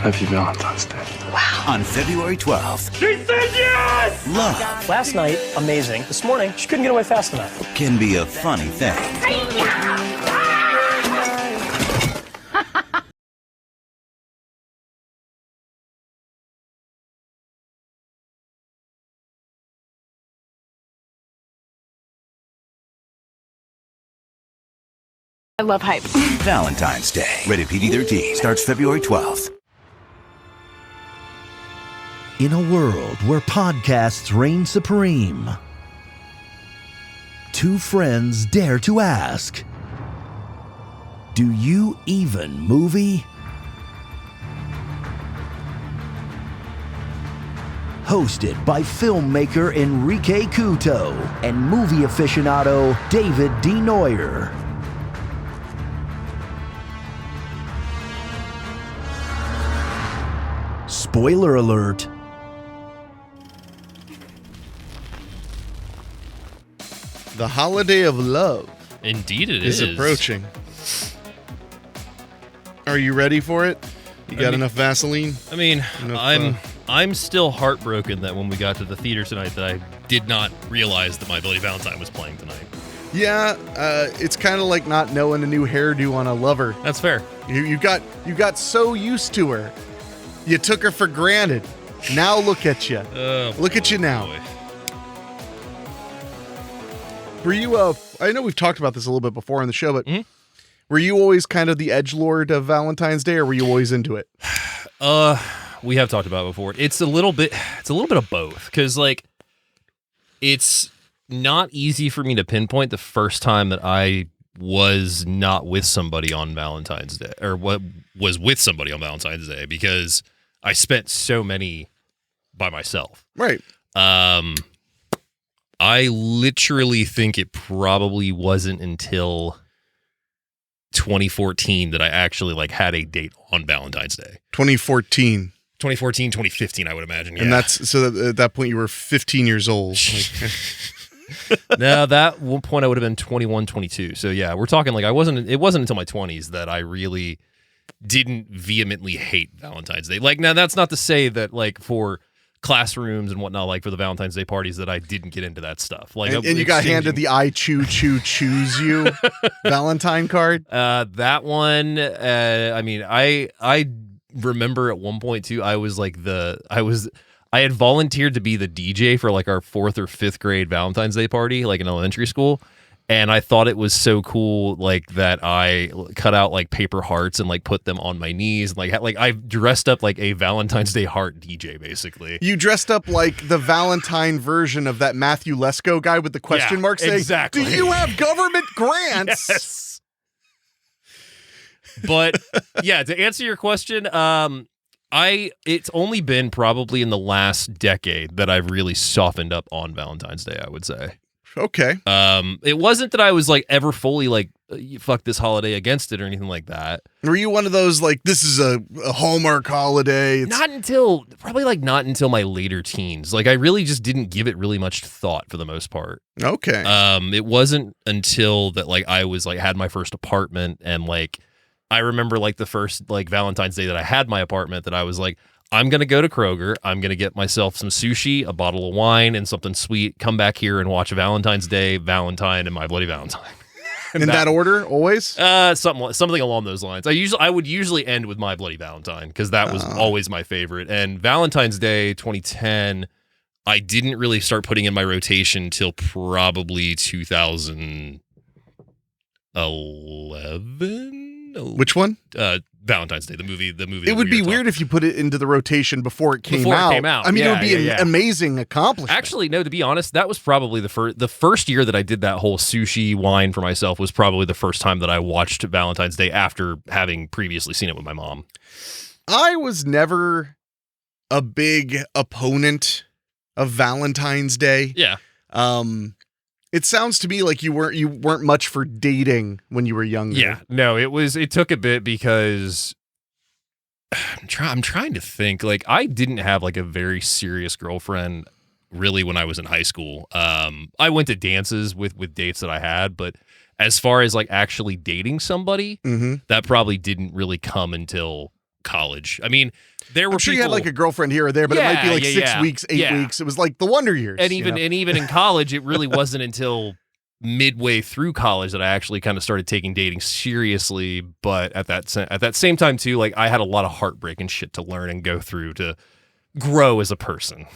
Happy Valentine's Day. Wow. On February 12th. She said yes! Love. Last night, amazing. This morning, she couldn't get away fast enough. Can be a funny thing. I love hype. Valentine's Day. Rated PG-13. Starts February 12th. In a world where podcasts reign supreme, two friends dare to ask, do you even movie? Hosted by filmmaker Henrique Couto and movie aficionado David D. Neuer. Spoiler alert. The holiday of love Indeed it is approaching. Are you ready for it? You got enough Vaseline? I mean, Enough, I'm still heartbroken that when we got to the theater tonight that I did not realize that My Bloody Valentine was playing tonight. Yeah, it's kind of like not knowing a new hairdo on a lover. That's fair. You got so used to her. You took her for granted. Now look at you. Look at you now. Boy. Were you, I know we've talked about this a little bit before on the show, but were you always kind of the edgelord of Valentine's Day, or were you always into it? We have talked about it before. It's a little bit of both, because like it's not easy for me to pinpoint the first time that I was not with somebody on Valentine's Day, or what was with somebody on Valentine's Day, because I spent so many by myself. Right. I literally think it probably wasn't until 2014 that I actually like had a date on Valentine's Day. 2014. 2014, 2015, I would imagine. Yeah. And that's so that at that point you were 15 years old. No, that one point I would have been 21, 22. So yeah, we're talking like it wasn't until my 20s that I really didn't vehemently hate Valentine's Day. Like, now that's not to say that like for classrooms and whatnot, like for the Valentine's Day parties, that I didn't get into that stuff. Like, and you got handed the I choose you Valentine card. That one, I mean, I remember at one point too, I had volunteered to be the DJ for like our 4th or 5th grade Valentine's Day party, like in elementary school. And I thought it was so cool, like that I cut out like paper hearts and like put them on my knees. Like I dressed up like a Valentine's Day heart DJ, basically. You dressed up like the Valentine version of that Matthew Lesko guy with the question mark saying, exactly. "Do you have government grants?" Yes. But yeah, to answer your question, it's only been probably in the last decade that I've really softened up on Valentine's Day, I would say. Okay. It wasn't that I was like ever fully like fuck this holiday against it or anything like that. Were you one of those like, this is a Hallmark holiday? Not until my later teens. Like I really just didn't give it really much thought for the most part. Okay. It wasn't until that like I was like had my first apartment, and like I remember like the first like Valentine's Day that I had my apartment that I was like, I'm going to go to Kroger. I'm going to get myself some sushi, a bottle of wine, and something sweet. Come back here and watch Valentine's Day, Valentine, and My Bloody Valentine. In that order, always? Something along those lines. I would usually end with My Bloody Valentine because that was always my favorite. And Valentine's Day 2010, I didn't really start putting in my rotation till probably 2011. Which one? Valentine's Day, the movie. It would be weird if you put it into the rotation before it came out. I mean, it would be an amazing accomplishment. Actually, no, to be honest, that was probably the first year that I did that whole sushi wine for myself was probably the first time that I watched Valentine's Day after having previously seen it with my mom. I was never a big opponent of Valentine's Day. Yeah. It sounds to me like you weren't much for dating when you were younger. Yeah, no, it took a bit because I'm trying to think. Like I didn't have like a very serious girlfriend really when I was in high school. I went to dances with dates that I had, but as far as like actually dating somebody, that probably didn't really come until college. I mean, there were I'm sure people, you had like a girlfriend here or there, but it might be like 6 yeah. weeks, 8 weeks. It was like the Wonder Years. And even in college, it really wasn't until midway through college that I actually kind of started taking dating seriously. But at that same time too, like I had a lot of heartbreak and shit to learn and go through to grow as a person.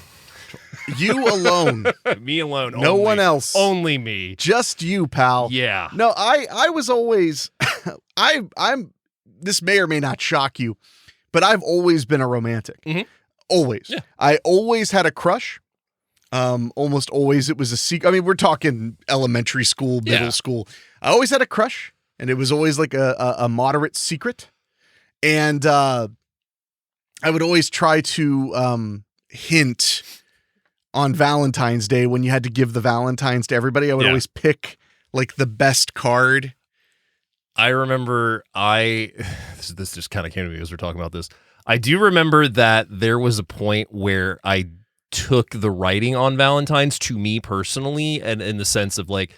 You alone. Me alone. No one else. Only me. Just you, pal. Yeah. No, I was always I'm this may or may not shock you, but I've always been a romantic. Mm-hmm. Always. Yeah. I always had a crush. Almost always it was a secret. I mean, we're talking elementary school, middle school. I always had a crush, and it was always like a moderate secret. And I would always try to hint on Valentine's Day when you had to give the Valentines to everybody. I would always pick like the best card. I remember this just kind of came to me as we're talking about this. I do remember that there was a point where I took the writing on Valentine's to me personally, and in the sense of like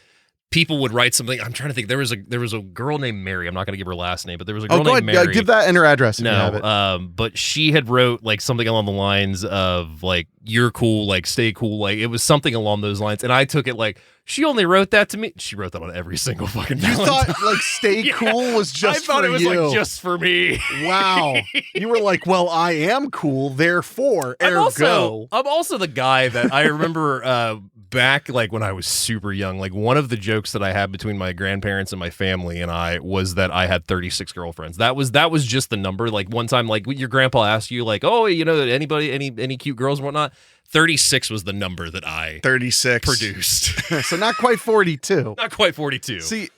people would write something. I'm trying to think. There was a girl named Mary. I'm not going to give her last name, but there was a girl named Mary. Give that and her address. If you have No, it. but she had wrote like something along the lines of like, "You're cool, like stay cool." Like it was something along those lines, and I took it like she only wrote that to me. She wrote that on every single fucking. You Valentine. thought like stay cool was just for you. I thought it was like just for me. Wow. You were like, well, I am cool, therefore, ergo. I'm also the guy that I remember back like when I was super young, like one of the jokes that I had between my grandparents and my family and I was that I had 36 girlfriends. That was just the number. Like one time, like your grandpa asked you like, oh, you know, anybody, any cute girls and whatnot. 36 was the number that I 36 produced. So not quite 42. Not quite 42. See,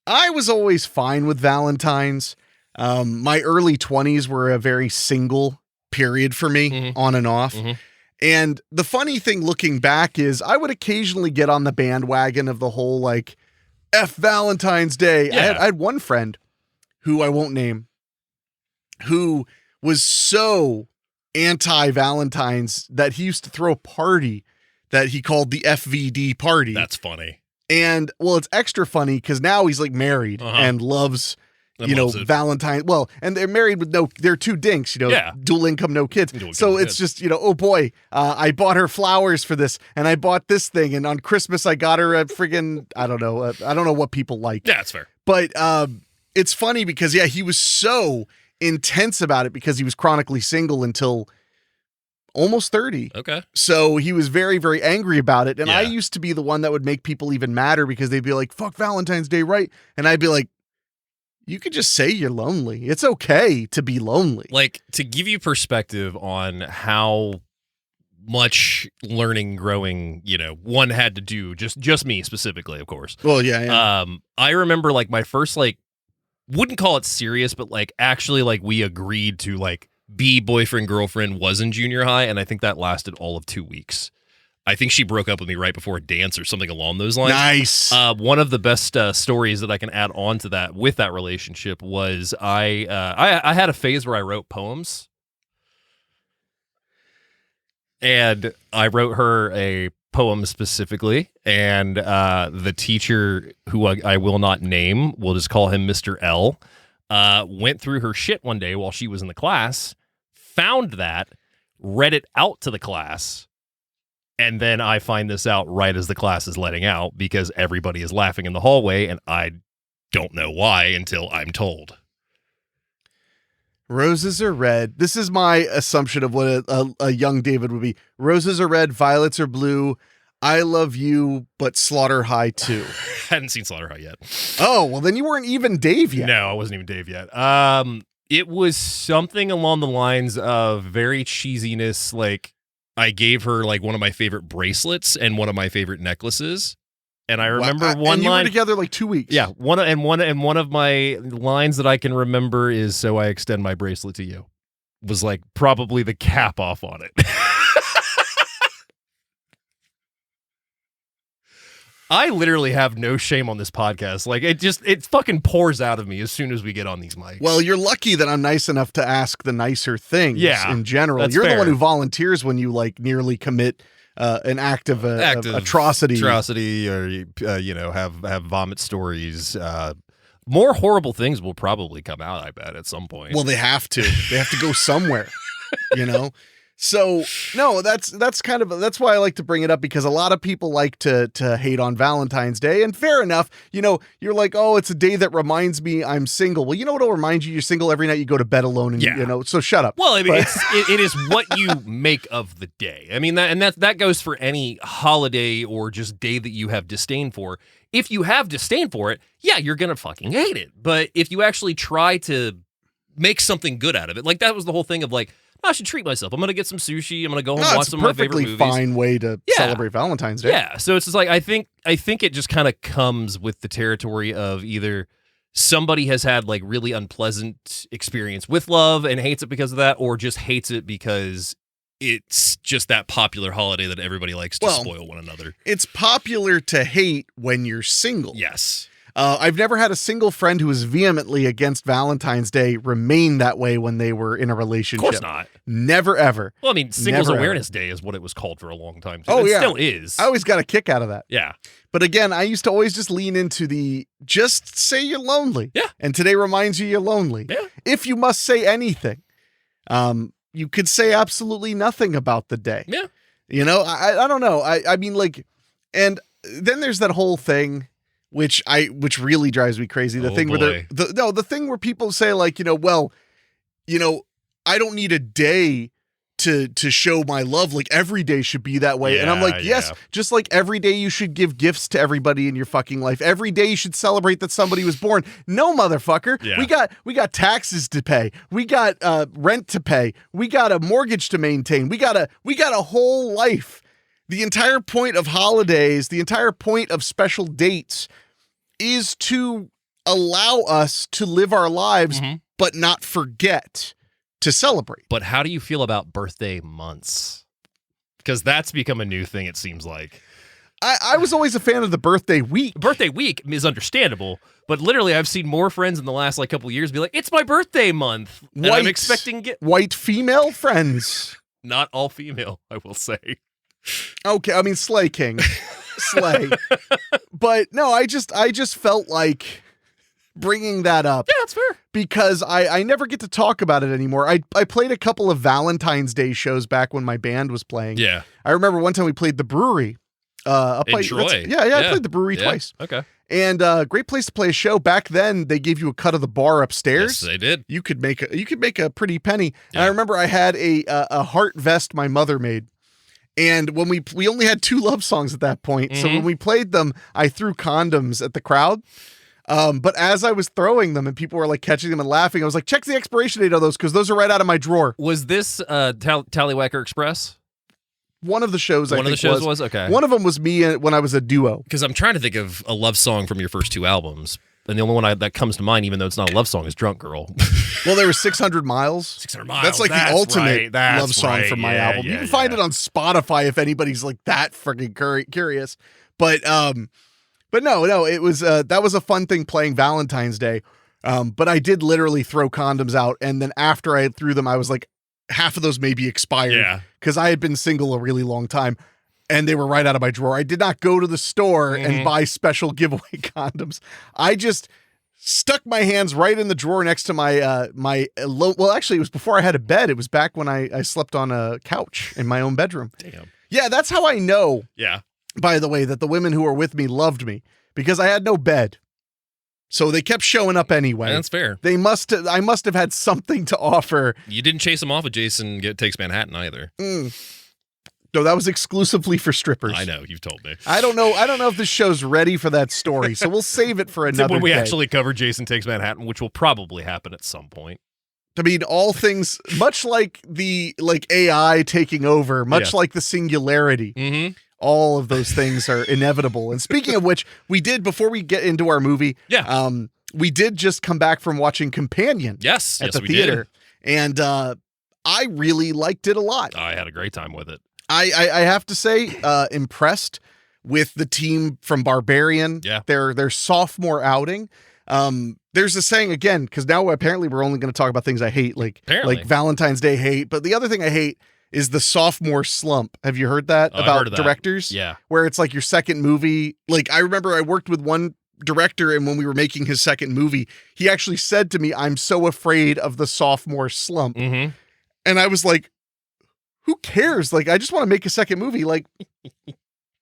I was always fine with Valentine's. My early 20s were a very single period for me, on and off. Mm-hmm. And the funny thing looking back is I would occasionally get on the bandwagon of the whole like F Valentine's Day. Yeah. I had one friend who I won't name who was so anti-Valentine's that he used to throw a party that he called the FVD party. That's funny. And well, it's extra funny because now he's like married and loves, Valentine. Well, and they're married with they're two dinks, dual income, no kids. So it's just, oh boy, I bought her flowers for this and I bought this thing. And on Christmas, I got her a friggin', I don't know what people like. Yeah, that's fair. But it's funny because, he was so intense about it because he was chronically single until almost 30. Okay. So he was very, very angry about it. And I used to be the one that would make people even madder because they'd be like, fuck Valentine's Day, right? And I'd be like, you could just say you're lonely. It's okay to be lonely. Like, to give you perspective on how much learning, growing, one had to do, just me specifically, of course. Well, yeah. I remember like my first wouldn't call it serious, but like actually like we agreed to like be boyfriend girlfriend was in junior high, and I think that lasted all of 2 weeks. I think she broke up with me right before a dance or something along those lines. Nice. One of the best stories that I can add on to that with that relationship was I had a phase where I wrote poems, and I wrote her a poem specifically, and the teacher, who I will not name, we'll just call him Mr. L, went through her shit one day while she was in the class, found that, read it out to the class, and then I find this out right as the class is letting out because everybody is laughing in the hallway, and I don't know why until I'm told. Roses are red. This is my assumption of what a young David would be. Roses are red, violets are blue. I love you, but Slaughter High too. Hadn't seen Slaughter High yet. Oh, well, then you weren't even Dave yet. No, I wasn't even Dave yet. It was something along the lines of very cheesiness. Like I gave her like one of my favorite bracelets and one of my favorite necklaces. And I remember one and you line were together like 2 weeks. Yeah, one of my lines that I can remember is "So I extend my bracelet to you." Was like probably the cap off on it. I literally have no shame on this podcast. Like it fucking pours out of me as soon as we get on these mics. Well, you're lucky that I'm nice enough to ask the nicer things. In general, that's you're fair. the one who volunteers when you like nearly commit an act of atrocity, or have vomit stories, more horrible things will probably come out, I bet, at some point. Well, they have to. They have to go somewhere, you know? So no, that's why I like to bring it up, because a lot of people like to hate on Valentine's Day, and fair enough. You know, you're like, oh, it's a day that reminds me I'm single. Well, you know what'll remind you you're single every night you go to bed alone, and you know, so shut up. Well, I mean, it is what you make of the day. I mean, that goes for any holiday or just day that you have disdain for. If you have disdain for it, yeah, you're gonna fucking hate it. But if you actually try to make something good out of it, like that was the whole thing of like, I should treat myself. I'm going to get some sushi. I'm going to go home and watch some of my favorite movies. It's a perfectly fine way to celebrate Valentine's Day. Yeah. So it's just like, I think it just kind of comes with the territory of either somebody has had like really unpleasant experience with love and hates it because of that, or just hates it because it's just that popular holiday that everybody likes to spoil one another. It's popular to hate when you're single. Yes. I've never had a single friend who was vehemently against Valentine's Day remain that way when they were in a relationship. Of course not. Never, ever. Well, I mean, Singles Awareness Day is what it was called for a long time, too. Oh, It yeah. still is. I always got a kick out of that. Yeah. But again, I used to always just lean into the, just say you're lonely. Yeah. And today reminds you you're lonely. Yeah. If you must say anything, you could say absolutely nothing about the day. Yeah. You know, I don't know. I mean, like, and then there's that whole thing, which really drives me crazy. The thing where the thing where people say like, you know, well, you know, I don't need a day to show my love. Like every day should be that way. And I'm like, yes, just like every day you should give gifts to everybody in your fucking life. Every day you should celebrate that somebody was born. No, motherfucker. Yeah. We got taxes to pay. We got rent to pay. We got a mortgage to maintain. We got a whole life. The entire point of holidays, the entire point of special dates is to allow us to live our lives, but not forget to celebrate. But how do you feel about birthday months? Because that's become a new thing, it seems like. I was always a fan of the birthday week. Birthday week is understandable, but literally I've seen more friends in the last like couple of years be like, it's my birthday month. And I'm expecting white female friends. Not all female, I will say. Okay, I mean Slay King. Slay. But no, I just felt like bringing that up. Yeah, that's fair. Because I never get to talk about it anymore. I played a couple of Valentine's Day shows back when my band was playing. Yeah. I remember one time we played the brewery. In Troy. I played the brewery twice. Okay. And great place to play a show. Back then, they gave you a cut of the bar upstairs. Yes, they did. You could make a pretty penny. And I remember I had a heart vest my mother made. And when we only had 2 love songs at that point. So when we played them, I threw condoms at the crowd. But as I was throwing them and people were like catching them and laughing, I was like, check the expiration date on those because those are right out of my drawer. Was this Tallywhacker Express? One of the shows, One of the shows was? Okay. One of them was me when I was a duo. Because I'm trying to think of a love song from your first 2 albums. And the only one that comes to mind, even though it's not a love song, is Drunk Girl. Well, there was 600 Miles. 600 Miles. That's like the ultimate love song from my album. You can find it on Spotify if anybody's like that freaking curious. But no, it was that was a fun thing playing Valentine's Day. But I did literally throw condoms out, and then after I threw them, I was like, half of those may be expired because I had been single a really long time. And they were right out of my drawer. I did not go to the store and buy special giveaway condoms. I just stuck my hands right in the drawer next to my well, actually, it was before I had a bed. It was back when I slept on a couch in my own bedroom. Damn. Yeah, that's how I know. Yeah. By the way, that the women who were with me loved me because I had no bed. So they kept showing up anyway. That's fair. I must have had something to offer. You didn't chase them off with Jason Takes Manhattan either. No, that was exclusively for strippers. I know, you've told me. I don't know if this show's ready for that story, so we'll save it for another when we day. actually cover Jason Takes Manhattan, which will probably happen at some point. I mean, all things, much like the AI taking over, much like the singularity, all of those things are inevitable. And speaking of which, we did, before we get into our movie, we did just come back from watching Companion at the theater. Did. And I really liked it a lot. I had a great time with it. I have to say, impressed with the team from Barbarian. Yeah. Their sophomore outing. There's a saying again, because now apparently we're only going to talk about things I hate, like Valentine's Day hate. But the other thing I hate is the sophomore slump. Have you heard that about I've heard of that. directors? Yeah. Where it's like your second movie. Like I remember I worked with one director, and when we were making his second movie, he actually said to me, "I'm so afraid of the sophomore slump." Mm-hmm. And I was like, who cares? Like, I just want to make a second movie. Like,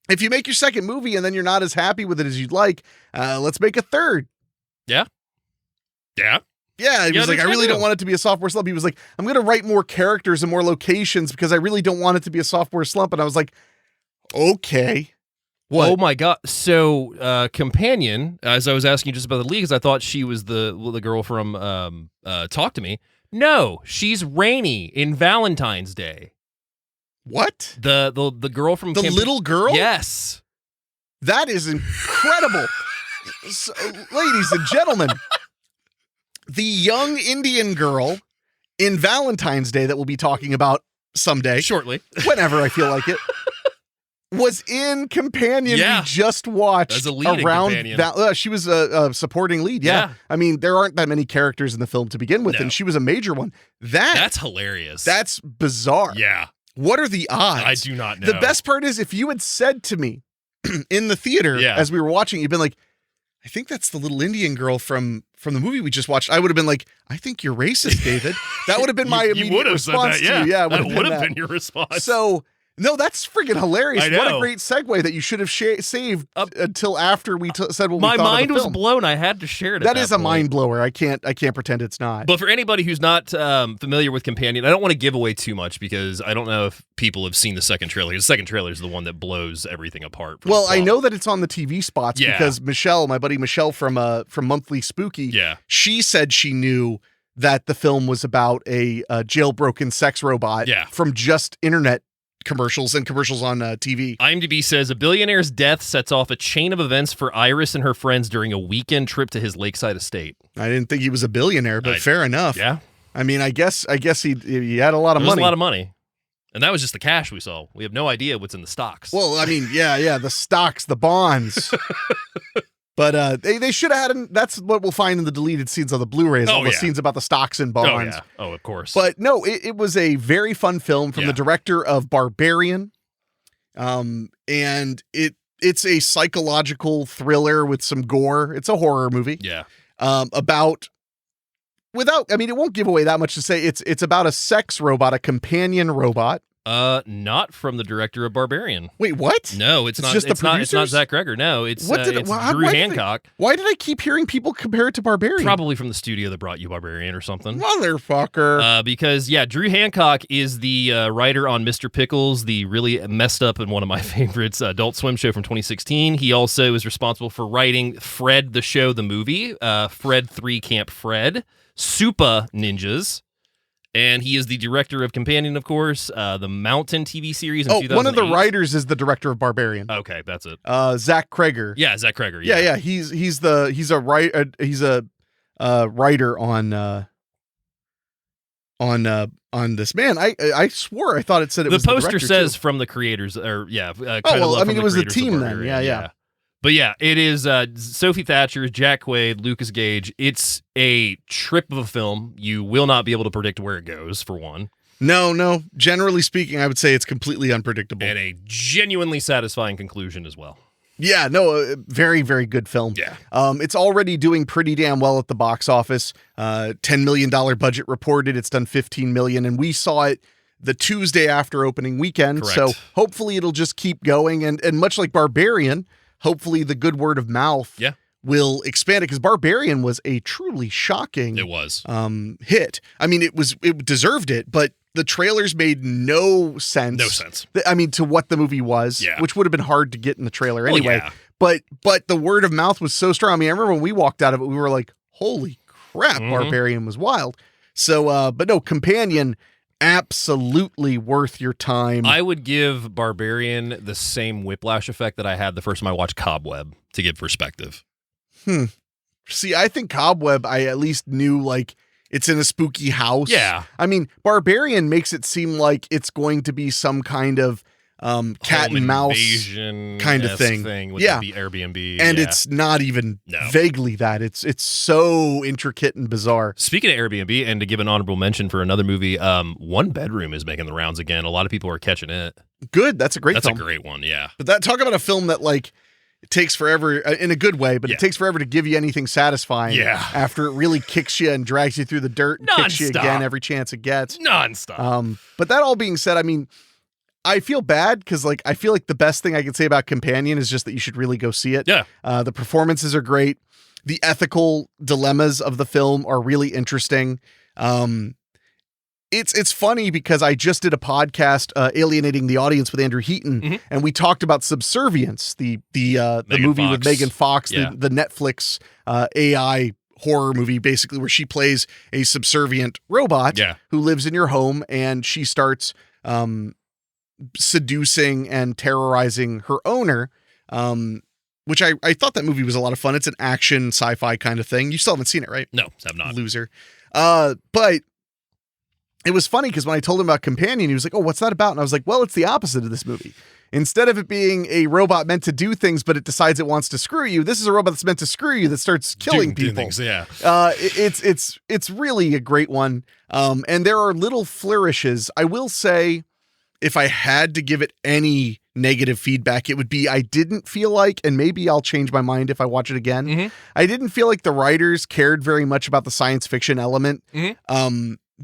if you make your second movie and then you're not as happy with it as you'd like, let's make a third. Yeah. Yeah, he was like, I really don't want it to be a sophomore slump. He was like, I'm going to write more characters and more locations because I really don't want it to be a sophomore slump. And I was like, okay. What? Oh my God. So, Companion, as I was asking you just about the leagues, I thought she was the girl from Talk to Me. No, she's Rainey in Valentine's Day. What? The girl from the little girl? Yes. That is incredible. So, ladies and gentlemen, the young Indian girl in Valentine's Day that we'll be talking about someday. Shortly. Whenever I feel like it. Was in Companion. Yeah. We just watched as a lead around Companion. she was a supporting lead. Yeah. I mean, there aren't that many characters in the film to begin with, No. and she was a major one. That's hilarious. That's bizarre. Yeah. What are the odds? I do not know. The best part is if you had said to me in the theater as we were watching, you'd been like, I think that's the little Indian girl from the movie we just watched. I would have been like, I think you're racist, David. That would have been my immediate response to you. Yeah, that would have been your response. So, no, that's freaking hilarious. I know. What a great segue that you should have saved until after we said what we thought my mind of the was film. blown. I had to share it. That is a point. mind blower. I can't pretend it's not. But for anybody who's not familiar with Companion, I don't want to give away too much because I don't know if people have seen the second trailer. The second trailer is the one that blows everything apart. Well, I know that it's on the TV spots Yeah. because Michelle, my buddy Michelle from Monthly Spooky, she said she knew that the film was about a jailbroken sex robot from just internet commercials and commercials on TV. IMDb says a billionaire's death sets off a chain of events for Iris and her friends during a weekend trip to his lakeside estate. I didn't think he was a billionaire, but fair enough. Yeah. I mean, I guess he had a lot of money. A lot of money. And that was just the cash we saw. We have no idea what's in the stocks. Well, I mean, yeah, the stocks, the bonds. But they should have had, that's what we'll find in the deleted scenes on the Blu-rays, all the scenes about the stocks and bonds. Oh, of course. But no, it was a very fun film from the director of Barbarian. And it's a psychological thriller with some gore. It's a horror movie. Yeah. It won't give away that much to say. It's about a sex robot, a companion robot. Not from the director of Barbarian. Wait, what? No, it's not. Just it's not Zach Greger. No, it's Drew Hancock. Why did I keep hearing people compare it to Barbarian? Probably from the studio that brought you Barbarian or something. Motherfucker. Because Drew Hancock is the writer on Mr. Pickles, the really messed up and one of my favorites Adult Swim show from 2016. He also is responsible for writing Fred the Show, the movie, Fred 3 Camp Fred, Supa Ninjas. And he is the director of Companion, of course, the Mountain TV series in 2008. One of the writers is the director of Barbarian. Okay, that's it. Zach Kreger. Yeah, Zach Kreger. Yeah. He's a writer on this. Man, I swore I thought it said it was the poster director says too. From the creators, or it was the team then. Yeah. But yeah, it is Sophie Thatcher, Jack Quaid, Lucas Gage. It's a trip of a film. You will not be able to predict where it goes, for one. No. Generally speaking, I would say it's completely unpredictable. And a genuinely satisfying conclusion as well. Yeah, no, very, very good film. Yeah. It's already doing pretty damn well at the box office. $10 million budget reported. It's done $15 million, and we saw it the Tuesday after opening weekend. Correct. So hopefully it'll just keep going. And much like Barbarian, hopefully the good word of mouth will expand it, because Barbarian was a truly shocking hit. I mean, it deserved it, but the trailers made no sense. No sense. I mean, to what the movie was, which would have been hard to get in the trailer anyway. But the word of mouth was so strong. I mean, I remember when we walked out of it, we were like, holy crap, Barbarian was wild. So, but no, Companion, absolutely worth your time. I would give Barbarian the same whiplash effect that I had the first time I watched Cobweb, to give perspective. See, I think Cobweb, I at least knew, like, it's in a spooky house. Yeah. I mean, Barbarian makes it seem like it's going to be some kind of cat Home and mouse kind of thing. With the Airbnb. And it's not even vaguely that. It's so intricate and bizarre. Speaking of Airbnb, and to give an honorable mention for another movie, One Bedroom is making the rounds again. A lot of people are catching it. Good. That's a great film. That's a great one, yeah. But talk about a film that, like, it takes forever in a good way, but it takes forever to give you anything satisfying. Yeah. After it really kicks you and drags you through the dirt and kicks you Nonstop. again every chance it gets. Nonstop. But that all being said, I mean, I feel bad because like I feel like the best thing I can say about Companion is just that you should really go see it. Yeah. The performances are great. The ethical dilemmas of the film are really interesting. It's funny because I just did a podcast Alienating the Audience with Andrew Heaton, and we talked about Subservience, the movie Fox. with Megan Fox, Yeah. the Netflix AI horror movie, basically where she plays a subservient robot who lives in your home, and she starts seducing and terrorizing her owner. Which I thought that movie was a lot of fun. It's an action sci-fi kind of thing. You still haven't seen it, right? No, have not. Loser. But it was funny because when I told him about Companion, he was like, "Oh, what's that about?" And I was like, "Well, it's the opposite of this movie. Instead of it being a robot meant to do things, but it decides it wants to screw you, this is a robot that's meant to screw you that starts killing Doing people." things, yeah. It's really a great one. And there are little flourishes. I will say, if I had to give it any negative feedback, it would be I didn't feel like, and maybe I'll change my mind if I watch it again, I didn't feel like the writers cared very much about the science fiction element,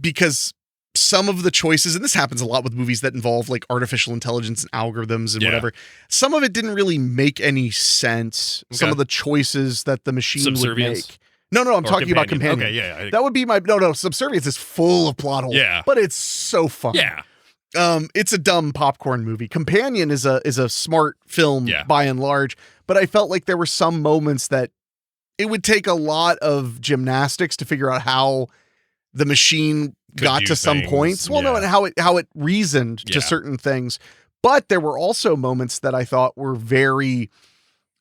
because some of the choices, and this happens a lot with movies that involve like artificial intelligence and algorithms and whatever, some of it didn't really make any sense. Some of the choices that the machine would Subservience? make. No, I'm talking about Companion. Okay, yeah. That would be my, no, Subservience is full of plot holes, but it's so fun. Yeah. It's a dumb popcorn movie. Companion is a smart film by and large, but I felt like there were some moments that it would take a lot of gymnastics to figure out how the machine got to some points. Well, no, and how it reasoned to certain things. But there were also moments that I thought were very,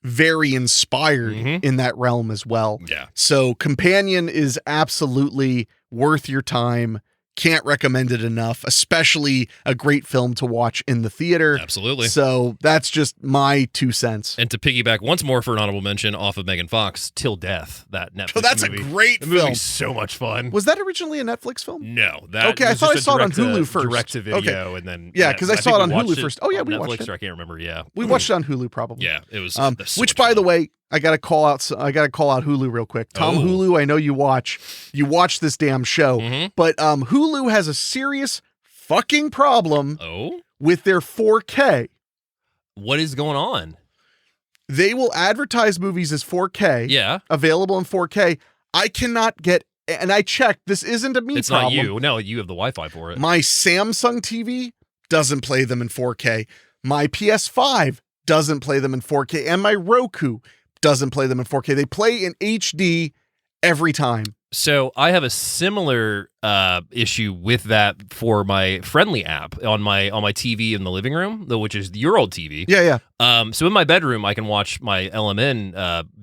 very inspired in that realm as well. Yeah. So Companion is absolutely worth your time. Can't recommend it enough, especially a great film to watch in the theater. Absolutely. So that's just my 2 cents. And to piggyback once more for an honorable mention off of Megan Fox, Till Death, that Netflix Oh, that's movie. a great the film. movie's so much fun. Was that originally a Netflix film? No. That Okay, I was thought I just saw it on direct Hulu first. Direct to video, and then Yeah, because I saw it on think we Hulu watched first. Oh, yeah, on we Netflix, watched it. or I can't remember. Yeah, We watched it on Hulu probably. Yeah, it was. Which, by the way, I gotta call out Hulu real quick. Tom Hulu, I know you watch this damn show, but Hulu has a serious fucking problem with their 4K. What is going on? They will advertise movies as 4K, available in 4K. I cannot get, and I checked, this isn't a me It's problem. not you. No, you have the Wi-Fi for it. My Samsung TV doesn't play them in 4K. My PS5 doesn't play them in 4K, and my Roku doesn't play them in 4K. They play in HD every time. So I have a similar issue with that for my Friendly app on my TV in the living room, which is your old TV. Yeah. So in my bedroom, I can watch my LMN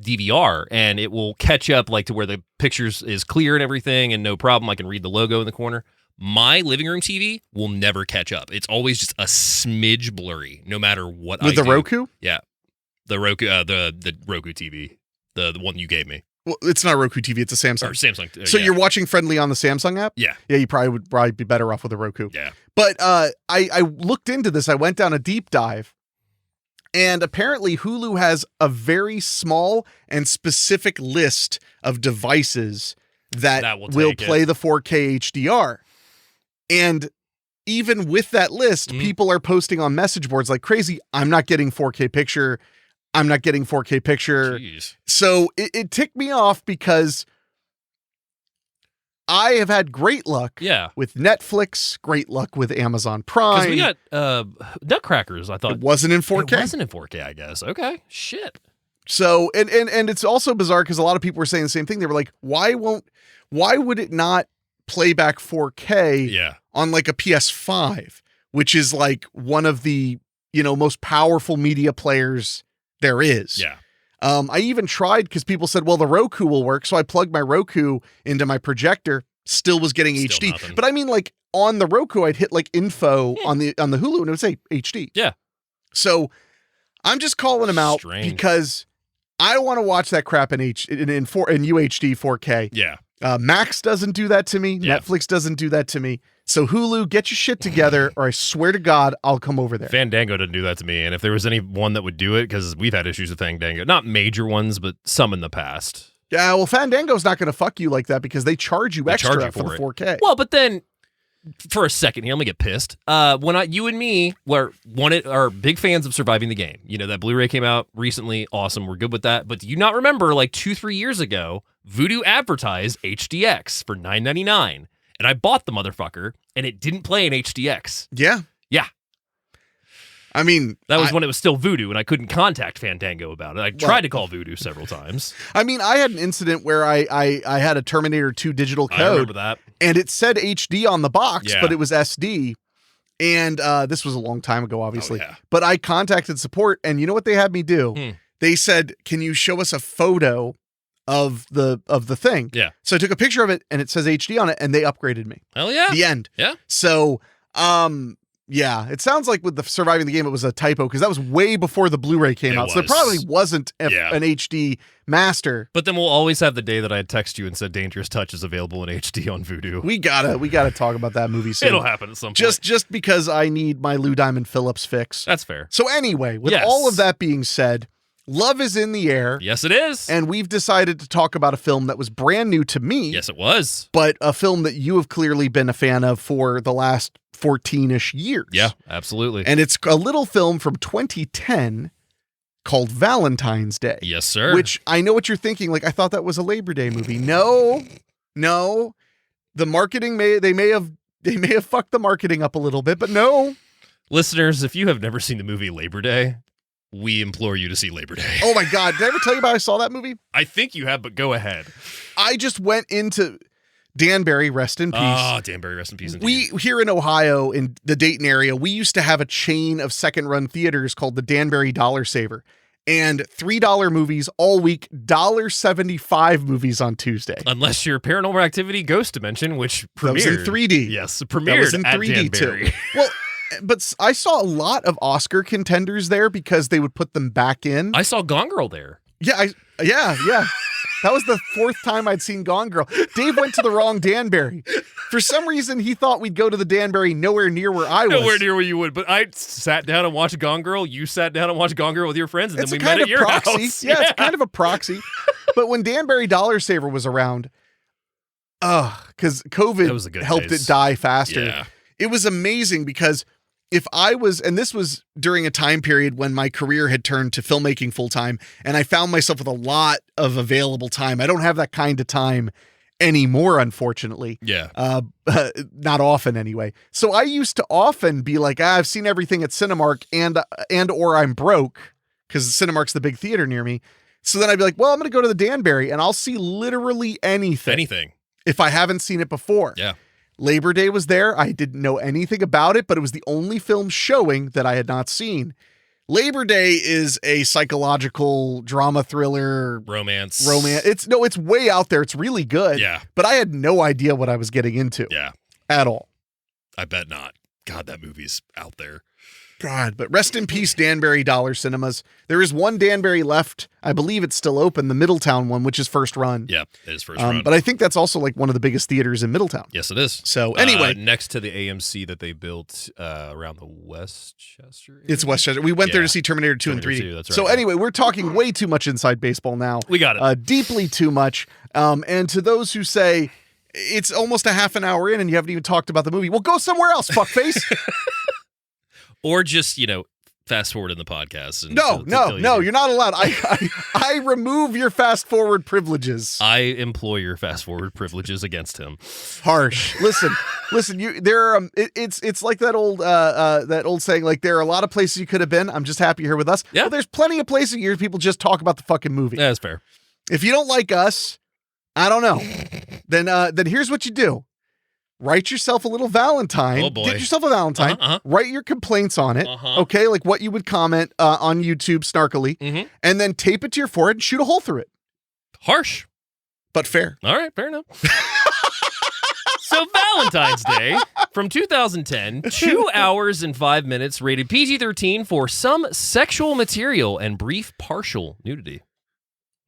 DVR, and it will catch up like to where the pictures is clear and everything, and no problem. I can read the logo in the corner. My living room TV will never catch up. It's always just a smidge blurry, no matter what. With the Roku? Yeah, the Roku, the Roku TV, the one you gave me. Well, it's not a Roku TV, it's a Samsung. Or Samsung. So you're watching Friendly on the Samsung app? Yeah. Yeah, you would be better off with a Roku. Yeah. But I looked into this. I went down a deep dive. And apparently Hulu has a very small and specific list of devices that will play the 4K HDR. And even with that list, people are posting on message boards like crazy, I'm not getting 4K picture. I'm not getting 4K picture. Jeez. So it ticked me off because I have had great luck with Netflix, great luck with Amazon Prime. Because we got Nutcrackers, I thought. It wasn't in 4K. It wasn't in 4K, I guess. Okay. Shit. So, and it's also bizarre because a lot of people were saying the same thing. They were like, why would it not play back 4K on like a PS5, which is like one of the, most powerful media players there is. Yeah. I even tried because people said, well, the Roku will work. So I plugged my Roku into my projector, still was getting HD. Nothing. But I mean, like on the Roku, I'd hit like info on the Hulu and it would say HD. Yeah. So I'm just calling them out because I want to watch that crap in UHD 4K. Yeah. Max doesn't do that to me. Netflix doesn't do that to me. So Hulu, get your shit together, or I swear to God, I'll come over there. Fandango didn't do that to me, and if there was any one that would do it, because we've had issues with Fandango, not major ones, but some in the past. Yeah, well, Fandango's not going to fuck you like that because they charge you extra for the 4K. Well, but then, for a second here, let me get pissed. You and me are big fans of Surviving the Game. You know, that Blu-ray came out recently. Awesome. We're good with that. But do you not remember, like 2-3 years ago, Vudu advertised HDX for $9.99, and I bought the motherfucker, and it didn't play in HDX. Yeah. Yeah. I mean, that was when it was still Vudu, and I couldn't contact Fandango about it. I tried to call Vudu several times. I mean, I had an incident where I had a Terminator 2 digital code. I remember that. And it said HD on the box, Yeah. but it was SD. And this was a long time ago, obviously. Oh, yeah. But I contacted support, and you know what they had me do? They said, "Can you show us a photo of the thing?" Yeah. So I took a picture of it, and it says HD on it, and they upgraded me. Hell yeah. The end. Yeah. So, yeah, it sounds like with the Surviving the Game, it was a typo because that was way before the Blu-ray came out. So there probably wasn't an HD master. But then we'll always have the day that I text you and said Dangerous Touch is available in HD on Vudu. We gotta talk about that movie soon. It'll happen at some point. Just because I need my Lou Diamond Phillips fix. That's fair. So anyway, with all of that being said, love is in the air. Yes, it is. And we've decided to talk about a film that was brand new to me. Yes, it was. But a film that you have clearly been a fan of for the last 14-ish years. Yeah, absolutely. And it's a little film from 2010 called Valentine's Day. Yes, sir. Which I know what you're thinking. Like, I thought that was a Labor Day movie. No. The marketing they may have fucked the marketing up a little bit, but no. Listeners, if you have never seen the movie Labor Day, we implore you to see Labor Day. Oh my God. Did I ever tell you about I saw that movie? I think you have, but go ahead. I just went into Danbury, rest in peace. Ah, Danbury, rest in peace. Indeed. We, here in Ohio, in the Dayton area, we used to have a chain of second-run theaters called the Danbury Dollar Saver. And $3 movies all week, $1.75 movies on Tuesday. Unless you're Paranormal Activity Ghost Dimension, which premiered. That was in 3D. Yes, premiered that was in at 3D Danbury. too. Well, but I saw a lot of Oscar contenders there because they would put them back in. I saw Gone Girl there. Yeah. That was the fourth time I'd seen Gone Girl. Dave went to the wrong Danbury. For some reason, he thought we'd go to the Danbury nowhere near where I was. Nowhere near where you would. But I sat down and watched Gone Girl. You sat down and watched Gone Girl with your friends, and then we met at your house. Yeah, it's kind of a proxy. But when Danbury Dollar Saver was around, because COVID helped it die faster. Yeah. It was amazing because if I was, and this was during a time period when my career had turned to filmmaking full time, and I found myself with a lot of available time. I don't have that kind of time anymore, unfortunately. Yeah. Not often anyway. So I used to often be like, I've seen everything at Cinemark and or I'm broke because Cinemark's the big theater near me. So then I'd be like, well, I'm going to go to the Danbury and I'll see literally anything if I haven't seen it before. Yeah. Labor Day was there. I didn't know anything about it, but it was the only film showing that I had not seen. Labor Day is a psychological drama thriller. Romance. It's way out there. It's really good. Yeah. But I had no idea what I was getting into. Yeah. At all. I bet not. God, that movie's out there. God, but rest in peace, Danbury Dollar Cinemas. There is one Danbury left. I believe it's still open, the Middletown one, which is first run. Yeah, it is first run. But I think that's also like one of the biggest theaters in Middletown. Yes, it is. So anyway. Next to the AMC that they built around the Westchester area? It's Westchester. We went there to see Terminator 2 in 3D. 2, that's right. So anyway, we're talking way too much inside baseball now. We got it. Deeply too much. And to those who say, it's almost a half an hour in and you haven't even talked about the movie, well, go somewhere else, fuckface. Or just, fast forward in the podcast. And No, you're not allowed. I remove your fast forward privileges. I employ your fast forward privileges against him. Harsh. Listen. It's like that old saying. Like, there are a lot of places you could have been. I'm just happy you're here with us. Yeah. Well, there's plenty of places here people just talk about the fucking movie. Yeah, that's fair. If you don't like us, I don't know. Then here's what you do. Write yourself a little Valentine. Oh boy. Get yourself a Valentine. Write your complaints on it. Okay, like what you would comment on YouTube snarkily, and then tape it to your forehead and shoot a hole through it. Harsh, but fair. All right, fair enough. So Valentine's Day from 2010, 2 hours and 5 minutes, rated PG-13 for some sexual material and brief partial nudity.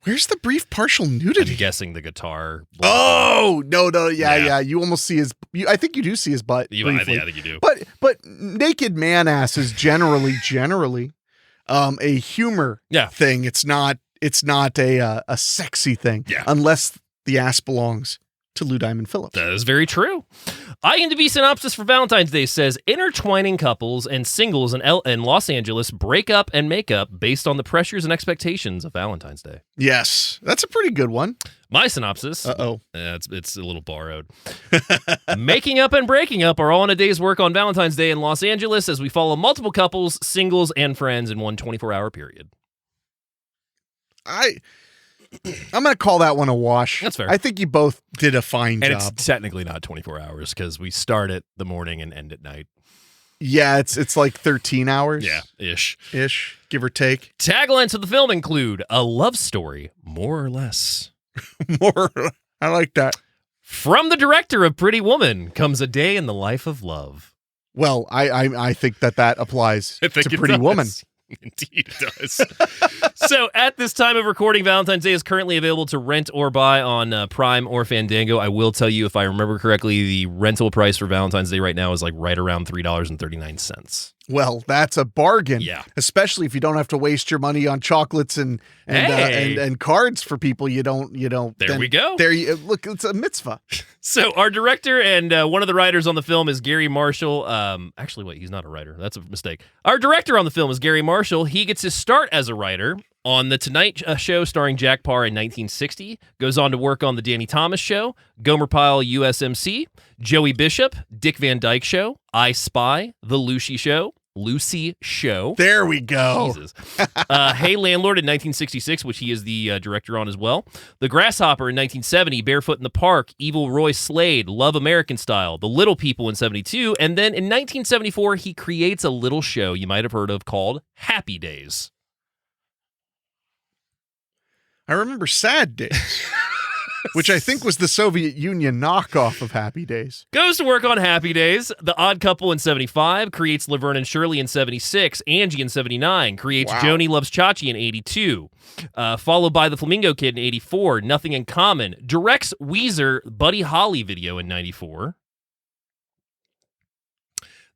Where's the brief partial I'm nudity? guessing the guitar. Oh, no. Yeah. Yeah. You almost see his, I think you do see his butt. I think you do. But naked man ass is generally a humor thing. It's not a sexy thing unless the ass belongs to Lou Diamond Phillips. That is very true. IMDb synopsis for Valentine's Day says, intertwining couples and singles in Los Angeles break up and make up based on the pressures and expectations of Valentine's Day. Yes, that's a pretty good one. My synopsis. It's a little borrowed. Making up and breaking up are all in a day's work on Valentine's Day in Los Angeles as we follow multiple couples, singles, and friends in one 24-hour period. I'm going to call that one a wash. That's fair. I think you both did a fine and job. It's technically not 24 hours because we start at the morning and end at night. Yeah, it's like 13 hours. Yeah, ish, give or take. Taglines of the film include a love story, more or less. I like that. From the director of Pretty Woman comes a day in the life of love. Well, I think that applies to Pretty Woman. Indeed it does. So at this time of recording, Valentine's Day is currently available to rent or buy on Prime or Fandango. I will tell you, if I remember correctly, the rental price for Valentine's Day right now is like right around $3.39. Well, that's a bargain. Yeah. Especially if you don't have to waste your money on chocolates and cards for people you don't. There we go. There you look. It's a mitzvah. So our director and one of the writers on the film is Garry Marshall. Actually, wait, he's not a writer. That's a mistake. Our director on the film is Garry Marshall. He gets his start as a writer on The Tonight Show starring Jack Parr in 1960. Goes on to work on The Danny Thomas Show, Gomer Pyle USMC, Joey Bishop, Dick Van Dyke Show, I Spy, The Lucy Show. There we go. Jesus. Hey Landlord in 1966, which he is the director on as well. The Grasshopper in 1970, Barefoot in the Park, Evil Roy Slade, Love American Style, The Little People in 72, and then in 1974, he creates a little show you might have heard of called Happy Days. I remember Sad Days. Which I think was the Soviet Union knockoff of Happy Days. Goes to work on Happy Days. The Odd Couple in 75, creates Laverne and Shirley in 76, Angie in 79, creates Joni Loves Chachi in 82, followed by The Flamingo Kid in 84, Nothing in Common, directs Weezer Buddy Holly video in 94.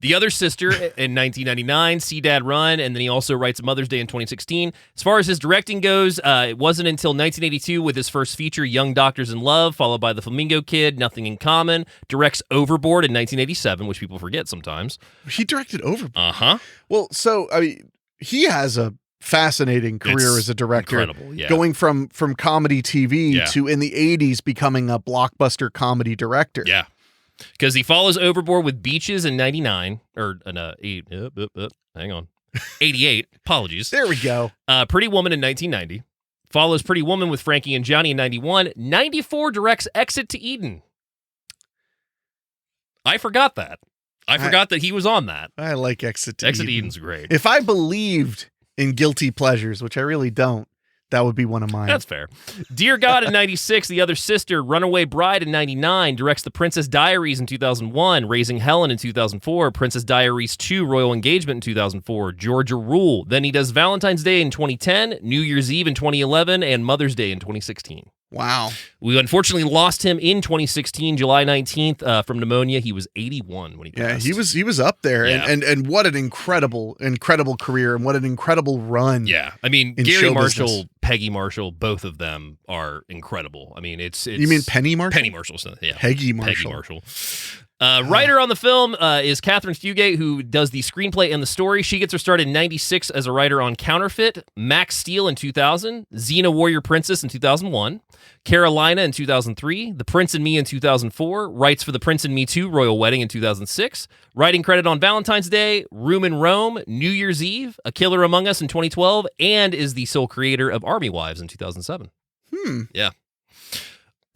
The Other Sister in 1999, See Dad Run, and then he also writes Mother's Day in 2016. As far as his directing goes, it wasn't until 1982 with his first feature, Young Doctors in Love, followed by The Flamingo Kid, Nothing in Common, directs Overboard in 1987, which people forget sometimes. He directed Overboard? Uh-huh. Well, so, I mean, he has a fascinating career as a director. Incredible, yeah. Going from comedy TV to, in the 80s, becoming a blockbuster comedy director. Yeah. Because he follows Overboard with Beaches in 99, or hang on, 88, apologies. There we go. Pretty Woman in 1990. Follows Pretty Woman with Frankie and Johnny in 91. 94 directs Exit to Eden. I forgot that. I forgot that he was on that. I like Exit to Eden. Exit to Eden's great. If I believed in guilty pleasures, which I really don't, that would be one of mine. That's fair. Dear God in 96, The Other Sister, Runaway Bride in 99, directs The Princess Diaries in 2001, Raising Helen in 2004, Princess Diaries 2, Royal Engagement in 2004, Georgia Rule. Then he does Valentine's Day in 2010, New Year's Eve in 2011, and Mother's Day in 2016. Wow. We unfortunately lost him in 2016, July 19th, from pneumonia. He was 81 when he passed. Yeah, he was up there, Yeah. and what an incredible career, and what an incredible run. Yeah, I mean, in Garry show Marshall, business. Peggy Marshall, both of them are incredible. I mean, it's You mean Penny Marshall? Penny Marshall, yeah. Peggy Marshall. Peggy Marshall. Writer on the film is Catherine Fugate, who does the screenplay and the story. She gets her start in 96 as a writer on Counterfeit, Max Steel in 2000, Xena Warrior Princess in 2001, Carolina in 2003, The Prince and Me in 2004, writes for The Prince and Me 2, Royal Wedding in 2006, writing credit on Valentine's Day, Room in Rome, New Year's Eve, A Killer Among Us in 2012, and is the sole creator of Army Wives in 2007. Hmm. Yeah.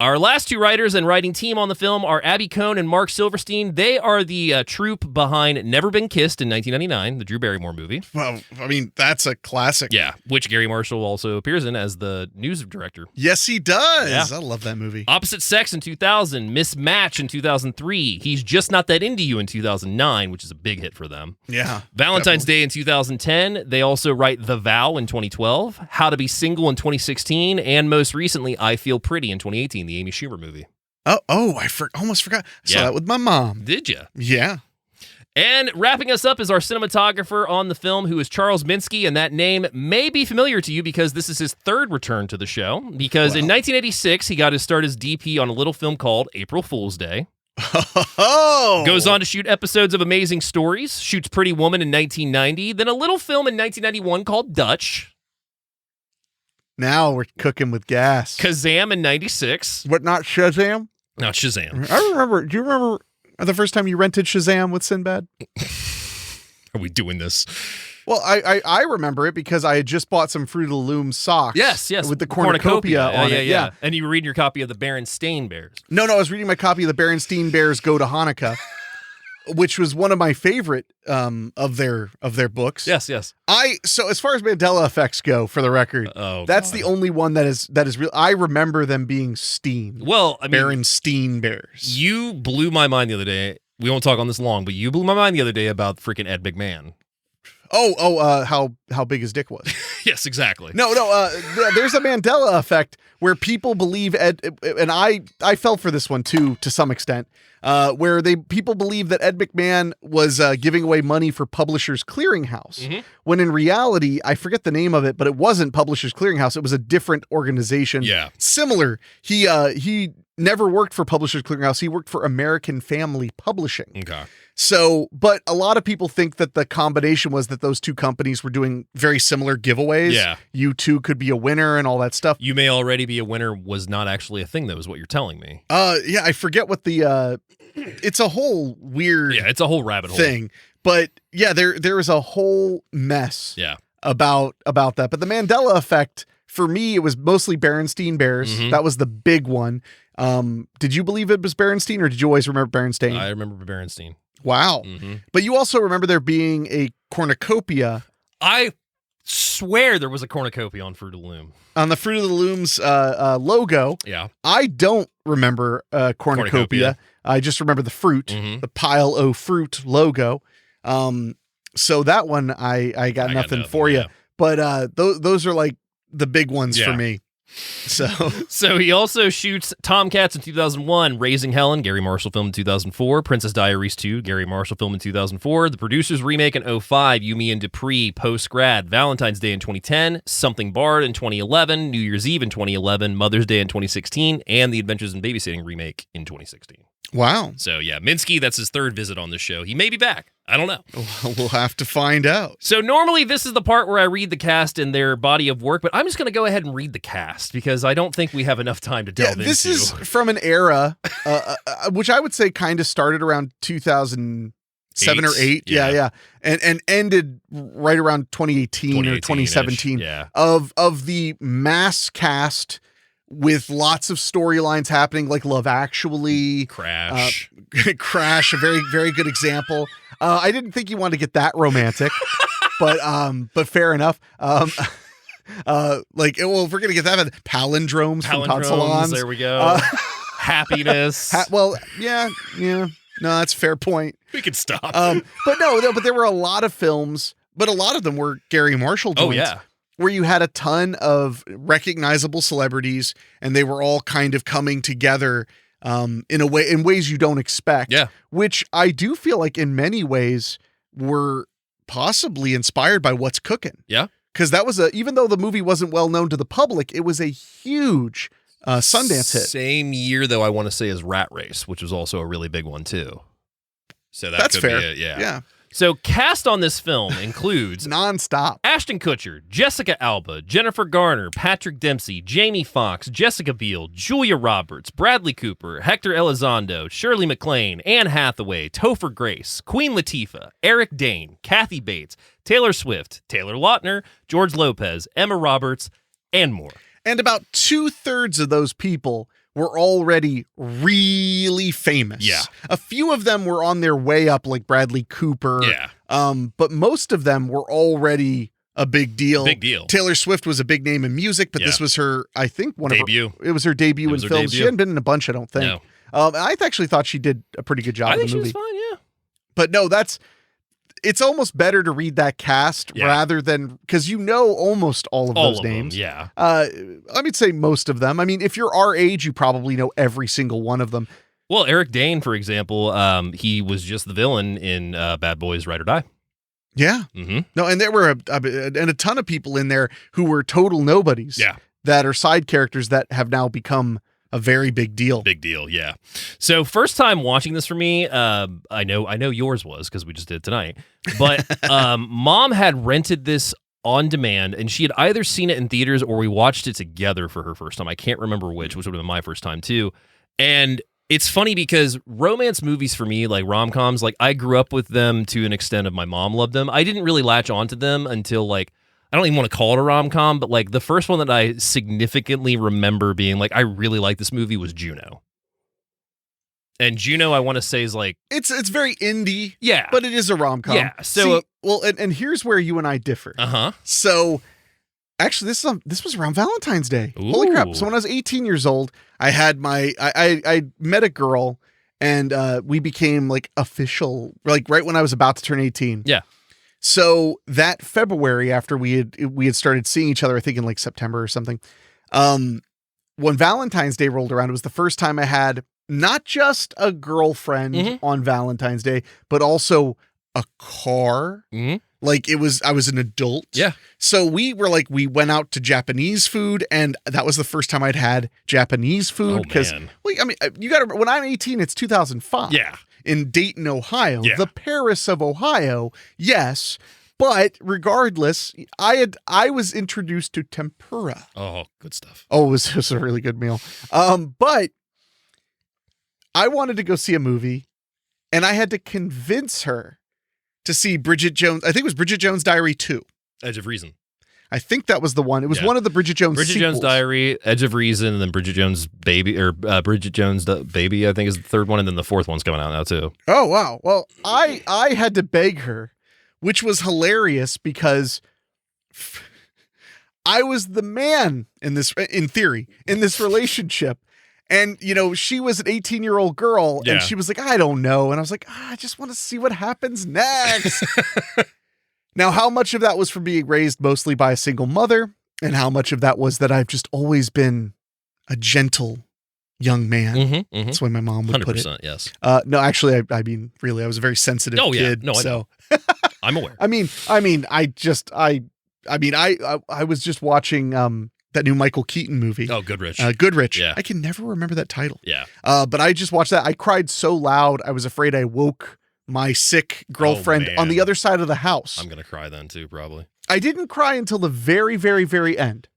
Our last two writers and writing team on the film are Abby Cohn and Mark Silverstein. They are the troupe behind Never Been Kissed in 1999, the Drew Barrymore movie. Well, I mean, that's a classic. Yeah, which Garry Marshall also appears in as the news director. Yes, he does. Yeah. I love that movie. Opposite Sex in 2000, Mismatch in 2003, He's Just Not That Into You in 2009, which is a big hit for them. Yeah. Valentine's Day in 2010. They also write The Vow in 2012, How to Be Single in 2016, and most recently, I Feel Pretty in 2018, the Amy Schumer movie. I almost forgot. I saw that with my mom. Did you? Yeah. And wrapping us up is our cinematographer on the film, who is Charles Minsky, and that name may be familiar to you because this is his third return to the show, because in 1986, he got his start as DP on a little film called April Fool's Day. Oh! Goes on to shoot episodes of Amazing Stories, shoots Pretty Woman in 1990, then a little film in 1991 called Dutch. Now we're cooking with gas. Kazam in 96. What, not Shazam? Not Shazam. I remember. Do you remember the first time you rented Shazam with Sinbad? Are we doing this? Well, I remember it because I had just bought some Fruit of the Loom socks. Yes. With the cornucopia on it. Yeah. And you were reading your copy of the Berenstain Bears. No, I was reading my copy of the Berenstain Bears Go to Hanukkah, which was one of my favorite of their books. Yes. So as far as Mandela effects go, for the record, that's the only one that is real. I remember them being steamed. Well, I mean, Berenstain Bears. You blew my mind the other day. We won't talk on this long, but you blew my mind the other day about freaking Ed McMahon. How big his dick was. Yes, exactly. No, there's a Mandela effect where people believe Ed, and I fell for this one too, to some extent, where people believe that Ed McMahon was giving away money for Publishers Clearinghouse, when in reality, I forget the name of it, but it wasn't Publishers Clearinghouse. It was a different organization. Yeah. Similar. He never worked for Publishers Clearinghouse. He worked for American Family Publishing. Okay. So, but a lot of people think that the combination was that those two companies were doing very similar giveaways. Yeah. You too could be a winner and all that stuff. You may already be a winner was not actually a thing, though, is what you're telling me. Yeah, I forget what it's a whole weird it's a whole rabbit hole thing. But yeah, there is a whole mess about that. But the Mandela effect, for me, it was mostly Berenstain Bears. That was the big one. Did you believe it was Berenstain, or did you always remember Berenstain? I remember Berenstain. Wow. But you also remember there being a cornucopia. I swear there was a cornucopia on Fruit of the Loom. On the Fruit of the Loom's logo. Yeah. I don't remember cornucopia. I just remember the fruit, the pile o' fruit logo. So that one, I got nothing for you. But those are like the big ones for me. So he also shoots Tomcats in 2001, Raising Helen, Garry Marshall film in 2004, Princess Diaries 2, Garry Marshall film in 2004, The Producers remake in 2005, You, Me, and Dupree post-grad, Valentine's Day in 2010, Something Barred in 2011, New Year's Eve in 2011, Mother's Day in 2016, and The Adventures in Babysitting remake in 2016. Wow. So yeah, Minsky, that's his third visit on the show. He may be back. I don't know. We'll have to find out. So normally this is the part where I read the cast and their body of work, but I'm just going to go ahead and read the cast because I don't think we have enough time to delve into. This is from an era, which I would say kind of started around 2007 or 8. Yeah. And ended right around 2018 or 2017 of the mass cast with lots of storylines happening, like Love Actually, Crash, a very, very good example. I didn't think you wanted to get that romantic, but fair enough. If we're gonna get that, palindromes from Salons. There we go. Happiness. Yeah. No, that's a fair point. We could stop. But there were a lot of films, but a lot of them were Garry Marshall joints. Oh yeah. Where you had a ton of recognizable celebrities, and they were all kind of coming together in ways you don't expect. Yeah. Which I do feel like in many ways were possibly inspired by What's Cooking. Yeah. Because that was even though the movie wasn't well known to the public, it was a huge Sundance hit. Same year, though, I want to say, as Rat Race, which was also a really big one too. So that's fair. Be it. Yeah. So cast on this film includes nonstop Ashton Kutcher, Jessica Alba, Jennifer Garner, Patrick Dempsey, Jamie Foxx, Jessica Biel, Julia Roberts, Bradley Cooper, Hector Elizondo, Shirley MacLaine, Anne Hathaway, Topher Grace, Queen Latifah, Eric Dane, Kathy Bates, Taylor Swift, Taylor Lautner, George Lopez, Emma Roberts, and more. And about 2/3 of those people were already really famous. Yeah. A few of them were on their way up, like Bradley Cooper. Yeah. But most of them were already a big deal. Big deal. Taylor Swift was a big name in music, but Yeah. this was her, I think, Debut. It was her debut in films. She hadn't been in a bunch, I don't think. No. I actually thought she did a pretty good job I in think the she movie. was fine, yeah. But no, it's almost better to read that cast rather than, because you know almost all of those names. Them, yeah. I would say most of them. I mean, if you're our age, you probably know every single one of them. Well, Eric Dane, for example, he was just the villain in Bad Boys Ride or Die. Yeah. Mm-hmm. No, and there were a ton of people in there wwho were total nobodies. Yeah. That are side characters that have now become a very big deal. Big deal, yeah. So first time watching this for me, I know yours was because we just did it tonight. But Mom had rented this on demand, and she had either seen it in theaters or we watched it together for her first time. I can't remember which would have been my first time too. And it's funny because romance movies for me, like rom-coms, like I grew up with them to an extent of my mom loved them. I didn't really latch onto them until like, I don't even want to call it a rom-com, but like the first one that I significantly remember being like, I really like this movie was Juno. And Juno, I want to say is like... It's very indie. Yeah. But it is a rom-com. Yeah. So... and here's where you and I differ. Uh-huh. So... Actually, this was around Valentine's Day. Ooh. Holy crap. So when I was 18 years old, I had I met a girl and we became like official, like right when I was about to turn 18. Yeah. So that February after we had started seeing each other, I think in like September or something, when Valentine's Day rolled around, it was the first time I had not just a girlfriend on Valentine's Day, but also a car. Mm-hmm. Like I was an adult. Yeah. So we went out to Japanese food, and that was the first time I'd had Japanese food. Because, well, I mean, you got to, when I'm 18, it's 2005. Yeah. In Dayton, Ohio, Yeah. the Paris of Ohio. Yes. But regardless, I was introduced to tempura. Oh, good stuff. Oh, it was a really good meal. But I wanted to go see a movie, and I had to convince her to see Bridget Jones. I think it was Bridget Jones' Diary 2. Edge of Reason. I think that was the one. It was one of the Bridget Jones Bridget sequels. Jones' Diary, Edge of Reason, and then Bridget Jones' Baby, or Bridget Jones' Baby, I think is the third one, and then the fourth one's coming out now too. Oh, wow. Well, I had to beg her, which was hilarious because I was the man in theory, in this relationship. And, you know, she was an 18-year-old girl, and she was like, I don't know. And I was like, I just want to see what happens next. Now, how much of that was from being raised mostly by a single mother, and how much of that was that I've just always been a gentle young man? Mm-hmm, That's the way my mom would 100%, put it. Yes. No, actually, I mean, really, I was a very sensitive kid. No, I so know. I'm aware. I was just watching that new Michael Keaton movie. Oh, Goodrich. Goodrich. Yeah. I can never remember that title. Yeah. But I just watched that. I cried so loud, I was afraid I woke my sick girlfriend on the other side of the house. I'm going to cry then too, probably. I didn't cry until the very, very, very end.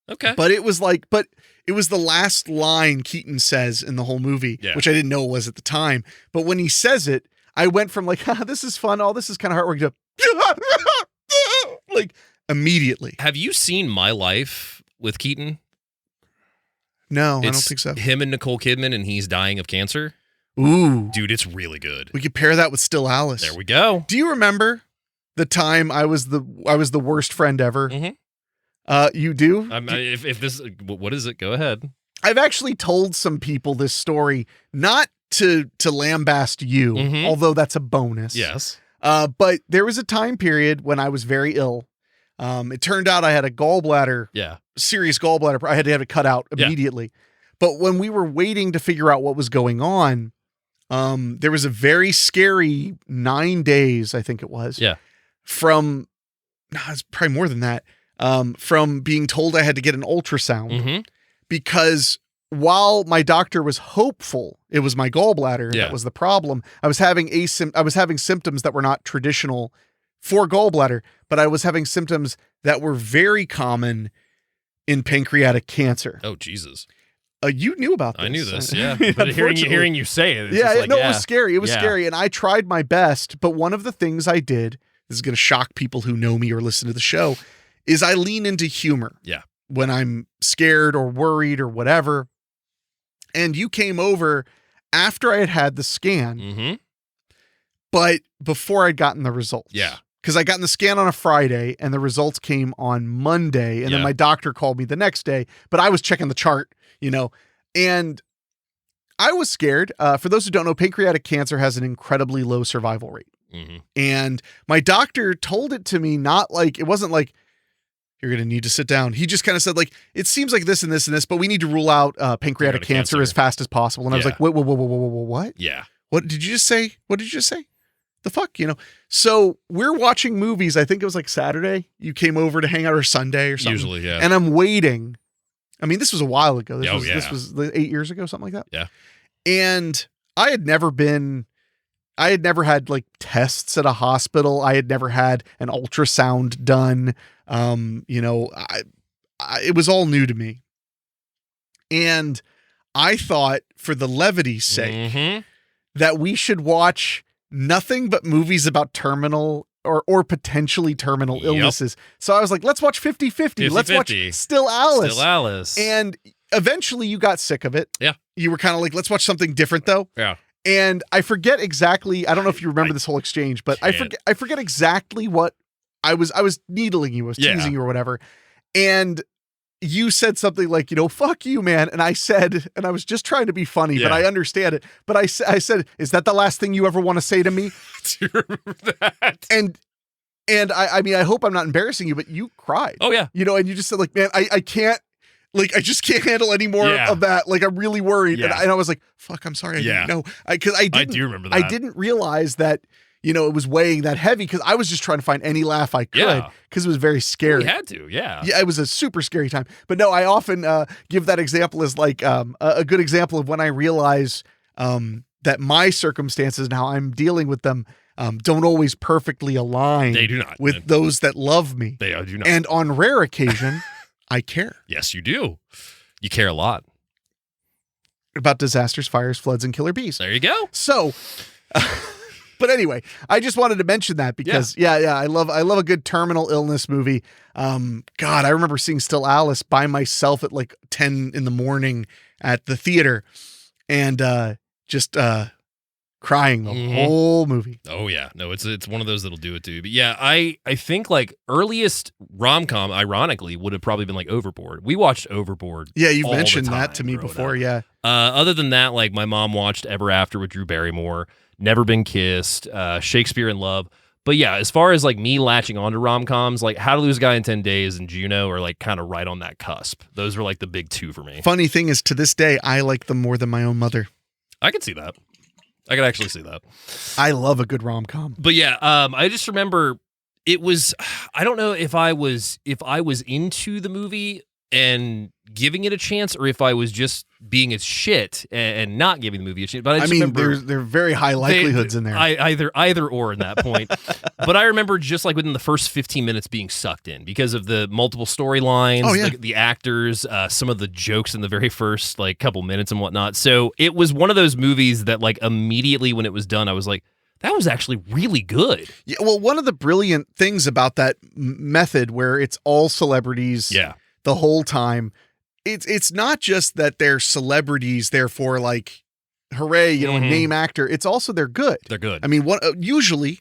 Okay. But it was the last line Keaton says in the whole movie, which I didn't know it was at the time. But when he says it, I went from like, this is fun. Oh, this is kind of heartwarming to like immediately. Have you seen My Life with Keaton? No, I don't think so. Him and Nicole Kidman, and he's dying of cancer. Ooh. Dude, it's really good. We could pair that with Still Alice. There we go. Do you remember the time I was the worst friend ever? Mm-hmm. You do? If this, what is it? Go ahead. I've actually told some people this story, not to lambast you, although that's a bonus. Yes. But there was a time period when I was very ill. It turned out I had a gallbladder. Yeah. Serious gallbladder. I had to have it cut out immediately. But when we were waiting to figure out what was going on, there was a very scary 9 days, I think it was. Yeah. It's probably more than that. From being told I had to get an ultrasound because while my doctor was hopeful it was my gallbladder that was the problem, I was having symptoms that were not traditional for gallbladder, but I was having symptoms that were very common in pancreatic cancer. Oh, Jesus. You knew about this. I knew this, yeah. But hearing you say it, it was scary. It was scary, and I tried my best. But one of the things I did, this is going to shock people who know me or listen to the show, is I lean into humor. Yeah. When I'm scared or worried or whatever. And you came over after I had the scan, but before I'd gotten the results. Yeah. Because I got the scan on a Friday and the results came on Monday. And then my doctor called me the next day, but I was checking the chart, and I was scared. For those who don't know, pancreatic cancer has an incredibly low survival rate. And my doctor told it to me, it wasn't like, you're going to need to sit down. He just kind of said, it seems like this and this and this, but we need to rule out pancreatic cancer as fast as possible. And I was like, whoa, what? Yeah. What did you just say? What did you just say? The fuck, So we're watching movies. I think it was like Saturday. You came over to hang out, or Sunday or something. Usually, yeah. And I'm waiting. I mean, this was a while ago. This was 8 years ago, something like that. Yeah. And I had never had tests at a hospital. I had never had an ultrasound done. It was all new to me. And I thought, for the levity's sake, that we should watch nothing but movies about terminal or potentially terminal illnesses. So I was like, let's watch 50-50. Let's watch Still Alice. Still Alice. And eventually you got sick of it. Yeah. You were kind of like, let's watch something different though. Yeah. And I forget exactly, I don't know if you remember this whole exchange, but I forget exactly what I was needling you, I was teasing you or whatever. And you said something like, fuck you, man. And I said, and I was just trying to be funny, but I understand it. But I said, is that the last thing you ever want to say to me? Do you remember that? And I mean, I hope I'm not embarrassing you, but you cried. Oh yeah. And you just said man, I can't, I just can't handle any more of that. I'm really worried. Yeah. And I was like, fuck, I'm sorry. I didn't know. I do remember that. I didn't realize that, it was weighing that heavy, because I was just trying to find any laugh I could, because it was very scary. We had to, yeah. Yeah, it was a super scary time. But no, I often give that example as a good example of when I realize that my circumstances and how I'm dealing with them don't always perfectly align. They do not. With those that love me. They do not. And on rare occasion, I care. Yes, you do. You care a lot. About disasters, fires, floods, and killer bees. There you go. So... But anyway, I just wanted to mention that because I love a good terminal illness movie. God, I remember seeing Still Alice by myself at 10 in the morning at the theater, and just crying the whole movie. Oh yeah, no, it's one of those that'll do it to you. But yeah, I think earliest rom-com, ironically, would have probably been Overboard. We watched Overboard. Yeah, you've mentioned that to me before. Up. Yeah. Other than that, my mom watched Ever After with Drew Barrymore. Never Been Kissed, Shakespeare in Love. But yeah, as far as me latching onto rom-coms, How to Lose a Guy in 10 Days and Juno are kind of right on that cusp. Those were the big two for me. Funny thing is, to this day, I like them more than my own mother. I could see that. I could actually see that. I love a good rom-com. But yeah, I just remember it was, I don't know if I was into the movie and giving it a chance, or if I was just being a shit and not giving the movie a chance. But I remember there are very high likelihoods in there. Either or in that point. But I remember just within the first 15 minutes being sucked in because of the multiple storylines, the actors, some of the jokes in the very first couple minutes and whatnot. So it was one of those movies that immediately when it was done, I was like, that was actually really good. Yeah, well, one of the brilliant things about that method where it's all celebrities the whole time, it's not just that they're celebrities, therefore hooray, a name actor. It's also they're good. They're good. I mean, usually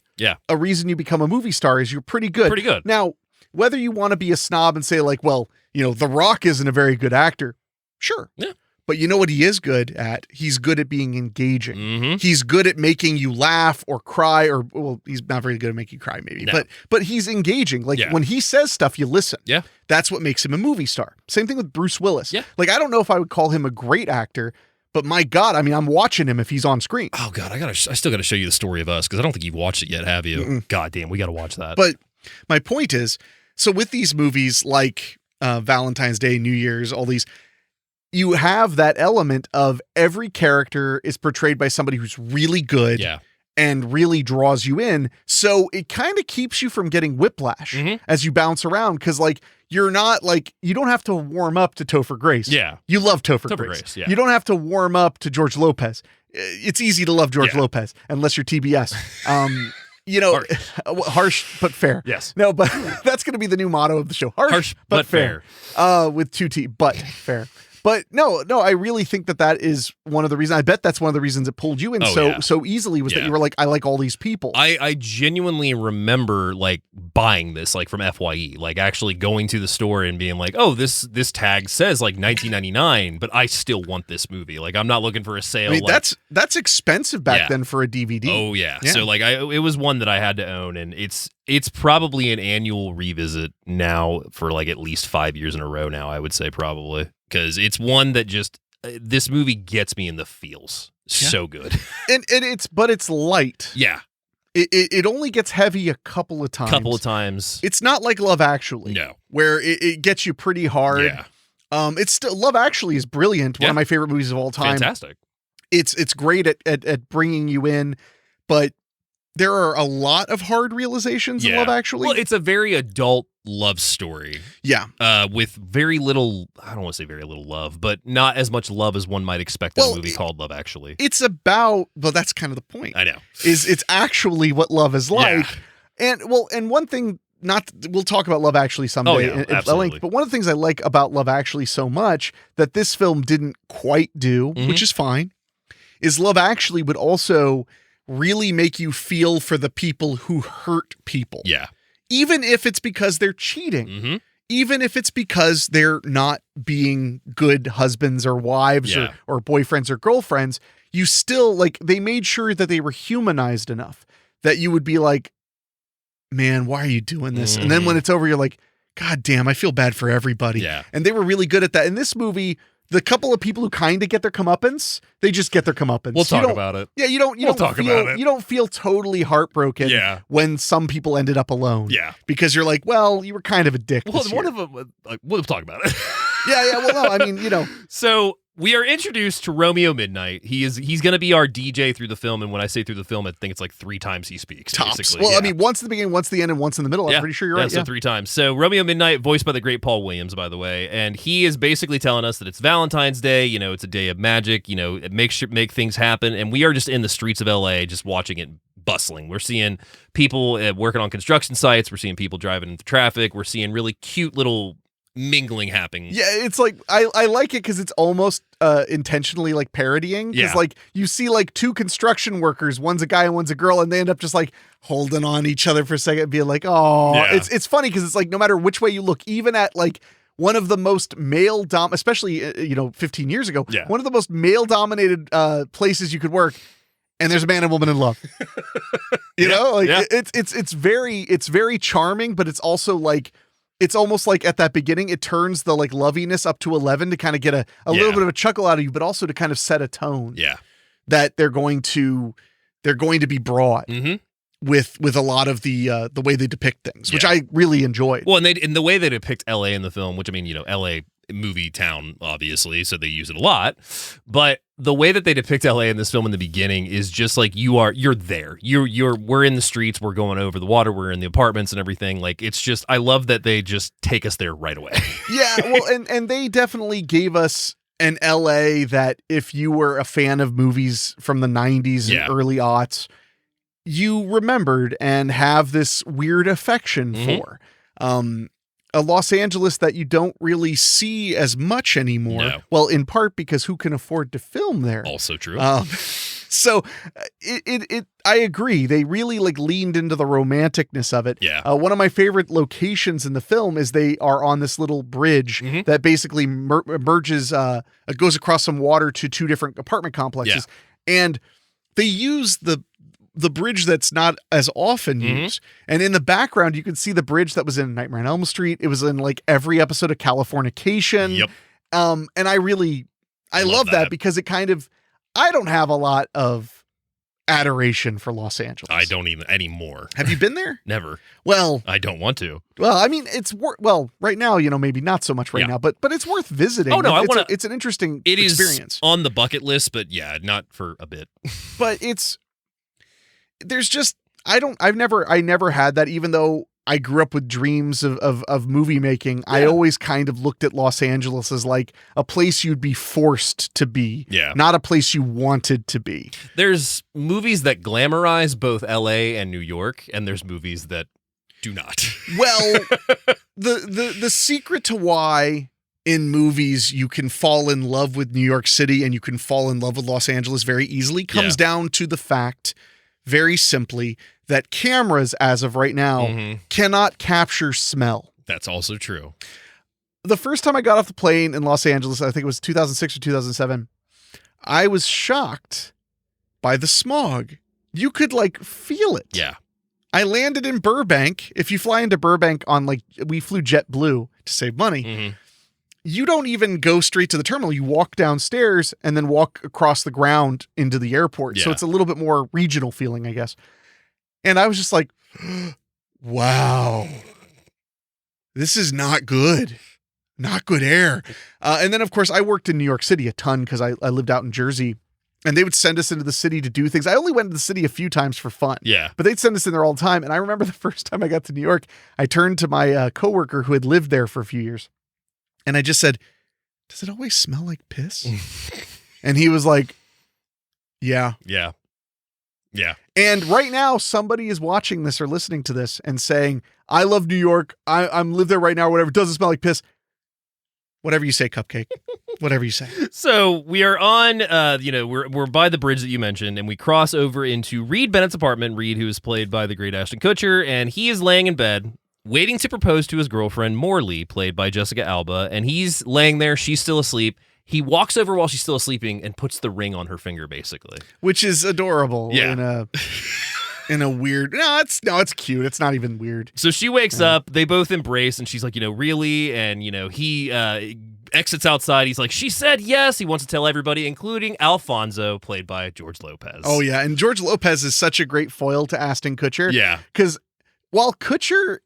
a reason you become a movie star is you're pretty good. Pretty good. Now, whether you want to be a snob and say The Rock isn't a very good actor, sure. Yeah. But you know what he is good at? He's good at being engaging. He's good at making you laugh or cry, he's not very good at making you cry, maybe. No. But he's engaging. When he says stuff, you listen. Yeah. That's what makes him a movie star. Same thing with Bruce Willis. Yeah. I don't know if I would call him a great actor, but my God, I mean, I'm watching him if he's on screen. Oh God, I still got to show you The Story of Us because I don't think you've watched it yet, have you? Mm-mm. God damn, we got to watch that. But my point is, so with these movies Valentine's Day, New Year's, all these, you have that element of every character is portrayed by somebody who's really good and really draws you in. So it kind of keeps you from getting whiplash as you bounce around. Cause you're not you don't have to warm up to Topher Grace. Yeah. You love Topher Grace. Yeah. You don't have to warm up to George Lopez. It's easy to love George Lopez unless you're TBS. Harsh but fair. Yes. No, but that's going to be the new motto of the show. Harsh but fair. With 2 T, but fair. But no, I really think that is one of the reasons. I bet that's one of the reasons it pulled you in so easily was that you were like, I like all these people. I genuinely remember like buying this like from FYE, like actually going to the store and being like, oh, this tag says like $19.99, but I still want this movie. Like I'm not looking for a sale. I mean, like, that's expensive back then for a DVD. Oh yeah. So like it was one that I had to own, and it's probably an annual revisit now for like at least 5 years in a row now, I would say probably. Because it's one that just this movie gets me in the feels so good, and it's light. Yeah, it only gets heavy a couple of times. It's not like Love Actually, where it gets you pretty hard. Yeah, it's still Love Actually is brilliant. One of my favorite movies of all time. Fantastic. It's great at bringing you in, but there are a lot of hard realizations in Love Actually. Well, it's a very adult love story. Yeah. With very little, I don't want to say very little love, but not as much love as one might expect in a movie called Love Actually. It's about, well, that's kind of the point. I know. It's actually what love is like. Yeah. And one thing, we'll talk about Love Actually someday. Absolutely. But one of the things I like about Love Actually so much that this film didn't quite do, which is fine, is Love Actually would also really make you feel for the people who hurt people. Yeah. Even if it's because they're cheating, even if it's because they're not being good husbands or wives or boyfriends or girlfriends, you still like, they made sure that they were humanized enough that you would be like, man, why are you doing this? And then when it's over, you're like, God damn, I feel bad for everybody. Yeah. And they were really good at that. In this movie, the couple of people who kind of get their comeuppance, they just get their comeuppance. We'll talk about it. Yeah, you don't feel totally heartbroken when some people ended up alone. Yeah. Because you're like, well, you were kind of a dick. Well, one of them, we'll talk about it. Yeah. Well, no, I mean, So we are introduced to Romeo Midnight. He's going to be our DJ through the film, and when I say through the film, I think it's like 3 times he speaks. Tops. Basically. Well, I mean, once at the beginning, once at the end, and once in the middle. I'm pretty sure you're right. So 3 times. So Romeo Midnight, voiced by the great Paul Williams, by the way, and he is basically telling us that it's Valentine's Day. It's a day of magic. It make things happen, and we are just in the streets of LA, just watching it bustling. We're seeing people working on construction sites. We're seeing people driving into traffic. We're seeing really cute little mingling happening. Yeah, it's like I like it because it's almost intentionally like parodying. Because like you see like 2 construction workers, one's a guy and one's a girl, and they end up just like holding on each other for a second, and being like, oh, it's funny because it's like no matter which way you look, even at like one of the most male especially 15 years ago, one of the most male dominated places you could work. And there's a man and woman in love. It's very charming, but it's also like, it's almost like at that beginning, it turns the like loviness up to 11 to kind of get a little bit of a chuckle out of you, but also to kind of set a tone. Yeah. That they're going to be broad with a lot of the way they depict things, which I really enjoyed. Well, and the way they depict LA in the film, which I mean, LA movie town, obviously, so they use it a lot, but the way that they depict LA in this film in the beginning is just like you're there. We're in the streets, we're going over the water, we're in the apartments and everything. Like it's just, I love that they just take us there right away. Yeah, well, and they definitely gave us an LA that if you were a fan of movies from the 90s and early aughts, you remembered and have this weird affection for. A Los Angeles that you don't really see as much anymore. No. Well, in part because who can afford to film there? Also true. So I agree. They really like leaned into the romanticness of it. Yeah. One of my favorite locations in the film is they are on this little bridge that basically merges, goes across some water to 2 different apartment complexes. Yeah. And they use the bridge that's not as often used. And in the background, you can see the bridge that was in Nightmare on Elm Street. It was in like every episode of Californication. Yep. And I love that because it kind of, I don't have a lot of adoration for Los Angeles. I don't even anymore. Have you been there? Never. Well, I don't want to. Well, I mean, it's right now, maybe not so much now, but it's worth visiting. Oh no, it's an interesting experience. Is on the bucket list, but not for a bit. But there's just, I never had that, even though I grew up with dreams of movie making. I always kind of looked at Los Angeles as like a place you'd be forced to be, not a place you wanted to be. There's movies that glamorize both LA and New York, and there's movies that do not. Well, the secret to why in movies you can fall in love with New York City and you can fall in love with Los Angeles very easily comes down to the fact, very simply, that cameras, as of right now, cannot capture smell. That's also true. The first time I got off the plane in Los Angeles, I think it was 2006 or 2007, I was shocked by the smog. You could like feel it. Yeah. I landed in Burbank. If you fly into Burbank on we flew JetBlue to save money. You don't even go straight to the terminal. You walk downstairs and then walk across the ground into the airport. So it's a little bit more regional feeling, I guess. And I was just like, wow, this is not good. Not good air. And then, of course, I worked in New York City a ton because I lived out in Jersey. And they would send us into the city to do things. I only went to the city a few times for fun. Yeah. But they'd send us in there all the time. And I remember the first time I got to New York, I turned to my coworker who had lived there for a few years. And I just said, does it always smell like piss? And he was like, yeah. Yeah. Yeah. And right now, somebody is watching this or listening to this and saying, I love New York. I'm live there right now, whatever. It doesn't smell like piss. Whatever you say, Cupcake. Whatever you say. So we are on, we're by the bridge that you mentioned, and we cross over into Reed Bennett's apartment. Reed, who is played by the great Ashton Kutcher, and he is laying in bed, waiting to propose to his girlfriend, Morley, played by Jessica Alba, and he's laying there. She's still asleep. He walks over while she's still sleeping and puts the ring on her finger, basically. Which is adorable. Yeah. In a weird, it's cute. It's not even weird. So she wakes up, they both embrace, and she's like, really? And, he exits outside. He's like, she said yes. He wants to tell everybody, including Alfonso, played by George Lopez. Oh, yeah. And George Lopez is such a great foil to Ashton Kutcher. Yeah. Because while Kutcher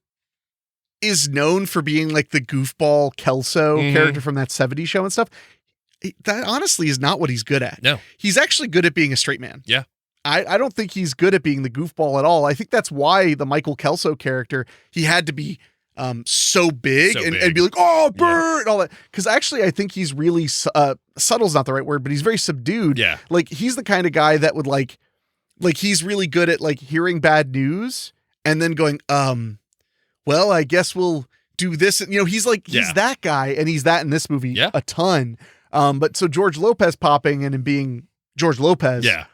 is known for being like the goofball Kelso character from that 70s show and stuff, that honestly is not what he's good at. No. He's actually good at being a straight man. Yeah. I don't think he's good at being the goofball at all. I think that's why the Michael Kelso character, he had to be so big and be like, oh, Bert, and all that. Because actually, I think he's really, subtle's not the right word, but he's very subdued. Yeah. Like, he's the kind of guy that would like he's really good at like hearing bad news and then going, well, I guess we'll do this. And, he's like, he's that guy, and he's that in this movie a ton. But so George Lopez popping in and being George Lopez. Yeah.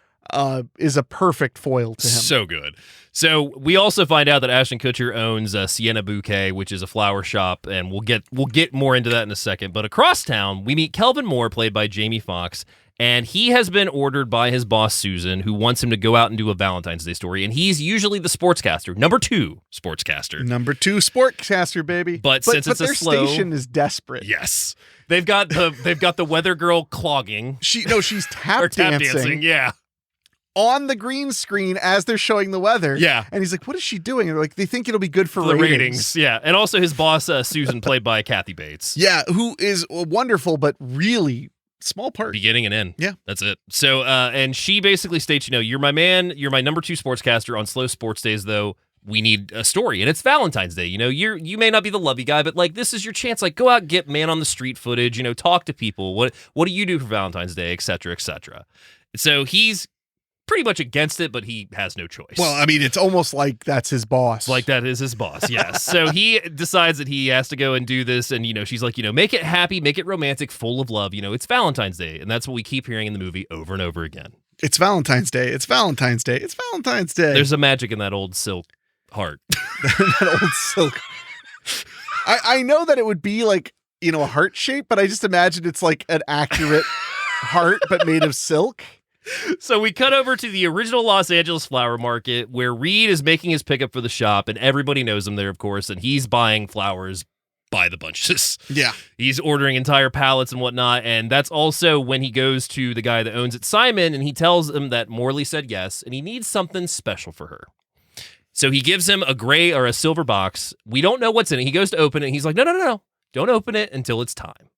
Is a perfect foil to him. So good. So we also find out that Ashton Kutcher owns Sienna Bouquet, which is a flower shop, and we'll get more into that in a second. But across town, we meet Kelvin Moore, played by Jamie Foxx, and he has been ordered by his boss, Susan, who wants him to go out and do a Valentine's Day story, and he's usually the sportscaster, number 2 sportscaster. Number 2 sportscaster, baby. But since it's their a slow station is desperate. Yes. They've got the weather girl clogging. She's tap dancing. Yeah. On the green screen as they're showing the weather. Yeah. And he's like, what is she doing? And they're like, they think it'll be good for the ratings. Yeah. And also his boss, Susan, played by Kathy Bates. Yeah, who is wonderful, but really small part. Beginning and end. Yeah. That's it. So, and she basically states, you're my man, you're my number 2 sportscaster. On slow sports days, though, we need a story, and it's Valentine's Day. You may not be the lovey guy, but like this is your chance. Like, go out, get man on the street footage. Talk to people. What do you do for Valentine's Day, et cetera, et cetera. So he's pretty much against it, but he has no choice. Well, I mean, it's almost like that's his boss. Like that is his boss, yes. So he decides that he has to go and do this, and she's like, make it happy, make it romantic, full of love. It's Valentine's Day, and that's what we keep hearing in the movie over and over again. It's Valentine's Day. It's Valentine's Day. It's Valentine's Day. There's a magic in that old silk heart. That old silk. I know that it would be like, a heart shape, but I just imagine it's like an accurate heart, but made of silk. So we cut over to the original Los Angeles flower market where Reed is making his pickup for the shop, and everybody knows him there, of course, and he's buying flowers by the bunches. Yeah. He's ordering entire pallets and whatnot, and that's also when he goes to the guy that owns it, Simon, and he tells him that Morley said yes, and he needs something special for her. So he gives him a gray or a silver box. We don't know what's in it. He goes to open it, and he's like, no. Don't open it until it's time.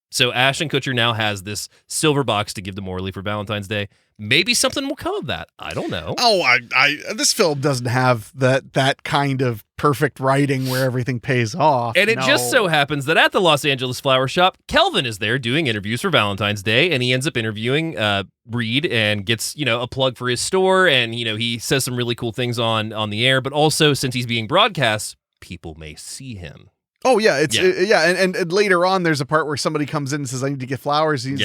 So Ashton Kutcher now has this silver box to give to Morley for Valentine's Day. Maybe something will come of that. I don't know. Oh, this film doesn't have that kind of perfect writing where everything pays off. And it just so happens that at the Los Angeles flower shop, Kelvin is there doing interviews for Valentine's Day, and he ends up interviewing Reed and gets, a plug for his store, and, he says some really cool things on the air, but also since he's being broadcast, people may see him. Oh yeah, and later on, there's a part where somebody comes in and says, "I need to get flowers." And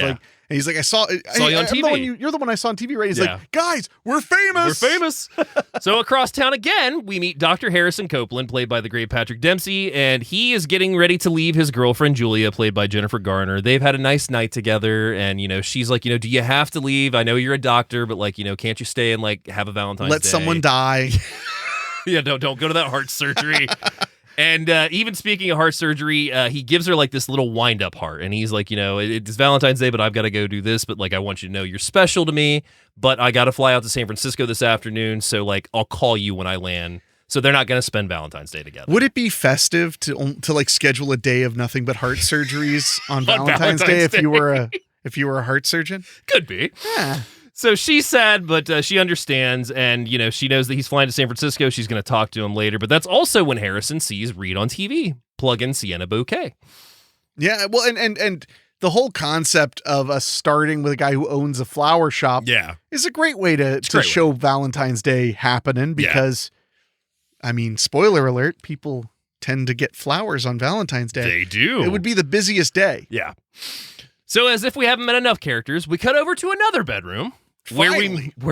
he's like, "I saw you on TV. You're the one I saw on TV, right?" He's like, "Guys, we're famous. We're famous." So across town again, we meet Dr. Harrison Copeland, played by the great Patrick Dempsey, and he is getting ready to leave his girlfriend Julia, played by Jennifer Garner. They've had a nice night together, and she's like, do you have to leave? I know you're a doctor, but like, can't you stay and like have a Valentine's Day? Let someone die. Yeah, don't go to that heart surgery. And even speaking of heart surgery, he gives her like this little wind-up heart, and he's like, it's Valentine's Day, but I've got to go do this, but like I want you to know you're special to me, but I got to fly out to San Francisco this afternoon, so like I'll call you when I land. So they're not going to spend Valentine's Day together. Would it be festive to like schedule a day of nothing but heart surgeries on Valentine's Day if you were a heart surgeon? Could be. Yeah. So she's sad, but she understands, and she knows that he's flying to San Francisco. She's going to talk to him later, but that's also when Harrison sees Reed on TV plug in Sienna Bouquet. Yeah, well, and the whole concept of us starting with a guy who owns a flower shop, is a great way to show Valentine's Day happening because, I mean, spoiler alert, people tend to get flowers on Valentine's Day. They do. It would be the busiest day. Yeah. So as if we haven't met enough characters, we cut over to another bedroom. Where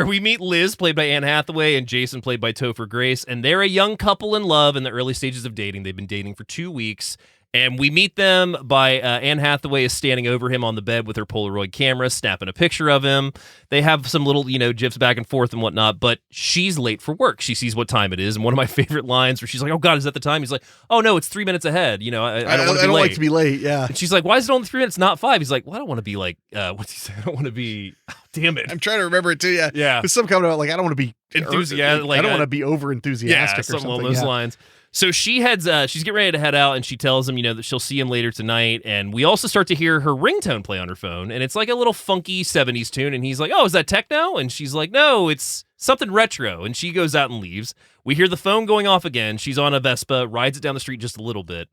we meet Liz, played by Anne Hathaway, and Jason, played by Topher Grace, and they're a young couple in love in the early stages of dating. They've been dating for 2 weeks, and we meet them by Anne Hathaway is standing over him on the bed with her Polaroid camera, snapping a picture of him. They have some little, gifs back and forth and whatnot, but she's late for work. She sees what time it is, and one of my favorite lines where she's like, "Oh God, is that the time?" He's like, "Oh no, it's 3 minutes ahead. I don't want to be late." I don't like to be late. Yeah. And she's like, "Why is it only 3 minutes, not 5?" He's like, "Well, I don't want to be like, what's he say? I don't want to be." Oh, damn it! I'm trying to remember it too. Yeah. Yeah. There's some comment about like I don't want to be enthusiastic. I don't want to be over enthusiastic or something along those lines. So she heads. She's getting ready to head out, and she tells him, that she'll see him later tonight. And we also start to hear her ringtone play on her phone, and it's like a little funky '70s tune. And he's like, "Oh, is that techno?" And she's like, "No, it's something retro." And she goes out and leaves. We hear the phone going off again. She's on a Vespa, rides it down the street just a little bit,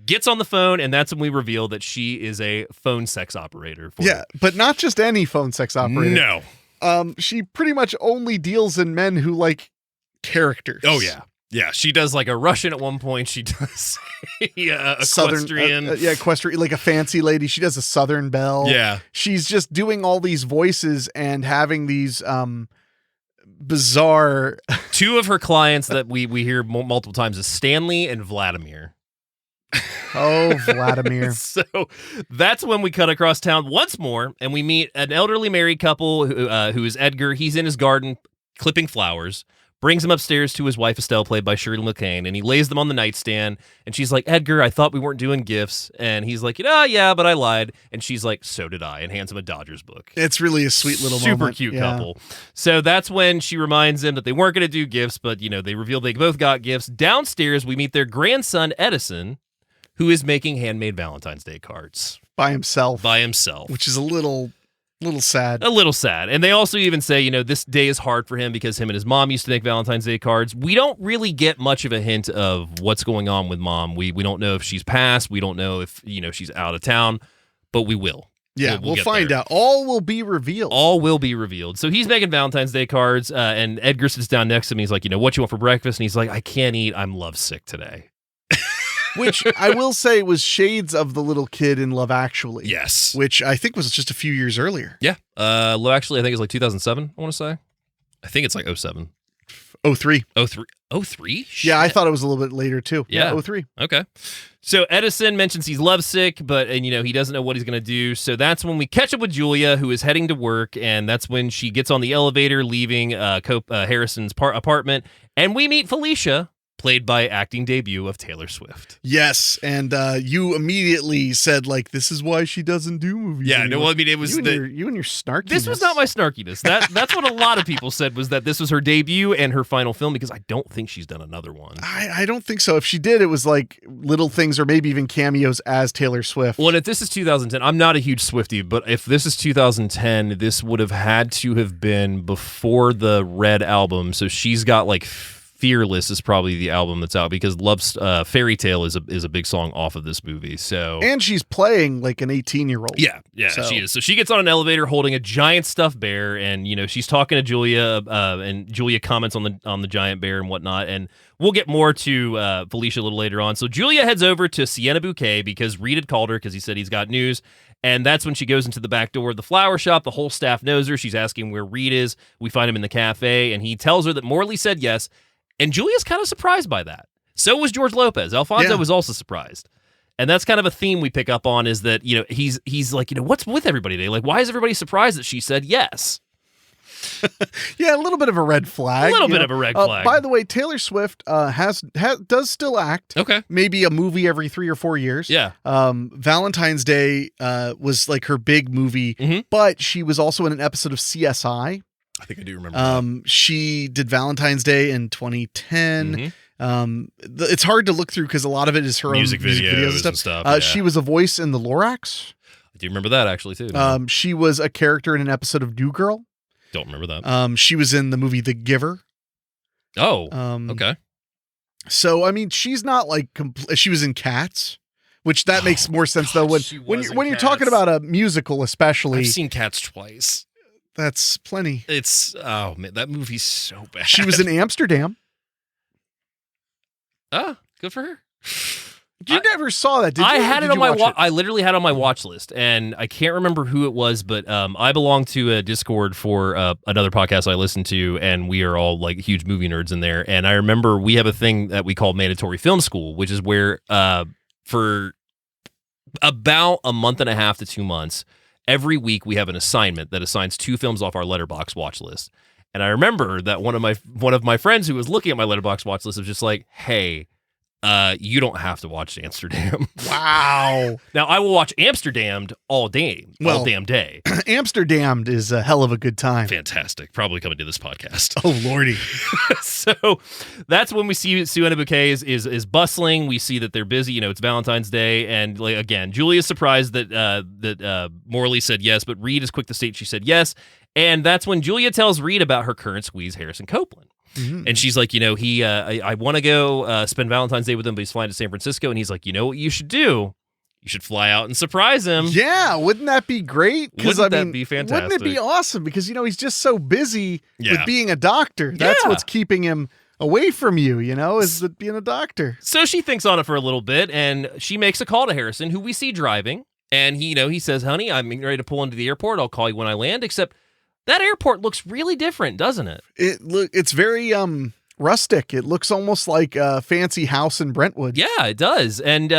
gets on the phone, and that's when we reveal that she is a phone sex operator. But not just any phone sex operator. No. She pretty much only deals in men who like characters. Oh yeah. Yeah, she does like a Russian at one point. She does equestrian. Equestrian, like a fancy lady. She does a Southern belle. Yeah. She's just doing all these voices and having these bizarre. 2 of her clients that we hear multiple times is Stanley and Vladimir. Oh, Vladimir. So that's when we cut across town once more, and we meet an elderly married couple who is Edgar. He's in his garden clipping flowers. Brings him upstairs to his wife, Estelle, played by Shirley MacLaine, and he lays them on the nightstand, and she's like, "Edgar, I thought we weren't doing gifts," and he's like, "Yeah, but I lied," and she's like, "So did I," and hands him a Dodgers book. It's really a sweet little moment. Super cute couple. So that's when she reminds him that they weren't going to do gifts, but, they reveal they both got gifts. Downstairs, we meet their grandson, Edison, who is making handmade Valentine's Day cards. By himself. Which is a little sad. A little sad. And they also even say, this day is hard for him because him and his mom used to make Valentine's Day cards. We don't really get much of a hint of what's going on with mom. We don't know if she's passed. We don't know if, she's out of town, but we will. Yeah, we'll find out. All will be revealed. All will be revealed. So he's making Valentine's Day cards, and Edgar sits down next to him. He's like, what you want for breakfast? And he's like, I can't eat. I'm lovesick today. Which I will say was shades of the little kid in Love Actually. Yes. Which I think was just a few years earlier. Yeah. Love Actually, I think it's like 2007, I want to say. I think it's like 07. 03. 03? Yeah, I thought it was a little bit later too. Yeah. 03. Okay. So Edison mentions he's lovesick, but he doesn't know what he's going to do. So that's when we catch up with Julia, who is heading to work, and that's when she gets on the elevator, leaving Harrison's apartment, and we meet Felicia, played by acting debut of Taylor Swift. Yes, and you immediately said, like, this is why she doesn't do movies anymore. No, I mean, it was you and your snarkiness. This was not my snarkiness. That's what a lot of people said, was that this was her debut and her final film, because I don't think she's done another one. I don't think so. If she did, it was like little things or maybe even cameos as Taylor Swift. Well, and if this is 2010, I'm not a huge Swiftie, but if this is 2010, this would have had to have been before the Red album, so she's got like Fearless is probably the album that's out, because Love's Fairy Tale is a big song off of this movie. So And she's playing like an 18-year-old. yeah, she is. So she gets on an elevator holding a giant stuffed bear, and she's talking to Julia, and Julia comments on the giant bear and whatnot. And we'll get more to Felicia a little later on. So Julia heads over to Sienna Bouquet because Reed had called her because he said he's got news. And that's when she goes into the back door of the flower shop. The whole staff knows her. She's asking where Reed is. We find him in the cafe, and he tells her that Morley said yes. And Julia's kind of surprised by that. So was George Lopez. Alfonso was also surprised. And that's kind of a theme we pick up on, is that, he's like, what's with everybody today? Like, why is everybody surprised that she said yes? Yeah, a little bit of a red flag. A little bit of a red flag. By the way, Taylor Swift does still act. Okay. Maybe a movie every 3 or 4 years. Yeah. Valentine's Day was like her big movie, but she was also in an episode of CSI. I think I do remember that. She did Valentine's Day in 2010. It's hard to look through because a lot of it is her music own music videos and stuff. She was a voice in The Lorax. I do remember that, actually, too. She was a character in an episode of New Girl. Don't remember that. She was in the movie The Giver. Oh, okay. So, I mean, she's not like she was in Cats, which that makes more sense though. When you're talking about a musical, especially. I've seen Cats twice. That's plenty. Oh man, that movie's so bad. She was in Amsterdam. Ah, good for her. You never saw that, did you? I had it on my I literally had it on my watch list, and I can't remember who it was, but I belong to a Discord for another podcast I listen to, and we are all like huge movie nerds in there. And I remember we have a thing that we call mandatory film school, which is where for about a month and a half to 2 months, every week we have an assignment that assigns 2 films off our Letterboxd watch list. And I remember that one of my friends who was looking at my Letterboxd watch list was just like, "Hey, you don't have to watch Amsterdam." Wow. Now I will watch Amsterdam all damn day. Amsterdam is a hell of a good time. Fantastic. Probably coming to this podcast. Oh lordy. So that's when we see Sienna Bouquet is bustling. We see that they're busy. It's Valentine's Day, and like again, Julia's surprised that Morley said yes, but Reed is quick to state she said yes. And that's when Julia tells Reed about her current squeeze, Harrison Copeland. And she's like, I want to go spend Valentine's Day with him, but he's flying to San Francisco. And he's like, you know what you should do? You should fly out and surprise him. Yeah, wouldn't that be great? Wouldn't that be fantastic? Wouldn't it be awesome? Because, he's just so busy with being a doctor. That's what's keeping him away from you, is being a doctor. So she thinks on it for a little bit, and she makes a call to Harrison, who we see driving. And he says, "Honey, I'm ready to pull into the airport. I'll call you when I land." Except that airport looks really different, doesn't it? It's very rustic. It looks almost like a fancy house in Brentwood. Yeah, it does. And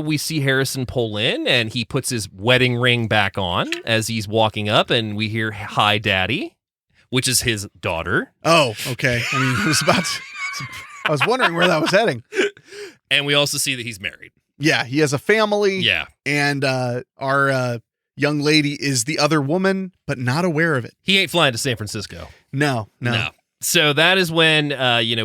we see Harrison pull in, and he puts his wedding ring back on as he's walking up, and we hear "Hi, Daddy," which is his daughter. Oh, okay. I mean, I was wondering where that was heading. And we also see that he's married. Yeah, he has a family. Yeah. And our young lady is the other woman, but not aware of it. He ain't flying to San Francisco. No. So that is when,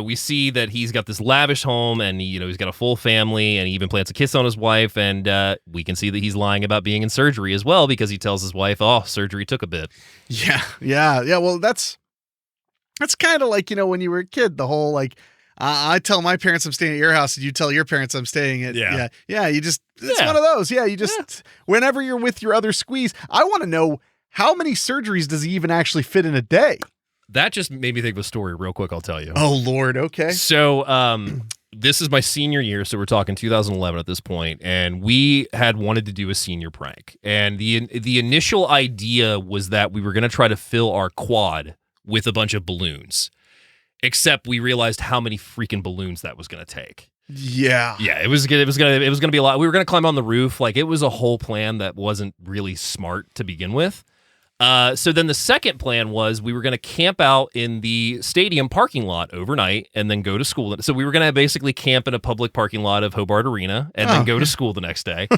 we see that he's got this lavish home, and, he's got a full family, and he even plants a kiss on his wife. And we can see that he's lying about being in surgery as well, because he tells his wife, "Oh, surgery took a bit." Yeah. Well, that's kind of like, when you were a kid, the whole like, I tell my parents I'm staying at your house, and you tell your parents I'm staying at. Yeah. You just, it's one of those. Yeah. You just, whenever you're with your other squeeze, I want to know, how many surgeries does he even actually fit in a day? That just made me think of a story real quick. I'll tell you. Oh, Lord. Okay. So, this is my senior year. So we're talking 2011 at this point, and we had wanted to do a senior prank. And the initial idea was that we were going to try to fill our quad with a bunch of balloons. Except we realized how many freaking balloons that was going to take. Yeah. Yeah, it was going to be a lot. We were going to climb on the roof. Like, it was a whole plan that wasn't really smart to begin with. So then the second plan was we were going to camp out in the stadium parking lot overnight and then go to school. So we were going to basically camp in a public parking lot of Hobart Arena and then go to school the next day.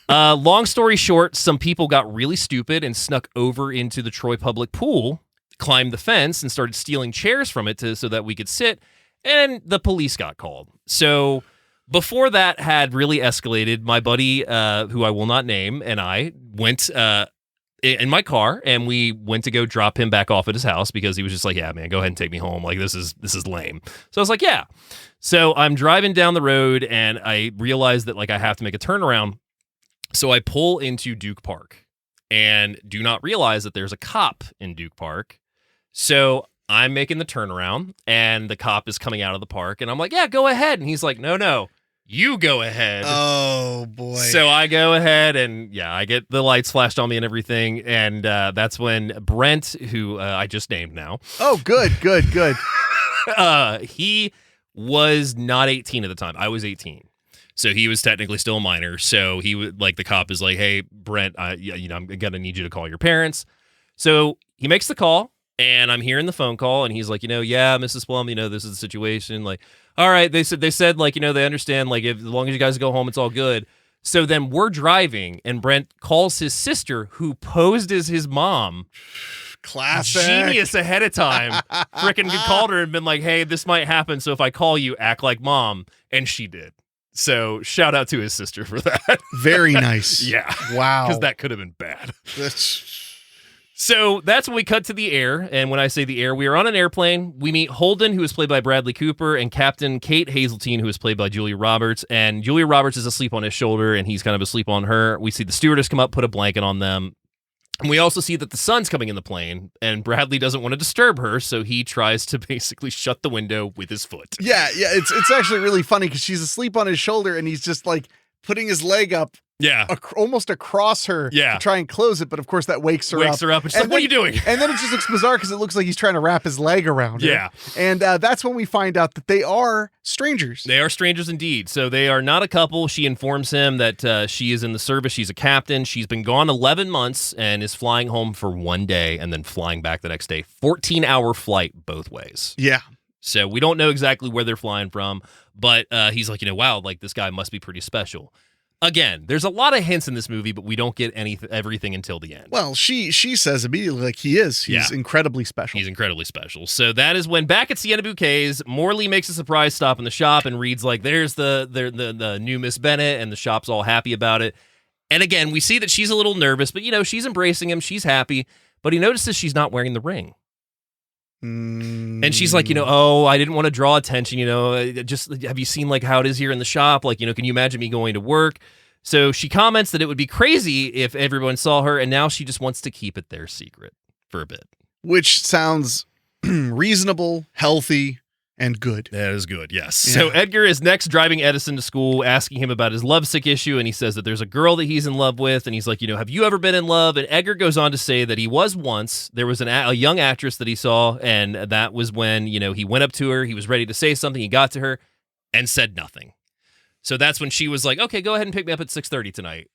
Long story short, some people got really stupid and snuck over into the Troy Public Pool, climbed the fence, and started stealing chairs from it so that we could sit, and the police got called. So before that had really escalated, my buddy, who I will not name, and I went in my car, and we went to go drop him back off at his house because he was just like, yeah, man, go ahead and take me home. Like, this is lame. So I was like, yeah. So I'm driving down the road, and I realized that, like, I have to make a turnaround. So I pull into Duke Park and do not realize that there's a cop in Duke Park. So I'm making the turnaround, and the cop is coming out of the park, and I'm like, yeah, go ahead. And he's like, no, you go ahead. Oh, boy. So I go ahead, and yeah, I get the lights flashed on me and everything, and that's when Brent, who I just named now. Oh, good. He was not 18 at the time. I was 18. So he was technically still a minor. So he would, like, the cop is like, hey, Brent, I'm gonna need you to call your parents. So he makes the call, and I'm hearing the phone call, and he's like, yeah, Mrs. Plum, this is the situation. Like, all right, they said, like, they understand, like, as long as you guys go home, it's all good. So then we're driving, and Brent calls his sister, who posed as his mom. Classic. Genius ahead of time. Frickin' called her and been like, hey, this might happen, so if I call you, act like mom. And she did. So shout out to his sister for that. Very nice. Yeah. Wow. Because that could have been bad. So that's when we cut to the air. And when I say the air, we are on an airplane. We meet Holden, who is played by Bradley Cooper, and Captain Kate Hazeltine, who is played by Julia Roberts. And Julia Roberts is asleep on his shoulder, and he's kind of asleep on her. We see the stewardess come up, put a blanket on them. And we also see that the sun's coming in the plane, and Bradley doesn't want to disturb her, so he tries to basically shut the window with his foot. Yeah, it's actually really funny because she's asleep on his shoulder, and he's just like putting his leg up. Yeah. Almost across her to try and close it, but of course that wakes her up. And she's like, what are you doing? And then it just looks bizarre because it looks like he's trying to wrap his leg around her. Yeah. And that's when we find out that they are strangers. They are strangers indeed. So they are not a couple. She informs him that she is in the service. She's a captain. She's been gone 11 months and is flying home for one day and then flying back the next day. 14-hour flight both ways. Yeah. So we don't know exactly where they're flying from, but he's like, wow, like this guy must be pretty special. Again, there's a lot of hints in this movie, but we don't get everything until the end. Well, she says immediately, like, he is. He's incredibly special. He's incredibly special. So that is when, back at Sienna Bouquets, Morley makes a surprise stop in the shop and reads, like, there's the new Miss Bennett, and the shop's all happy about it. And again, we see that she's a little nervous, but, she's embracing him. She's happy. But he notices she's not wearing the ring. And she's like, I didn't want to draw attention, just have you seen like how it is here in the shop? Like, can you imagine me going to work? So she comments that it would be crazy if everyone saw her, and now she just wants to keep it their secret for a bit. Which sounds reasonable, healthy, and good. That is good, yes. Yeah. So Edgar is next driving Edison to school, asking him about his lovesick issue, and he says that there's a girl that he's in love with, and he's like, have you ever been in love? And Edgar goes on to say that he was once. There was a young actress that he saw, and that was when, he went up to her, he was ready to say something, he got to her, and said nothing. So that's when she was like, okay, go ahead and pick me up at 6:30 tonight.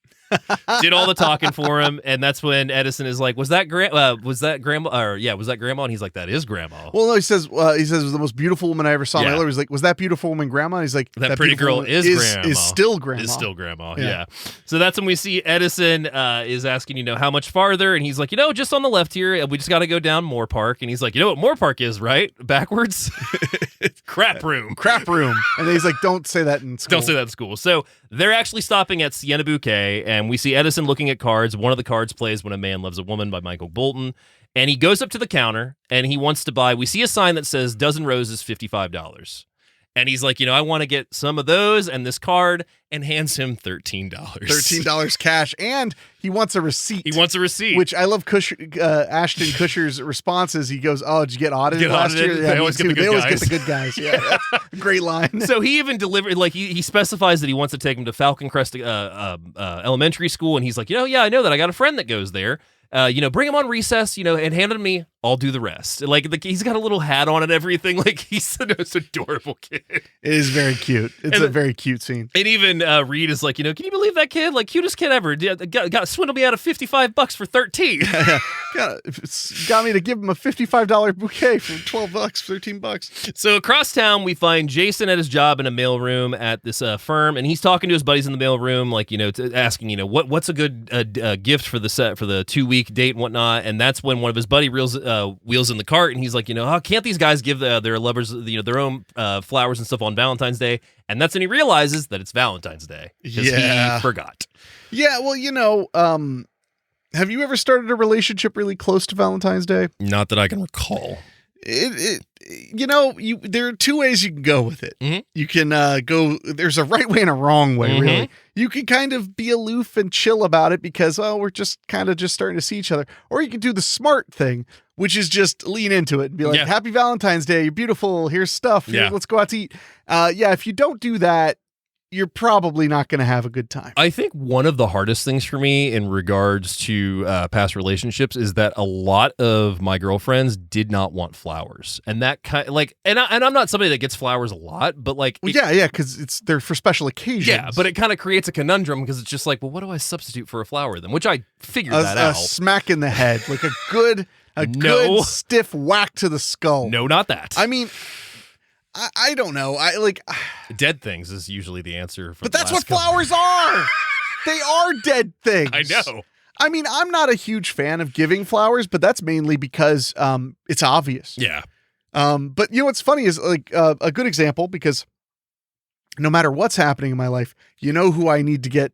Did all the talking for him, and that's when Edison is like, was that grandma? Was that grandma? And he's like, that is grandma. Well, no, he says it was the most beautiful woman I ever saw. My he's like, was that beautiful woman grandma? And he's like, that pretty girl is grandma. Is still grandma. Is still grandma. Yeah. So that's when we see Edison is asking, how much farther, and he's like, just on the left here. We just got to go down Moore Park, and he's like, what Moore Park is, right? Backwards. Crap room. And then he's like, don't say that in school. Don't say that in school. So they're actually stopping at Sienna Bouquet, and we see Edison looking at cards. One of the cards plays When a Man Loves a Woman by Michael Bolton, and he goes up to the counter, and he wants to buy, we see a sign that says dozen roses, $55. And he's like, I want to get some of those and this card, and hands him $13. $13 cash, and he wants a receipt. Which I love Ashton Kutcher's responses. He goes, oh, did you get audited last year? They always get the good guys. Yeah, that's a great line. So he even delivered, like, he specifies that he wants to take him to Falcon Crest Elementary School, and he's like, yeah, I know that. I got a friend that goes there. Bring him on recess, and hand him to me. I'll do the rest. Like, he's got a little hat on and everything. Like, he's the most adorable kid. It is very cute. It's a very cute scene. And even Reed is like, can you believe that kid? Like, cutest kid ever. Got swindled me out of $55 for 13. Got me to give him a $55 bouquet for $12, $13. So across town, we find Jason at his job in a mailroom at this firm, and he's talking to his buddies in the mailroom, like, asking, what's a good gift for the 2-week date and whatnot. And that's when one of his buddy wheels in the cart, and he's like, can't these guys give their lovers, their own flowers and stuff on Valentine's Day? And that's when he realizes that it's Valentine's Day because he forgot. Yeah, well, Have you ever started a relationship really close to Valentine's Day? Not that I can recall. There are two ways you can go with it. Mm-hmm. You can go, there's a right way and a wrong way, Mm-hmm. really. You can kind of be aloof and chill about it because, we're just kind of just starting to see each other. Or you can do the smart thing, which is just lean into it and be like, Happy Valentine's Day, you're beautiful, here's stuff, let's go out to eat. If you don't do that, you're probably not going to have a good time. I think one of the hardest things for me in regards to past relationships is that a lot of my girlfriends did not want flowers, and that kind of and I'm not somebody that gets flowers a lot, but because they're for special occasions. Yeah, but it kind of creates a conundrum because it's just like, well, what do I substitute for a flower then? Which I figured that out. A smack in the head, like a good stiff whack to the skull. No, not that. I mean, I don't know. Dead things is usually the answer. But that's what flowers are. They are dead things. I know. I mean, I'm not a huge fan of giving flowers, but that's mainly because it's obvious. Yeah. But what's funny is a good example, because no matter what's happening in my life, who I need to get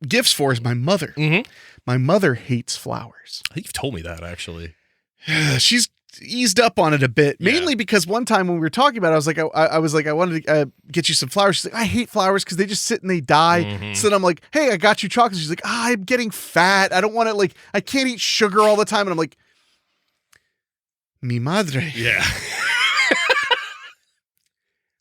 gifts for is my mother. Mm-hmm. My mother hates flowers. I think you've told me that, actually. She's eased up on it a bit, mainly because one time when we were talking about it, I was like, I wanted to get you some flowers. She's like, I hate flowers because they just sit and they die. Mm-hmm. So then I'm like, hey, I got you chocolate. She's like, I'm getting fat. I don't want to, I can't eat sugar all the time. And I'm like, mi madre. Yeah.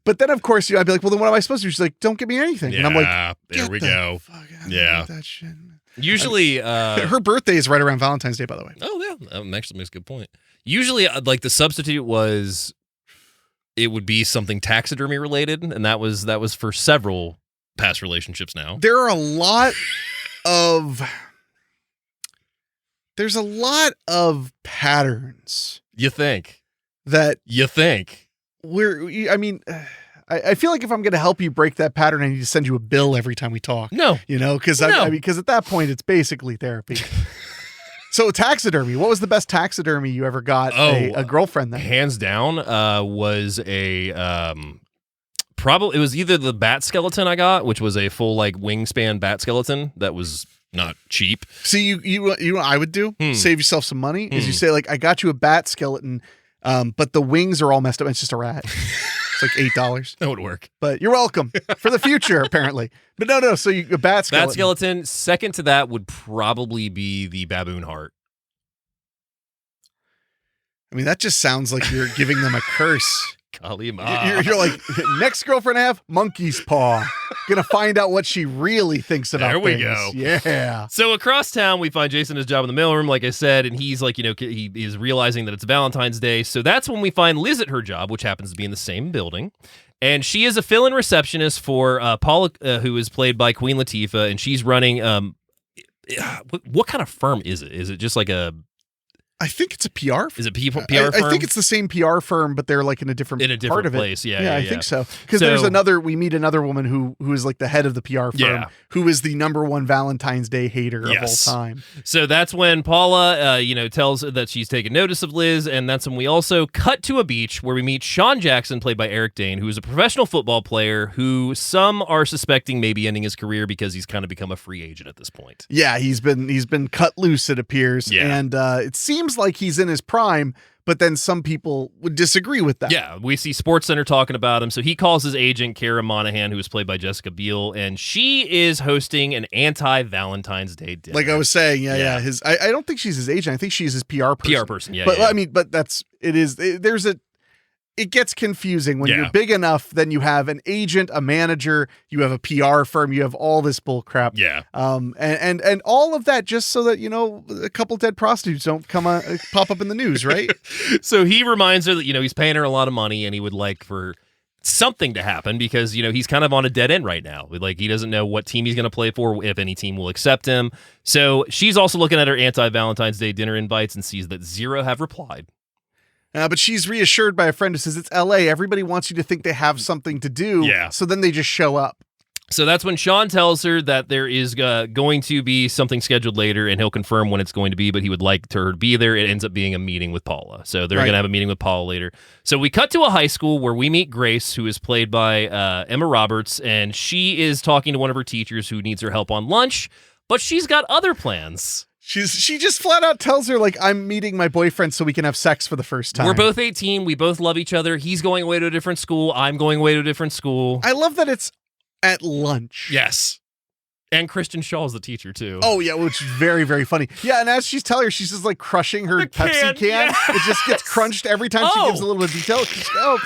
But then, of course, I'd be like, well, then what am I supposed to do? She's like, don't get me anything. Yeah, and I'm like, there we go. Fuck out Yeah. with that shit. Usually, her birthday is right around Valentine's Day, by the way. Oh yeah, that actually makes a good point. Usually, the substitute was, it would be something taxidermy related, and that was for several past relationships now. There are a lot of patterns. You think? I feel like if I'm going to help you break that pattern, I need to send you a bill every time we talk. No. Because at that point, it's basically therapy. So taxidermy, what was the best taxidermy you ever got a girlfriend then? Hands down, was a probably, it was either the bat skeleton I got, which was a full wingspan bat skeleton that was not cheap. See, you what I would do, save yourself some money, is you say I got you a bat skeleton, but the wings are all messed up. It's just a rat. It's like $8. That would work. But you're welcome for the future, apparently. But no. So a bat skeleton. Bat skeleton. Second to that would probably be the baboon heart. I mean, that just sounds like you're giving them a curse. You're like, next girlfriend I have, monkey's paw. Gonna find out what she really thinks about There we things. go. Yeah. So across town, we find Jason his job in the mailroom, like I said, and he's he is realizing that it's Valentine's Day. So that's when we find Liz at her job, which happens to be in the same building. And she is a fill-in receptionist for Paula, who is played by Queen Latifah, and she's running, what kind of firm is it? Is it just like a... I think it's a PR. Is it PR firm? I think it's the same PR firm, but they're in a different part of place. it. Yeah, I think so. Because we meet another woman who is the head of the PR firm, who is the #1 Valentine's Day hater of all time. So that's when Paula, tells her that she's taken notice of Liz, and that's when we also cut to a beach where we meet Sean Jackson, played by Eric Dane, who is a professional football player who some are suspecting may be ending his career because he's kind of become a free agent at this point. Yeah, he's been cut loose, it appears, and it seems like he's in his prime, but then some people would disagree with that. Yeah, we see SportsCenter talking about him. So he calls his agent, Kara Monahan, who is played by Jessica Biel, and she is hosting an anti-Valentine's Day dinner. Like I was saying, yeah. I don't think she's his agent. I think she's his PR person. Yeah. But I mean, it gets confusing when you're big enough. Then you have an agent, a manager, you have a PR firm, you have all this bull crap. Yeah. And all of that just so that a couple dead prostitutes don't pop up in the news, right? So he reminds her that he's paying her a lot of money, and he would like for something to happen because he's kind of on a dead end right now. He doesn't know what team he's going to play for, if any team will accept him. So she's also looking at her anti-Valentine's Day dinner invites and sees that 0 have replied. But she's reassured by a friend who says, it's LA. Everybody wants you to think they have something to do. Yeah. So then they just show up. So that's when Sean tells her that there is going to be something scheduled later, and he'll confirm when it's going to be, but he would like her to be there. It ends up being a meeting with Paula. So they're going to have a meeting with Paula later. So we cut to a high school where we meet Grace, who is played by Emma Roberts, and she is talking to one of her teachers who needs her help on lunch, but she's got other plans. She just flat out tells her, like, I'm meeting my boyfriend so we can have sex for the first time. We're both 18. We both love each other. He's going away to a different school. I'm going away to a different school. I love that it's at lunch. Yes. And Kristen Shaw's the teacher, too. Oh, yeah, which is very, very funny. Yeah, and as she's telling her, she's just, like, crushing her Pepsi can. Yes. It just gets crunched every time she gives a little bit of detail. Oh,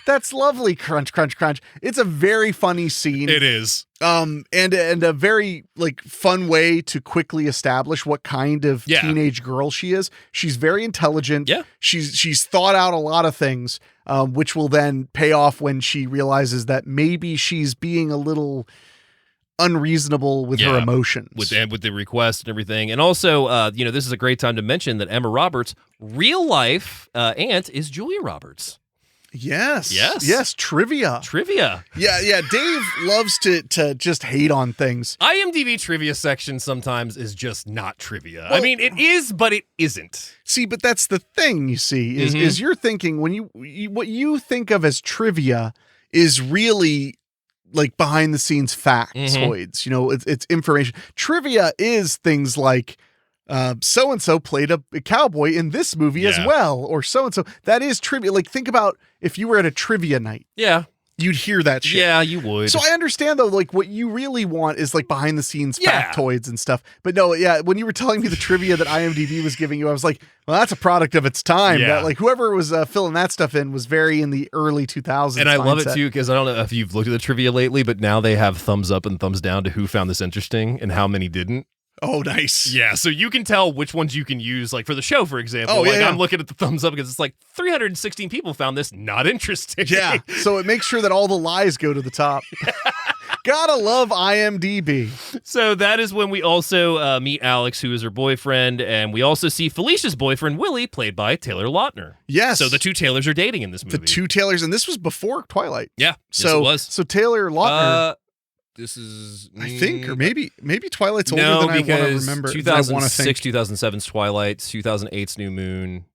that's lovely. Crunch, crunch, crunch. It's a very funny scene. It is. And a very like fun way to quickly establish what kind of teenage girl she is. She's very intelligent. Yeah. She's thought out a lot of things, which will then pay off when she realizes that maybe she's being a little unreasonable with her emotions. With the request and everything. And also, this is a great time to mention that Emma Roberts' real life aunt is Julia Roberts. Yes. Trivia. Yeah. Dave loves to just hate on things. IMDb trivia section sometimes is just not trivia. Well, I mean, it is, but it isn't. See, but that's the thing. You see, is you're thinking when what you think of as trivia is really like behind the scenes factoids. It's information. Trivia is things like. So-and-so played a cowboy in this movie as well, or so-and-so. That is trivia. Like, think about if you were at a trivia night. Yeah. You'd hear that shit. Yeah, you would. So I understand, though, like, what you really want is, like, behind-the-scenes factoids and stuff. But no, when you were telling me the trivia that IMDb was giving you, I was like, well, that's a product of its time. Yeah. That, like, whoever was filling that stuff in was very in the early 2000s. And I love it, too, because I don't know if you've looked at the trivia lately, but now they have thumbs up and thumbs down to who found this interesting and how many didn't. Oh, nice. Yeah, so you can tell which ones you can use, like for the show, for example. Oh, I'm looking at the thumbs up because it's like 316 people found this not interesting. Yeah, so it makes sure that all the lies go to the top. Gotta love IMDb. So that is when we also meet Alex, who is her boyfriend, and we also see Felicia's boyfriend, Willie, played by Taylor Lautner. Yes. So the two Taylors are dating in this movie. The two Taylors, and this was before Twilight. Yeah, so yes, it was. So Taylor Lautner... This is, I think, or maybe Twilight's older than I want to remember. 2006, 2007's Twilight, 2008's New Moon.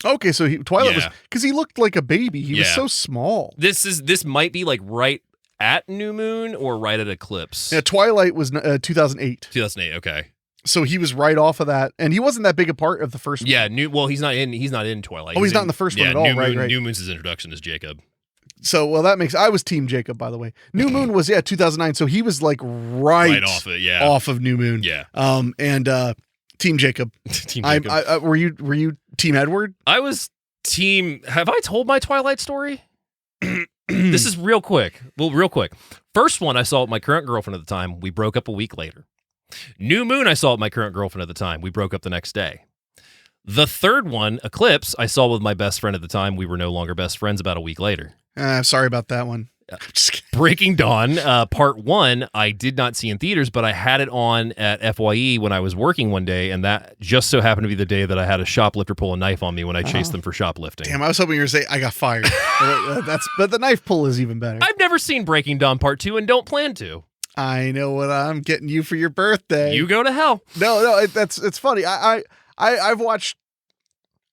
Okay, so Twilight was because he looked like a baby. He was so small. This might be like right at New Moon or right at Eclipse. Yeah, Twilight was 2008. 2008. Okay. So he was right off of that, and he wasn't that big a part of the first one. Yeah, he's not in Twilight. Oh, he's not in the first one at all. Right. New Moon's his introduction as Jacob. So, well, that makes... I was Team Jacob, by the way. New Moon was, 2009, so he was, like, right off it, off of New Moon. Yeah. And Team Jacob. Team Jacob. Were you Team Edward? I was Team... Have I told my Twilight story? This is real quick. Well, real quick. First one I saw with my current girlfriend at the time. We broke up a week later. New Moon I saw with my current girlfriend at the time. We broke up the next day. The third one, Eclipse, I saw with my best friend at the time. We were no longer best friends about a week later. Sorry about that one. Breaking Dawn, part 1, I did not see in theaters, but I had it on at FYE when I was working one day, and that just so happened to be the day that I had a shoplifter pull a knife on me when I chased them for shoplifting. Damn, I was hoping you were going to say I got fired. But the knife pull is even better. I've never seen Breaking Dawn part 2 and don't plan to. I know what I'm getting you for your birthday. You go to hell. No, it's funny. I've watched.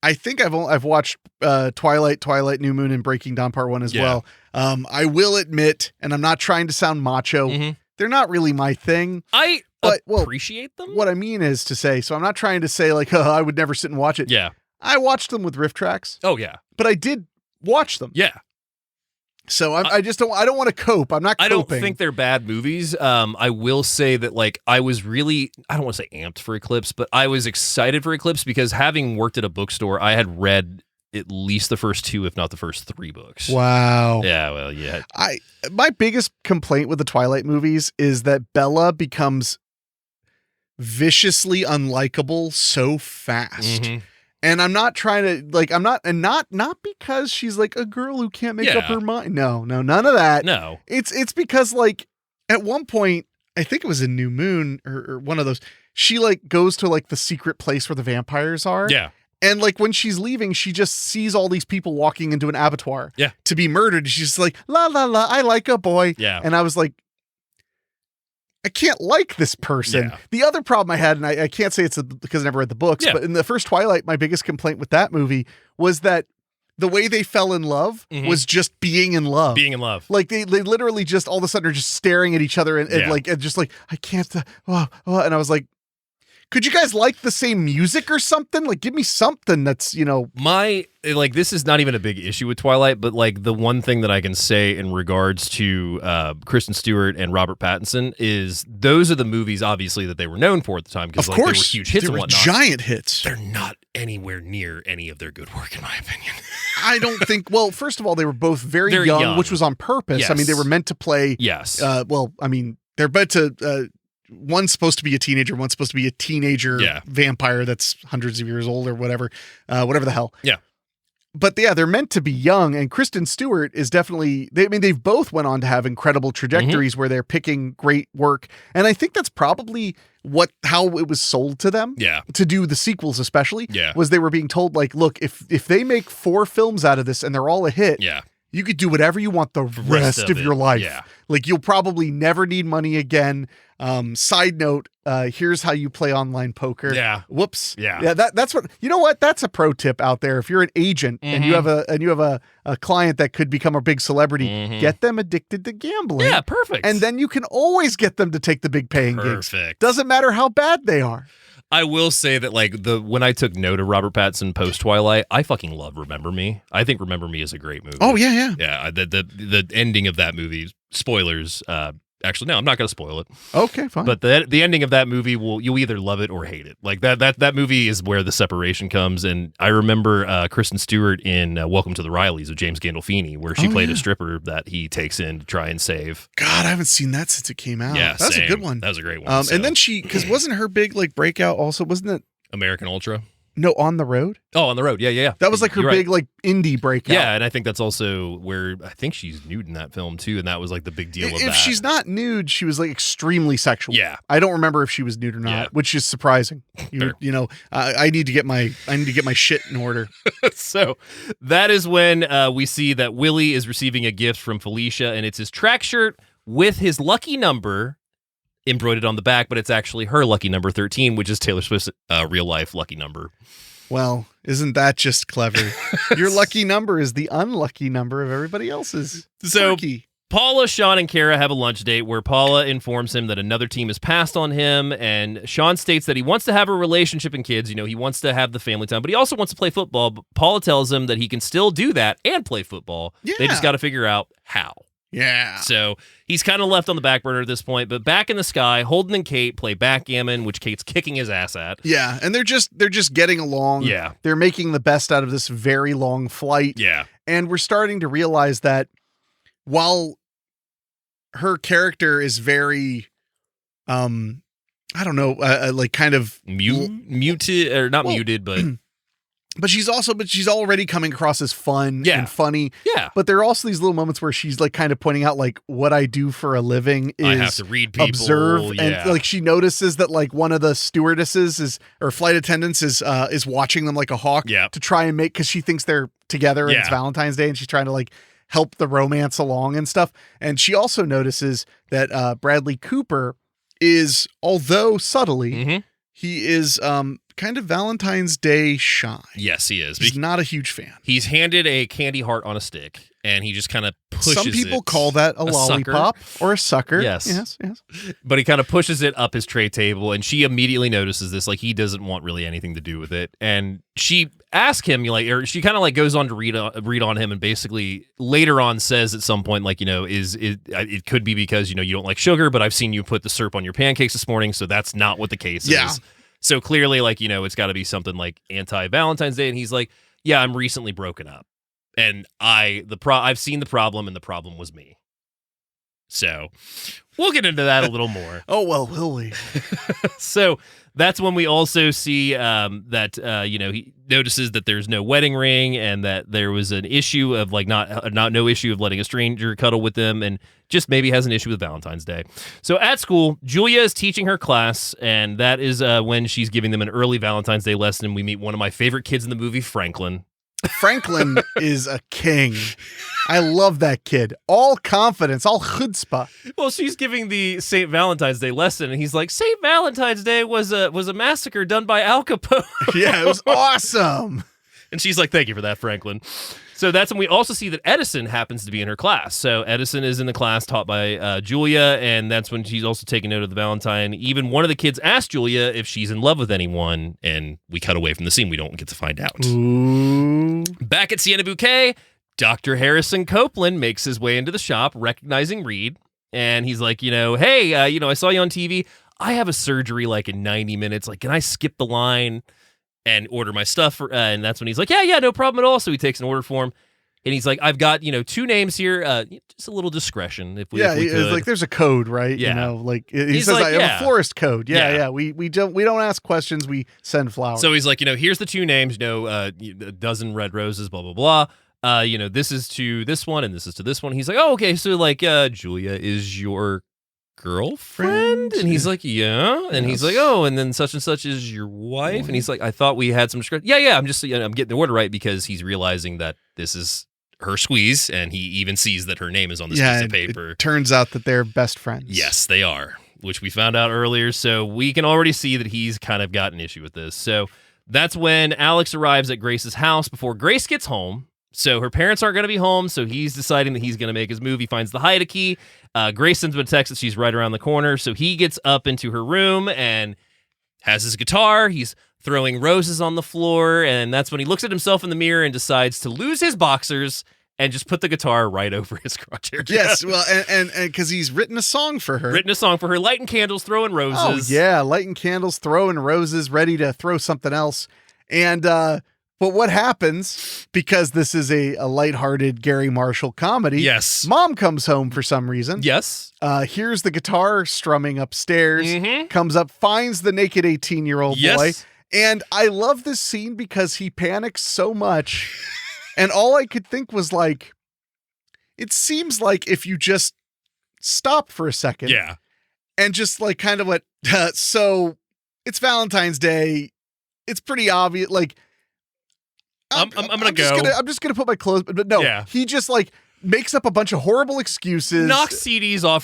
I think I've watched Twilight, New Moon, and Breaking Dawn Part 1 as well. I will admit, and I'm not trying to sound macho, they're not really my thing. I appreciate them. What I mean is to say, so I'm not trying to say like, I would never sit and watch it. Yeah. I watched them with riff tracks. Oh, yeah. But I did watch them. Yeah. So I don't want to cope. I'm not coping. I don't think they're bad movies. I will say that like I was really, I don't want to say amped for Eclipse, but I was excited for Eclipse because having worked at a bookstore, I had read at least the first 2, if not the first 3 books. Wow. Yeah, well, yeah. My biggest complaint with the Twilight movies is that Bella becomes viciously unlikable so fast. And I'm not trying to like, not because she's like a girl who can't make up her mind. No, none of that. No, it's because like at one point, I think it was in New Moon or one of those, she like goes to like the secret place where the vampires are. Yeah. And like when she's leaving, she just sees all these people walking into an abattoir to be murdered. She's like, la, la, la, I like a boy. Yeah. And I was like, I can't like this person. Yeah. The other problem I had, and I can't say it's because I never read the books, but in the first Twilight, my biggest complaint with that movie was that the way they fell in love was just being in love. Being in love. Like they literally just all of a sudden are just staring at each other and like, and just like, I can't, and I was like, could you guys like the same music or something? Like, give me something that's, this is not even a big issue with Twilight, but like the one thing that I can say in regards to Kristen Stewart and Robert Pattinson is those are the movies, obviously, that they were known for at the time because of they were course, huge hits they and were whatnot. Giant hits. They're not anywhere near any of their good work, in my opinion. I don't think. Well, first of all, they were both very young, which was on purpose. Yes. I mean, they were meant to play. Yes. They're meant to. One's supposed to be a teenager. One's supposed to be a teenager vampire that's hundreds of years old or whatever the hell. Yeah. But yeah, they're meant to be young, and Kristen Stewart is definitely. They've both went on to have incredible trajectories where they're picking great work, and I think that's probably how it was sold to them. Yeah. To do the sequels, especially. Yeah. Was they were being told like, look, if they make 4 films out of this and they're all a hit. Yeah. You could do whatever you want the rest of your life. Yeah. Like you'll probably never need money again. Side note, here's how you play online poker. Yeah. Whoops. Yeah. Yeah. That's what, you know what? That's a pro tip out there. If you're an agent and you have a client that could become a big celebrity, get them addicted to gambling. Yeah. Perfect. And then you can always get them to take the big paying gigs. Perfect. Doesn't matter how bad they are. I will say that when I took note of Robert Pattinson post Twilight, I fucking love Remember Me. I think Remember Me is a great movie. Oh yeah. Yeah. The ending of that movie, spoilers. Actually, no, I'm not going to spoil it. Okay, fine. But the ending of that movie you'll either love it or hate it. Like that movie is where the separation comes. And I remember Kristen Stewart in Welcome to the Rileys with James Gandolfini, where she played a stripper that he takes in to try and save. God, I haven't seen that since it came out. Yeah, that's a good one. That was a great one. And then because wasn't her big like breakout also? Wasn't it American Ultra? No, On the Road. Oh, On the Road. Yeah. That was like her big like indie breakout. Yeah, and I think that's also where I think she's nude in that film too, and that was like the big deal of that. If she's not nude, she was like extremely sexual. Yeah, I don't remember if she was nude or not, which is surprising. I need to get my shit in order. So that is when we see that Willie is receiving a gift from Felicia, and it's his track shirt with his lucky number embroidered on the back, but it's actually her lucky number 13, which is Taylor Swift's real life lucky number. Well, isn't that just clever? Your lucky number is the unlucky number of everybody else's. So Paula, Sean, and Kara have a lunch date where Paula informs him that another team has passed on him, and Sean states that he wants to have a relationship and kids. He wants to have the family time, but he also wants to play football. But Paula tells him that he can still do that and play football. Yeah. They just got to figure out how. Yeah. So he's kind of left on the back burner at this point, but back in the sky, Holden and Kate play backgammon, which Kate's kicking his ass at. Yeah, and they're just getting along. Yeah. They're making the best out of this very long flight. Yeah. And we're starting to realize that while her character is very I don't know, like kind of muted or not muted, but But she's already coming across as fun and funny. Yeah. But there are also these little moments where she's like kind of pointing out like what I do for a living is I have to read people, observe. And like she notices that like one of the stewardesses or flight attendants is watching them like a hawk to try and because she thinks they're together and it's Valentine's Day and she's trying to like help the romance along and stuff. And she also notices that Bradley Cooper is, although subtly, he is kind of Valentine's Day shy. Yes, he is. He's not a huge fan. He's handed a candy heart on a stick, and he just kind of pushes it. Some people call that a lollipop or a sucker. Yes. But he kind of pushes it up his tray table, and she immediately notices this. Like, he doesn't want really anything to do with it. And she asks him, or she kind of like goes on to read on him, and basically later on says at some point, like, it could be because, you don't like sugar, but I've seen you put the syrup on your pancakes this morning, so that's not what the case is. So clearly, like, it's got to be something like anti-Valentine's Day. And he's like, yeah, I'm recently broken up. And I've seen the problem, and the problem was me. So we'll get into that a little more. Oh, well, will we? So that's when we also see that, he notices that there's no wedding ring and that there was an issue of like no issue of letting a stranger cuddle with them, and just maybe has an issue with Valentine's Day. So at school, Julia is teaching her class, and that is when she's giving them an early Valentine's Day lesson. We meet one of my favorite kids in the movie, Franklin. Franklin is a king. I love that kid. All confidence, all chutzpah. Well, she's giving the St. Valentine's Day lesson, and he's like, St. Valentine's Day was a massacre done by Al Capone. Yeah, it was awesome. And she's like, thank you for that, Franklin. So that's when we also see that Edison happens to be in her class. So Edison is in the class taught by Julia, and that's when she's also taking note of the Valentine. Even one of the kids asked Julia if she's in love with anyone, and we cut away from the scene. We don't get to find out. Ooh. Back at Sienna Bouquet, Dr. Harrison Copeland makes his way into the shop, recognizing Reed, and he's like, hey, I saw you on TV. I have a surgery like in 90 minutes. Like, can I skip the line and order my stuff? And that's when he's like, yeah, no problem at all. So he takes an order for him. And he's like, I've got, 2 names here. Just a little discretion if we could. It's like there's a code, right? Yeah. He says, I have a florist code. Yeah. We don't ask questions. We send flowers. So he's like, here's the 2 names, a dozen red roses, blah, blah, blah. This is to this one and this is to this one. He's like, oh, okay. So like, Julia is your girlfriend? And he's like, yeah. And he's like, oh, and then such and such is your wife. And he's like, I thought we had some discretion. Yeah. I'm just, I'm getting the order right because he's realizing that this is her squeeze, and he even sees that her name is on this piece of paper. It turns out that they're best friends. Yes, they are, which we found out earlier. So we can already see that he's kind of got an issue with this. So that's when Alex arrives at Grace's house before Grace gets home. So her parents aren't going to be home, so he's deciding that he's going to make his move. He finds the hide key. Grace sends him a text that she's right around the corner, so he gets up into her room and has his guitar. He's throwing roses on the floor, and that's when he looks at himself in the mirror and decides to lose his boxers and just put the guitar right over his crotch area. Yes, well, and because he's written a song for her. Lighting candles, throwing roses. Oh, yeah, lighting candles, throwing roses, ready to throw something else. And, but what happens, because this is a lighthearted Garry Marshall comedy, yes, Mom comes home for some reason. Yes. Hears the guitar strumming upstairs, comes up, finds the naked 18-year-old boy. And I love this scene because he panics so much. And all I could think was like, it seems like if you just stop for a second. Yeah. And just like kind of what, so it's Valentine's Day. It's pretty obvious. Like, I'm gonna go. I'm just gonna put my clothes, but no, he just like makes up a bunch of horrible excuses. Knocks CDs off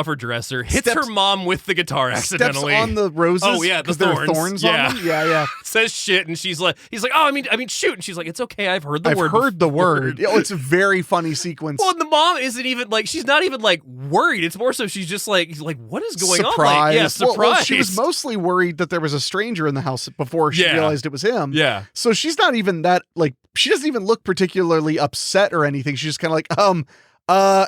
her dresser. Hits her mom with the guitar accidentally. Steps on the roses. Oh yeah, the thorns on them. Yeah. Says shit, and he's like, oh, I mean, shoot. And she's like, it's okay. I've heard the word. I've heard the word. It's a very funny sequence. Well, and the mom isn't even like, she's not even like worried. It's more so she's just like, what is going surprised. on? Like, yeah, surprised. Well, she was mostly worried that there was a stranger in the house before she realized it was him. Yeah. So she's not even that like. She doesn't even look particularly upset or anything. She's just kind of like,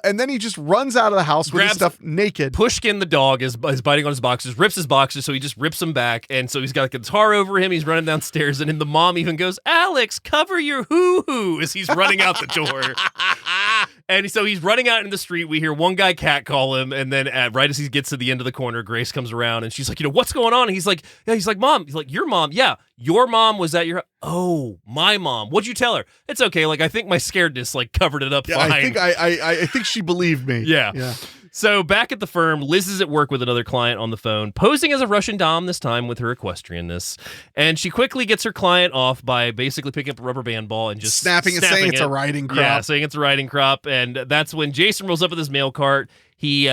and then he just runs out of the house with his stuff naked. Pushkin, the dog, is biting on his boxers, rips his boxers, so he just rips them back. And so he's got a guitar over him. He's running downstairs, and then the mom even goes, Alex, cover your hoo-hoo, as he's running out the door. And so he's running out in the street. We hear one guy catcall him, and then right as he gets to the end of the corner, Grace comes around, and she's like, what's going on? And he's like, Mom. He's like, your mom? Yeah, your mom was at your... Oh, my mom. What'd you tell her? It's okay. Like, I think my scaredness like covered it up fine. I think she believed me. Yeah. So back at the firm, Liz is at work with another client on the phone, posing as a Russian dom this time with her equestrianness. And she quickly gets her client off by basically picking up a rubber band ball and just snapping it, saying it's a riding crop. Yeah, saying it's a riding crop. And that's when Jason rolls up with his mail cart. He,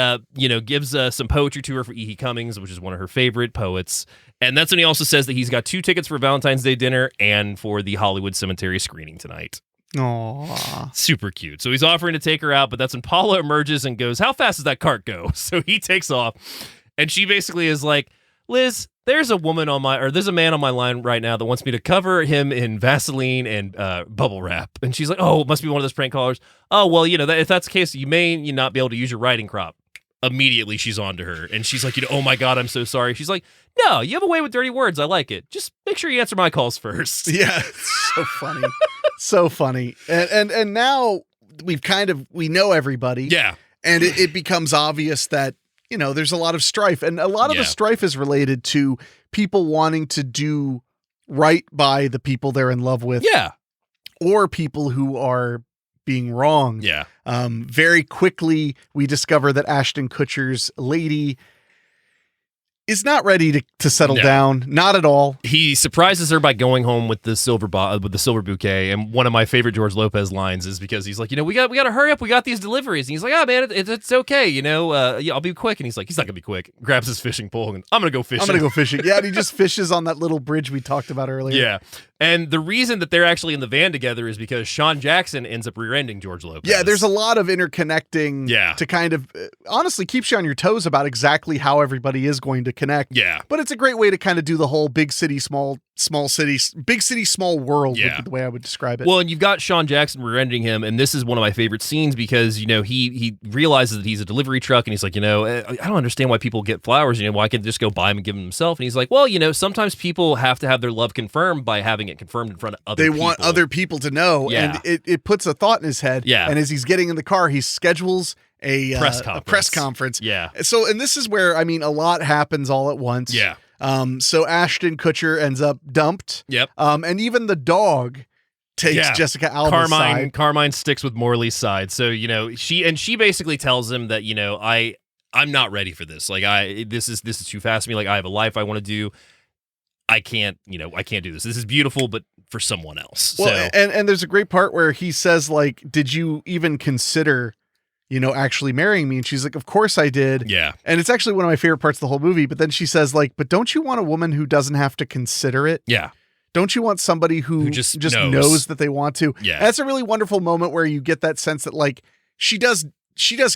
gives some poetry to her for E.E. Cummings, which is one of her favorite poets. And that's when he also says that he's got 2 tickets for Valentine's Day dinner and for the Hollywood Cemetery screening tonight. Aww. Super cute. So he's offering to take her out, but that's when Paula emerges and goes, how fast does that cart go? So he takes off, and she basically is like, Liz, there's a man on my line right now that wants me to cover him in Vaseline and bubble wrap. And she's like, oh, it must be one of those prank callers. Oh, well, if that's the case, you may not be able to use your riding crop. Immediately she's on to her, and she's like, oh my God, I'm so sorry. She's like, no, you have a way with dirty words. I like it. Just make sure you answer my calls first. Yeah, it's so funny. So funny. And now we know everybody. Yeah. And it becomes obvious that, there's a lot of strife, and a lot of the strife is related to people wanting to do right by the people they're in love with. Yeah. Or people who are being wrong. Yeah. Very quickly, we discover that Ashton Kutcher's lady is not ready to settle down. Not at all. He surprises her by going home with the silver bouquet. And one of my favorite George Lopez lines is because he's like, we got to hurry up. We got these deliveries. And he's like, oh man, it's okay. I'll be quick. And he's like, he's not gonna be quick. Grabs his fishing pole and I'm gonna go fishing. Yeah. And he just fishes on that little bridge we talked about earlier. Yeah. And the reason that they're actually in the van together is because Sean Jackson ends up rear-ending George Lopez. Yeah, there's a lot of interconnecting to kind of honestly keeps you on your toes about exactly how everybody is going to connect. Yeah. But it's a great way to kind of do the whole big city, small city, big city, small world, would be the way I would describe it. Well, and you've got Sean Jackson rear-ending him, and this is one of my favorite scenes because, he realizes that he's a delivery truck, and he's like, I don't understand why people get flowers, why can't they just go buy them and give them himself? And he's like, well, sometimes people have to have their love confirmed by having it confirmed in front of other people. They want other people to know, and it puts a thought in his head. Yeah. And as he's getting in the car, he schedules a press conference. Yeah. So, and this is where, a lot happens all at once. Yeah. So Ashton Kutcher ends up dumped. Yep. And even the dog takes Jessica Alba's side. Carmine sticks with Morley's side. So, she basically tells him that, I'm not ready for this. Like this is too fast for me. Like I have a life I want to do. I can't do this. This is beautiful, but for someone else. Well, so and there's a great part where he says, like, did you even consider, actually marrying me? And she's like, of course I did. Yeah. And it's actually one of my favorite parts of the whole movie. But then she says, like, but don't you want a woman who doesn't have to consider it? Yeah. Don't you want somebody who just knows that they want to? Yeah. And that's a really wonderful moment where you get that sense that, like, she does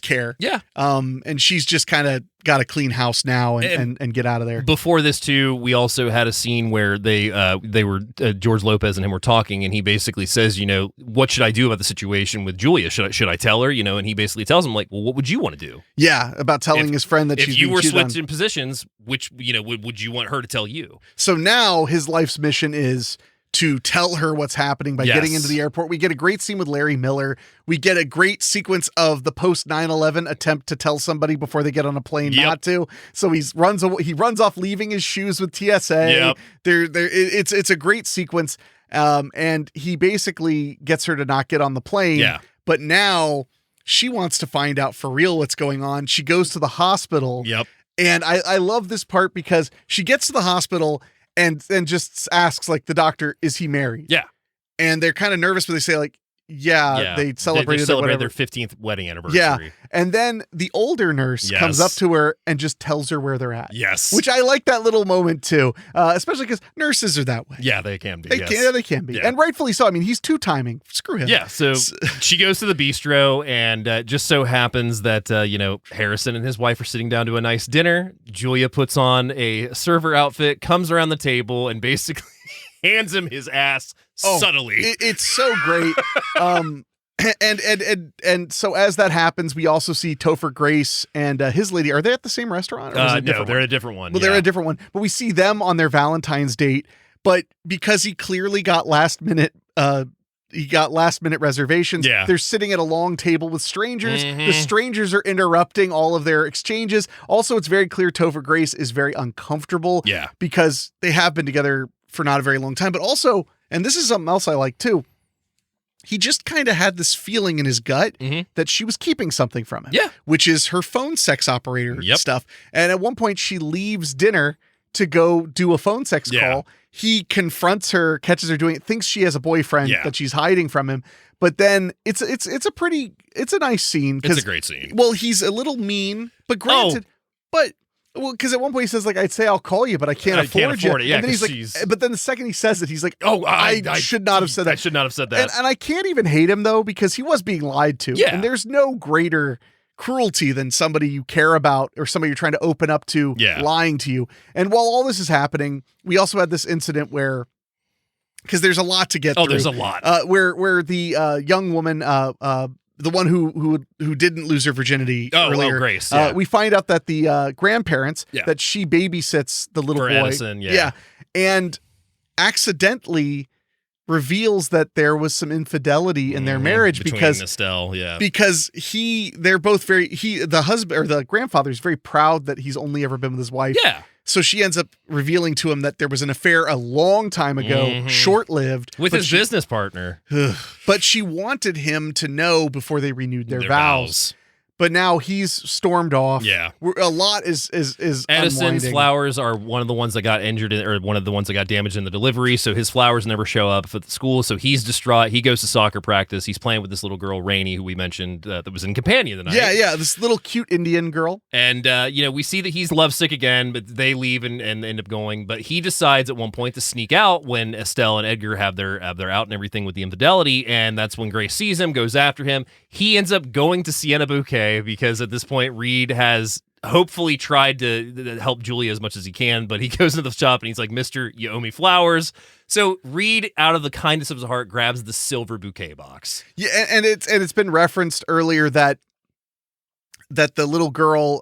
care. Yeah. And she's just kind of got a clean house now and get out of there. Before this too, we also had a scene where they were George Lopez and him were talking, and he basically says, what should I do about the situation with Julia? Should I tell her? And he basically tells him, like, well, what would you want to do? Yeah, about telling his friend that she's if you were switched in positions, which would you want her to tell you? So now his life's mission is to tell her what's happening by getting into the airport. We get a great scene with Larry Miller. We get a great sequence of the post 9/11 attempt to tell somebody before they get on a plane not to. So he runs off, leaving his shoes with TSA. It's a great sequence. And he basically gets her to not get on the plane. Yeah. But now she wants to find out for real what's going on. She goes to the hospital. Yep. And I love this part because she gets to the hospital and just asks, like, the doctor, is he married? Yeah. And they're kind of nervous, but they say, like, they celebrated their 15th wedding anniversary. Yeah. And then the older nurse comes up to her and just tells her where they're at. Yes. Which I like that little moment too, especially because nurses are that way. Yeah, they can be. They can be. Yeah. And rightfully so. I mean, he's two-timing. Screw him. Yeah, so she goes to the bistro, and just so happens that, Harrison and his wife are sitting down to a nice dinner. Julia puts on a server outfit, comes around the table, and basically hands him his ass subtly. It's so great. And so as that happens, we also see Topher Grace and his lady. Are they at the same restaurant? Or is it no, they're at a different one. Well, they're at a different one. But we see them on their Valentine's date. But because he clearly got last minute reservations. Yeah. They're sitting at a long table with strangers. Mm-hmm. The strangers are interrupting all of their exchanges. Also, it's very clear Topher Grace is very uncomfortable. Yeah. Because they have been together for not a very long time. But also, and this is something else I like too, he just kind of had this feeling in his gut that she was keeping something from him. Yeah. Which is her phone sex operator stuff. And at one point she leaves dinner to go do a phone sex call. He confronts her, catches her doing it, thinks she has a boyfriend that she's hiding from him. But then it's a nice scene. It's a great scene. Well, he's a little mean, but granted, because at one point he says, like, I'd say I'll call you, but I can't afford it. Yeah, and then he's like, but then the second he says it, he's like, I should not have said that. I should not have said that. And I can't even hate him though, because he was being lied to. Yeah. And there's no greater cruelty than somebody you care about or somebody you're trying to open up to lying to you. And while all this is happening, we also had this incident where, because there's a lot to get through. There's a lot. Where the young woman, the one who didn't lose her virginity earlier, Grace. We find out that the grandparents, that she babysits the little boy. Edison, and accidentally reveals that there was some infidelity in their marriage because Estelle, they're both the husband or the grandfather is very proud that he's only ever been with his wife. Yeah. So she ends up revealing to him that there was an affair a long time ago, short-lived. With his business partner. But she wanted him to know before they renewed their vows. but now he's stormed off. Yeah. A lot is Edison's unwinding. flowers are one of the ones that got injured or one of the ones that got damaged in the delivery. So his flowers never show up at the school. So he's distraught. He goes to soccer practice. He's playing with this little girl, Rainey, who we mentioned that was in Companion tonight. Yeah, this little cute Indian girl. And, we see that he's lovesick again, but they leave and end up going. But he decides at one point to sneak out when Estelle and Edgar have their out and everything with the infidelity. And that's when Grace sees him, goes after him. He ends up going to Sienna Bouquet because at this point, Reed has hopefully tried to help Julia as much as he can, but he goes into the shop and he's like, "Mister, you owe me flowers." So Reed, out of the kindness of his heart, grabs the silver bouquet box. Yeah, and it's been referenced earlier that the little girl,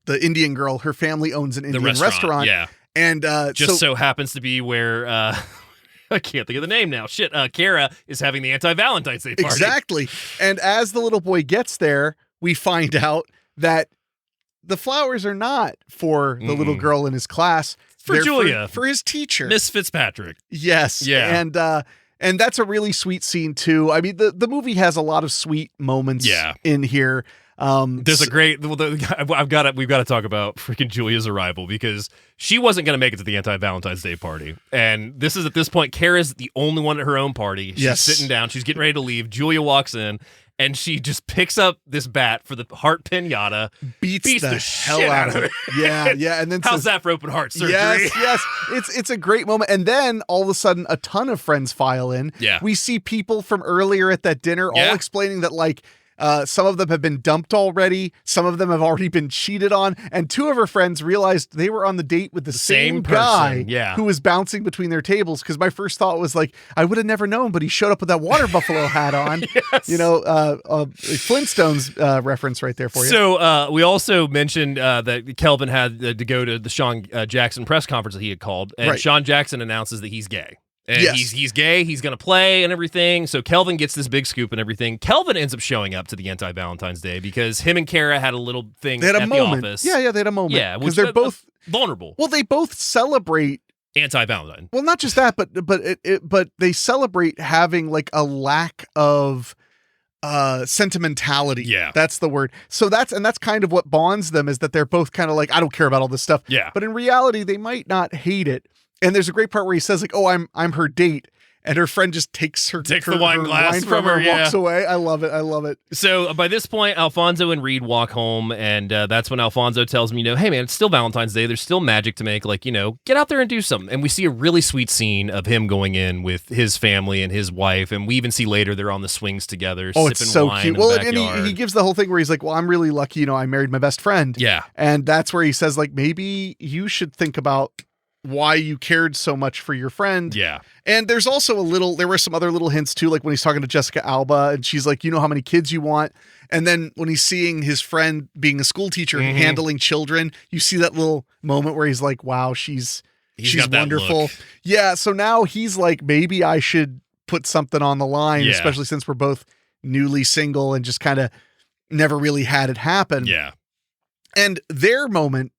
the Indian girl, her family owns an Indian restaurant. Yeah. And so happens to be where I can't think of the name now. Shit, Kara is having the anti-Valentine's Day party. Exactly. And as the little boy gets there, we find out that the flowers are not for the little girl in his class. For They're Julia. For his teacher. Miss Fitzpatrick. Yes. Yeah. And that's a really sweet scene too. I mean, the movie has a lot of sweet moments in here. There's a great. We've got to talk about freaking Julia's arrival because she wasn't going to make it to the anti-Valentine's Day party, and this is at this point, Kara's the only one at her own party. She's sitting down. She's getting ready to leave. Julia walks in, and she just picks up this bat for the heart pinata, beats the hell shit out of it. Yeah. And then how's that for open heart surgery? Yes. It's a great moment. And then all of a sudden, a ton of friends file in. Yeah. We see people from earlier at that dinner all explaining that some of them have been dumped already. Some of them have already been cheated on. And two of her friends realized they were on the date with the same guy who was bouncing between their tables. Because my first thought was like, I would have never known, but he showed up with that water buffalo hat on. Yes. Flintstones reference right there for you. So we also mentioned that Kelvin had to go to the Sean Jackson press conference that he had called. And Sean Jackson announces that he's gay. And he's gay, he's going to play and everything. So Kelvin gets this big scoop and everything. Kelvin ends up showing up to the anti-Valentine's Day because him and Kara had a little thing they had at a the moment. office. Yeah, they had a moment. Yeah, because they're both vulnerable. Well, they both celebrate anti-Valentine. Well, not just that, but they celebrate having like a lack of sentimentality. Yeah. That's the word. So that's kind of what bonds them, is that they're both kind of like, I don't care about all this stuff. Yeah. But in reality, they might not hate it. And there's a great part where he says like, "Oh, I'm her date." And her friend just takes the wine glass from her, and walks away. I love it. So by this point, Alfonso and Reed walk home, and that's when Alfonso tells me, hey man, it's still Valentine's Day. There's still magic to make. Like, get out there and do something. And we see a really sweet scene of him going in with his family and his wife, and we even see later they're on the swings together. Oh, it's so wine cute. Well, and he gives the whole thing where he's like, "Well, I'm really lucky. I married my best friend." Yeah, and that's where he says like, maybe you should think about why you cared so much for your friend. Yeah. And there's also there were some other little hints too, like when he's talking to Jessica Alba and she's like, how many kids you want. And then when he's seeing his friend being a school teacher handling children, you see that little moment where he's like, wow, she's wonderful. Yeah. So now he's like, maybe I should put something on the line, especially since we're both newly single and just kind of never really had it happen. Yeah. And their moment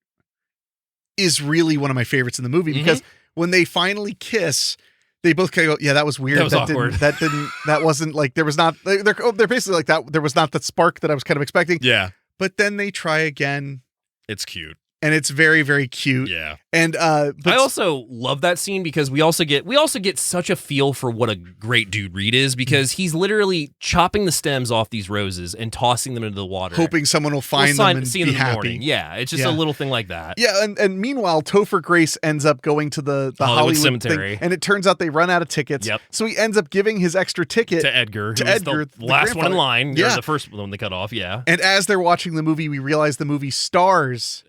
is really one of my favorites in the movie because when they finally kiss, they both kind of go, "Yeah, that was weird. That was awkward. That wasn't like, there was not, they're basically like that. There was not that spark that I was kind of expecting." Yeah. But then they try again. It's cute. And it's very, very cute. Yeah. And but I also love that scene because we also get such a feel for what a great dude Reed is, because he's literally chopping the stems off these roses and tossing them into the water, hoping someone will find them and see be them in the happy. morning. Yeah, it's just a little thing like that. Yeah, and meanwhile, Topher Grace ends up going to the Hollywood Cemetery, thing, and it turns out they run out of tickets. Yep. So he ends up giving his extra ticket to Edgar, the last one in line. Yeah, the first one they cut off. Yeah. And as they're watching the movie, we realize the movie stars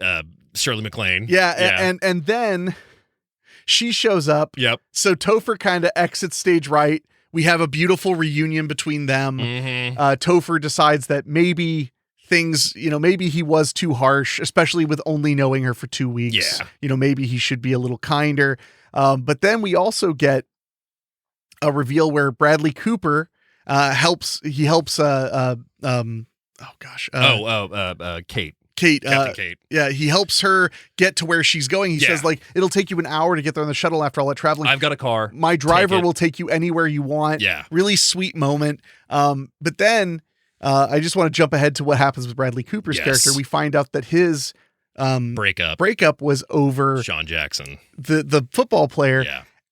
Shirley MacLaine. Yeah. And then she shows up. Yep. So Topher kind of exits stage right. We have a beautiful reunion between them. Topher decides that maybe things, maybe he was too harsh, especially with only knowing her for 2 weeks. Yeah. Maybe he should be a little kinder. But then we also get a reveal where Bradley Cooper helps. He helps. Kate. Captain Kate. Yeah, he helps her get to where she's going. He says, like, it'll take you an hour to get there on the shuttle after all that traveling. I've got a car. My driver will take you anywhere you want. Yeah. Really sweet moment. But then I just want to jump ahead to what happens with Bradley Cooper's character. We find out that his breakup was over Sean Jackson, the football player,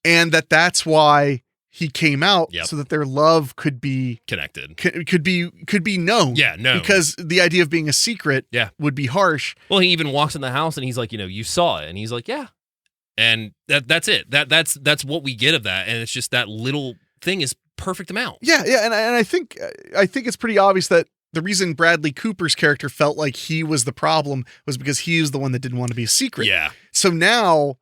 and that's why he came out, so that their love could be connected, could be known. Yeah, no, because the idea of being a secret, would be harsh. Well, he even walks in the house and he's like, you saw it, and he's like, yeah, and that's it. That's what we get of that, and it's just that little thing is perfect amount. Yeah, and I think it's pretty obvious that the reason Bradley Cooper's character felt like he was the problem was because he was the one that didn't want to be a secret. Yeah. So now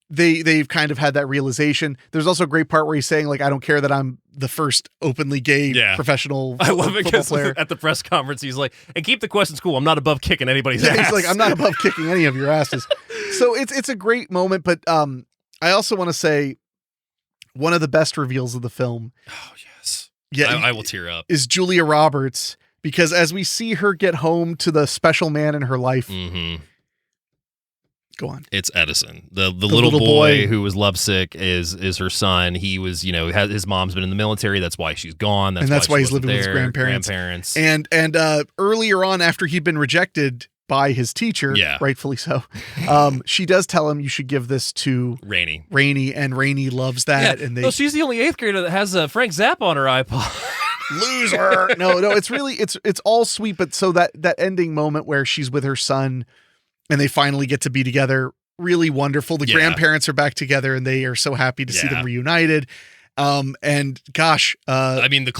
they've kind of had that realization. There's also a great part where he's saying, like, I don't care that I'm the first openly gay professional I love it football player. At the press conference, he's like, and keep the questions cool. I'm not above kicking anybody's ass. He's like, I'm not above kicking any of your asses. So it's a great moment, but I also want to say one of the best reveals of the film. Oh, yes. Yeah, I will tear up. Is Julia Roberts, because as we see her get home to the special man in her life, go on. It's Edison, the little boy who was lovesick is her son. He was, his mom's been in the military. That's why she's gone. That's why he's living with his grandparents. And earlier on, after he'd been rejected by his teacher, rightfully so, she does tell him, you should give this to Rainey, and Rainey loves that. Yeah. And she's the only 8th grader that has Frank Zappa on her iPod. Loser. No, it's really it's all sweet, but so that ending moment where she's with her son and they finally get to be together, really wonderful. The grandparents are back together and they are so happy to see them reunited. And gosh, I mean, the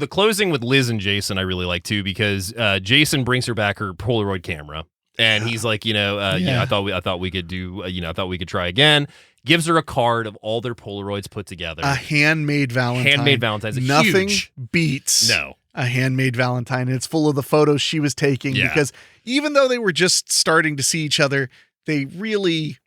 closing with Liz and Jason I really like too, because Jason brings her back her Polaroid camera and he's like, I thought we could do, I thought we could try again. Gives her a card of all their Polaroids put together. A handmade Valentine. Handmade Valentine's. Nothing beats a handmade Valentine. And it's full of the photos she was taking because even though they were just starting to see each other, they really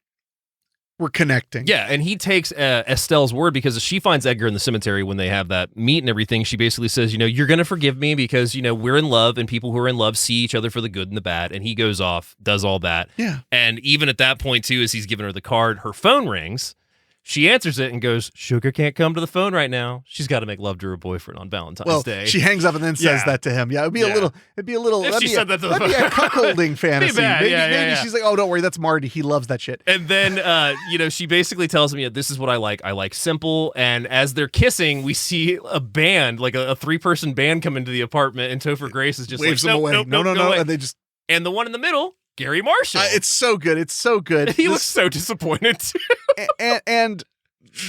were connecting. Yeah, and he takes Estelle's word because she finds Edgar in the cemetery when they have that meet and everything. She basically says, you're going to forgive me because, we're in love and people who are in love see each other for the good and the bad. And he goes off, does all that. Yeah. And even at that point, too, as he's giving her the card, her phone rings. She answers it and goes, Sugar can't come to the phone right now. She's got to make love to her boyfriend on Valentine's Day. She hangs up and then says that to him. Yeah, it'd be a little. If she said that to that'd be a cuckolding fantasy. Maybe she's like, oh, don't worry, that's Marty. He loves that shit. And then, she basically tells him, this is what I like. I like simple. And as they're kissing, we see a band, like a 3-person band, come into the apartment, and Topher Grace is just waves them away. No, and they just. And the one in the middle, Garry Marshall. It's so good. It's so good. He looks so disappointed too. and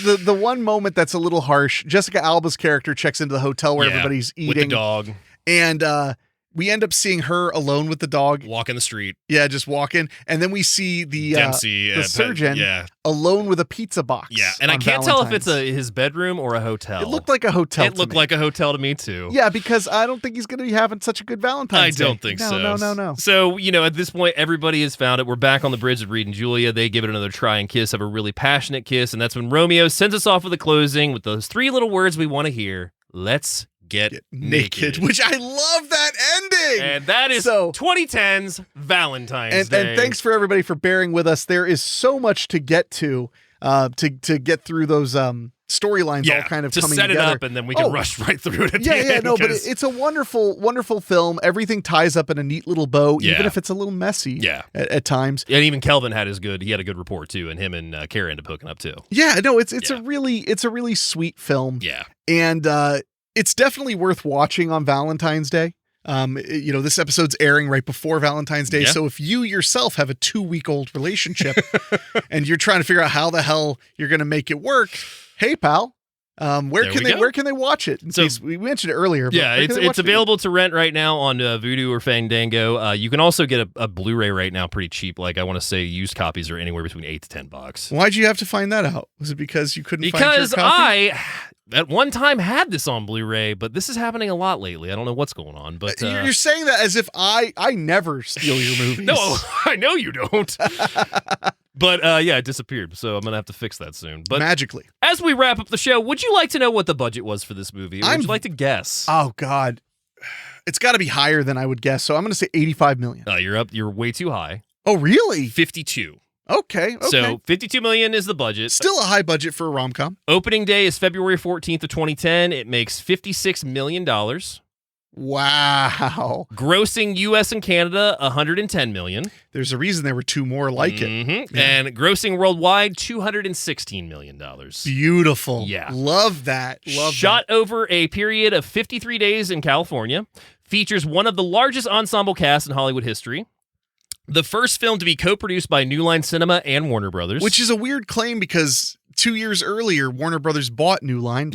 the one moment that's a little harsh, Jessica Alba's character checks into the hotel where everybody's eating with the dog, and we end up seeing her alone with the dog walking the street. Yeah, just walking, and then we see the Dempsey, the surgeon, alone with a pizza box. Yeah, and I can't tell if it's his bedroom or a hotel. It looked like a hotel. It looked like a hotel to me too. Yeah, because I don't think he's going to be having such a good Valentine's Day. I don't think so. No. So at this point, everybody has found it. We're back on the bridge of Reed and Julia. They give it another try and kiss, have a really passionate kiss, and that's when Romeo sends us off with the closing with those 3 little words we want to hear. Let's get naked. Which I love that ending. And that is 2010's Valentine's Day. And thanks for everybody for bearing with us. There is so much to get to get through those storylines all kind of to coming set together. It up, and then we can rush right through it at the end. But it's a wonderful, wonderful film. Everything ties up in a neat little bow, even if it's a little messy at times. And even Kelvin had a good report too, and him and Kara ended up hooking up too. Yeah, no, it's a really sweet film. Yeah. And it's definitely worth watching on Valentine's Day. This episode's airing right before Valentine's Day. Yeah. So if you yourself have a 2-week-old relationship and you're trying to figure out how the hell you're going to make it work, hey pal, where can they watch it? So we mentioned it earlier. But it's available to rent right now on Vudu or Fandango. You can also get a Blu-ray right now pretty cheap. Like I want to say used copies are anywhere between $8 to $10. Why'd you have to find that out? Was it because you couldn't find your copy? I at one time had this on Blu-ray, but this is happening a lot lately. I don't know what's going on. But you're saying that as if I never steal your movies. No, I know you don't. But it disappeared, so I'm going to have to fix that soon. But magically. As we wrap up the show, would you like to know what the budget was for this movie? Or would you like to guess? Oh, God. It's got to be higher than I would guess, so I'm going to say $85 million. You're way too high. Oh, really? 52. Okay. So $52 million is the budget. Still a high budget for a rom-com. Opening day is February 14th of 2010. It makes $56 million. Wow. Grossing U.S. and Canada, $110 million. There's a reason there were two more like it. Mm-hmm. Yeah. And grossing worldwide, $216 million. Beautiful. Yeah. Love that. Shot over a period of 53 days in California. Features one of the largest ensemble casts in Hollywood history. The first film to be co-produced by New Line Cinema and Warner Brothers. Which is a weird claim because 2 years earlier, Warner Brothers bought New Line.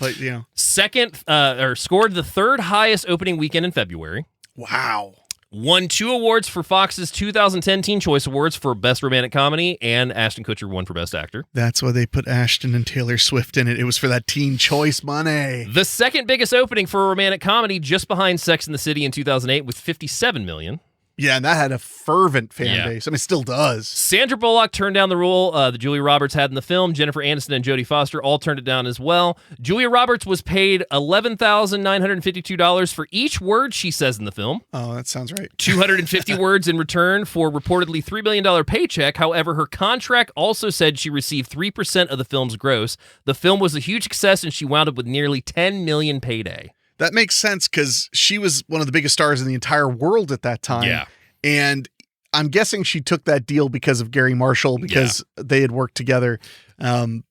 But you know. Scored the third highest opening weekend in February. Wow. Won 2 awards for Fox's 2010 Teen Choice Awards for Best Romantic Comedy, and Ashton Kutcher won for Best Actor. That's why they put Ashton and Taylor Swift in it. It was for that Teen Choice money. The second biggest opening for a romantic comedy, just behind Sex and the City in 2008 with $57 million. Yeah, and that had a fervent fan base. I mean, it still does. Sandra Bullock turned down the role that Julia Roberts had in the film. Jennifer Aniston and Jodie Foster all turned it down as well. Julia Roberts was paid $11,952 for each word she says in the film. Oh, that sounds right. 250 words in return for reportedly $3 million paycheck. However, her contract also said she received 3% of the film's gross. The film was a huge success, and she wound up with nearly $10 million payday. That makes sense because she was one of the biggest stars in the entire world at that time. Yeah. And I'm guessing she took that deal because of Garry Marshall, because they had worked together. And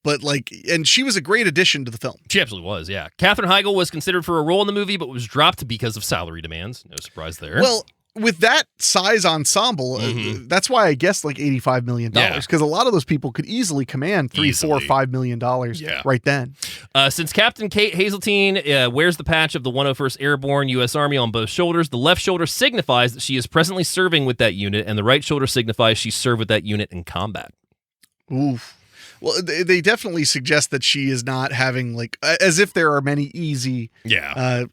she was a great addition to the film. She absolutely was, yeah. Katherine Heigl was considered for a role in the movie, but was dropped because of salary demands. No surprise there. Well, with that size ensemble, that's why I guess like $85 million, because a lot of those people could easily command $3, $4, $5 million right then. Since Captain Kate Hazeltine wears the patch of the 101st Airborne U.S. Army on both shoulders, the left shoulder signifies that she is presently serving with that unit, and the right shoulder signifies she served with that unit in combat. Oof. Well, they definitely suggest that she is not having, as if there are many easy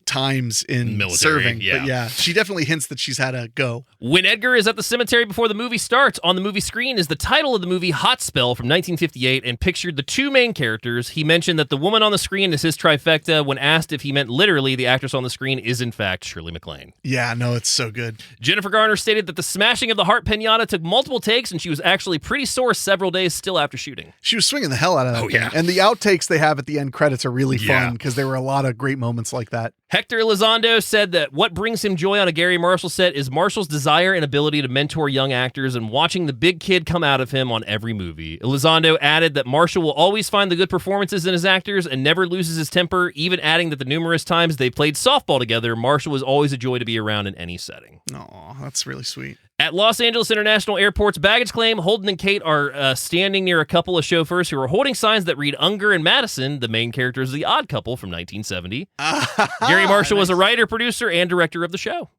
times in military, serving. But she definitely hints that she's had a go. When Edgar is at the cemetery before the movie starts, on the movie screen is the title of the movie Hot Spell from 1958, and pictured the two main characters. He mentioned that the woman on the screen is his trifecta. When asked if he meant literally, the actress on the screen is in fact Shirley MacLaine. Yeah, no, it's so good. Jennifer Garner stated that the smashing of the heart pinata took multiple takes, and she was actually pretty sore several days still after shooting. She was swinging the hell out of that thing. Yeah. And the outtakes they have at the end credits are really fun because there were a lot of great moments like that. Hector Elizondo said that what brings him joy on a Garry Marshall set is Marshall's desire and ability to mentor young actors and watching the big kid come out of him on every movie. Elizondo added that Marshall will always find the good performances in his actors and never loses his temper, even adding that the numerous times they played softball together, Marshall was always a joy to be around in any setting. Oh, that's really sweet. At Los Angeles International Airport's baggage claim, Holden and Kate are standing near a couple of chauffeurs who are holding signs that read Unger and Madison, the main characters of The Odd Couple from 1970. Garry Marshall was a writer, producer, and director of the show.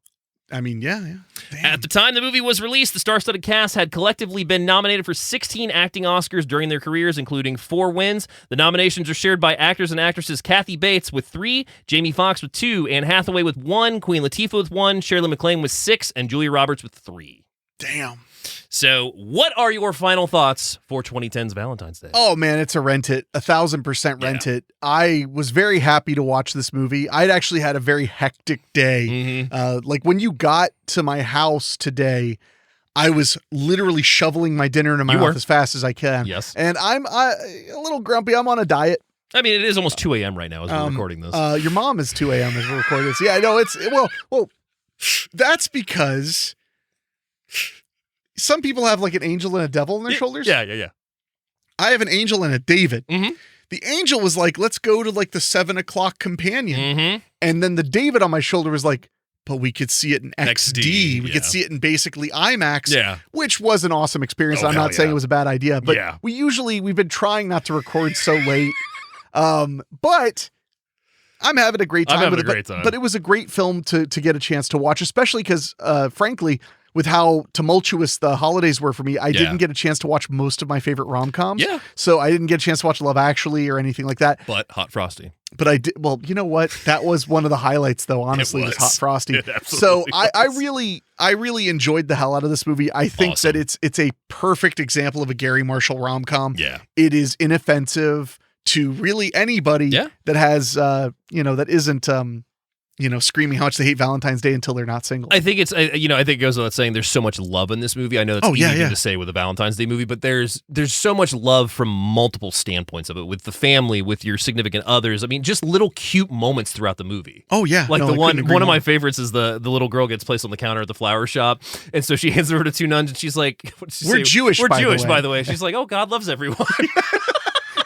I mean, yeah. Damn. At the time the movie was released, the star-studded cast had collectively been nominated for 16 acting Oscars during their careers, including 4 wins. The nominations are shared by actors and actresses Kathy Bates with 3, Jamie Foxx with 2, Anne Hathaway with 1, Queen Latifah with 1, Shirley MacLaine with 6, and Julia Roberts with 3. Damn. So, what are your final thoughts for 2010's Valentine's Day? Oh, man, it's a rent it. 1,000% rent it. I was very happy to watch this movie. I'd actually had a very hectic day. When you got to my house today, I was literally shoveling my dinner into my mouth as fast as I can. Yes. And I'm a little grumpy. I'm on a diet. I mean, it is almost 2 a.m. right now as we're recording this. Your mom is 2 a.m. as we're recording this. Yeah, I know. Well, that's because some people have like an angel and a devil on their shoulders. Yeah. I have an angel and a David. Mm-hmm. The angel was like, let's go to like the 7 o'clock companion. Mm-hmm. And then the David on my shoulder was like, but we could see it in XD. We could see it in basically IMAX, which was an awesome experience. I'm not saying it was a bad idea, but we've been trying not to record so late. But I'm having a great time with it. But it was a great film to get a chance to watch, especially because, frankly, with how tumultuous the holidays were for me, I didn't get a chance to watch most of my favorite rom-coms. Yeah. So I didn't get a chance to watch Love Actually or anything like that. But Hot Frosty. But I did. Well, you know what? That was one of the highlights, though. Honestly, was Hot Frosty. So I really enjoyed the hell out of this movie. I think that it's a perfect example of a Garry Marshall rom-com. Yeah. It is inoffensive to really anybody that has, that isn't, screaming how much they hate Valentine's Day until they're not single. I think I think it goes without saying there's so much love in this movie. I know that's easy to say with a Valentine's Day movie, but there's so much love from multiple standpoints of it, with the family, with your significant others. I mean, just little cute moments throughout the movie. Oh yeah. Like one of my favorites is the little girl gets placed on the counter at the flower shop, and so she hands it over to two nuns, and she's like, what did she We're say? Jewish, We're Jewish, the by the way. She's like, oh, God loves everyone.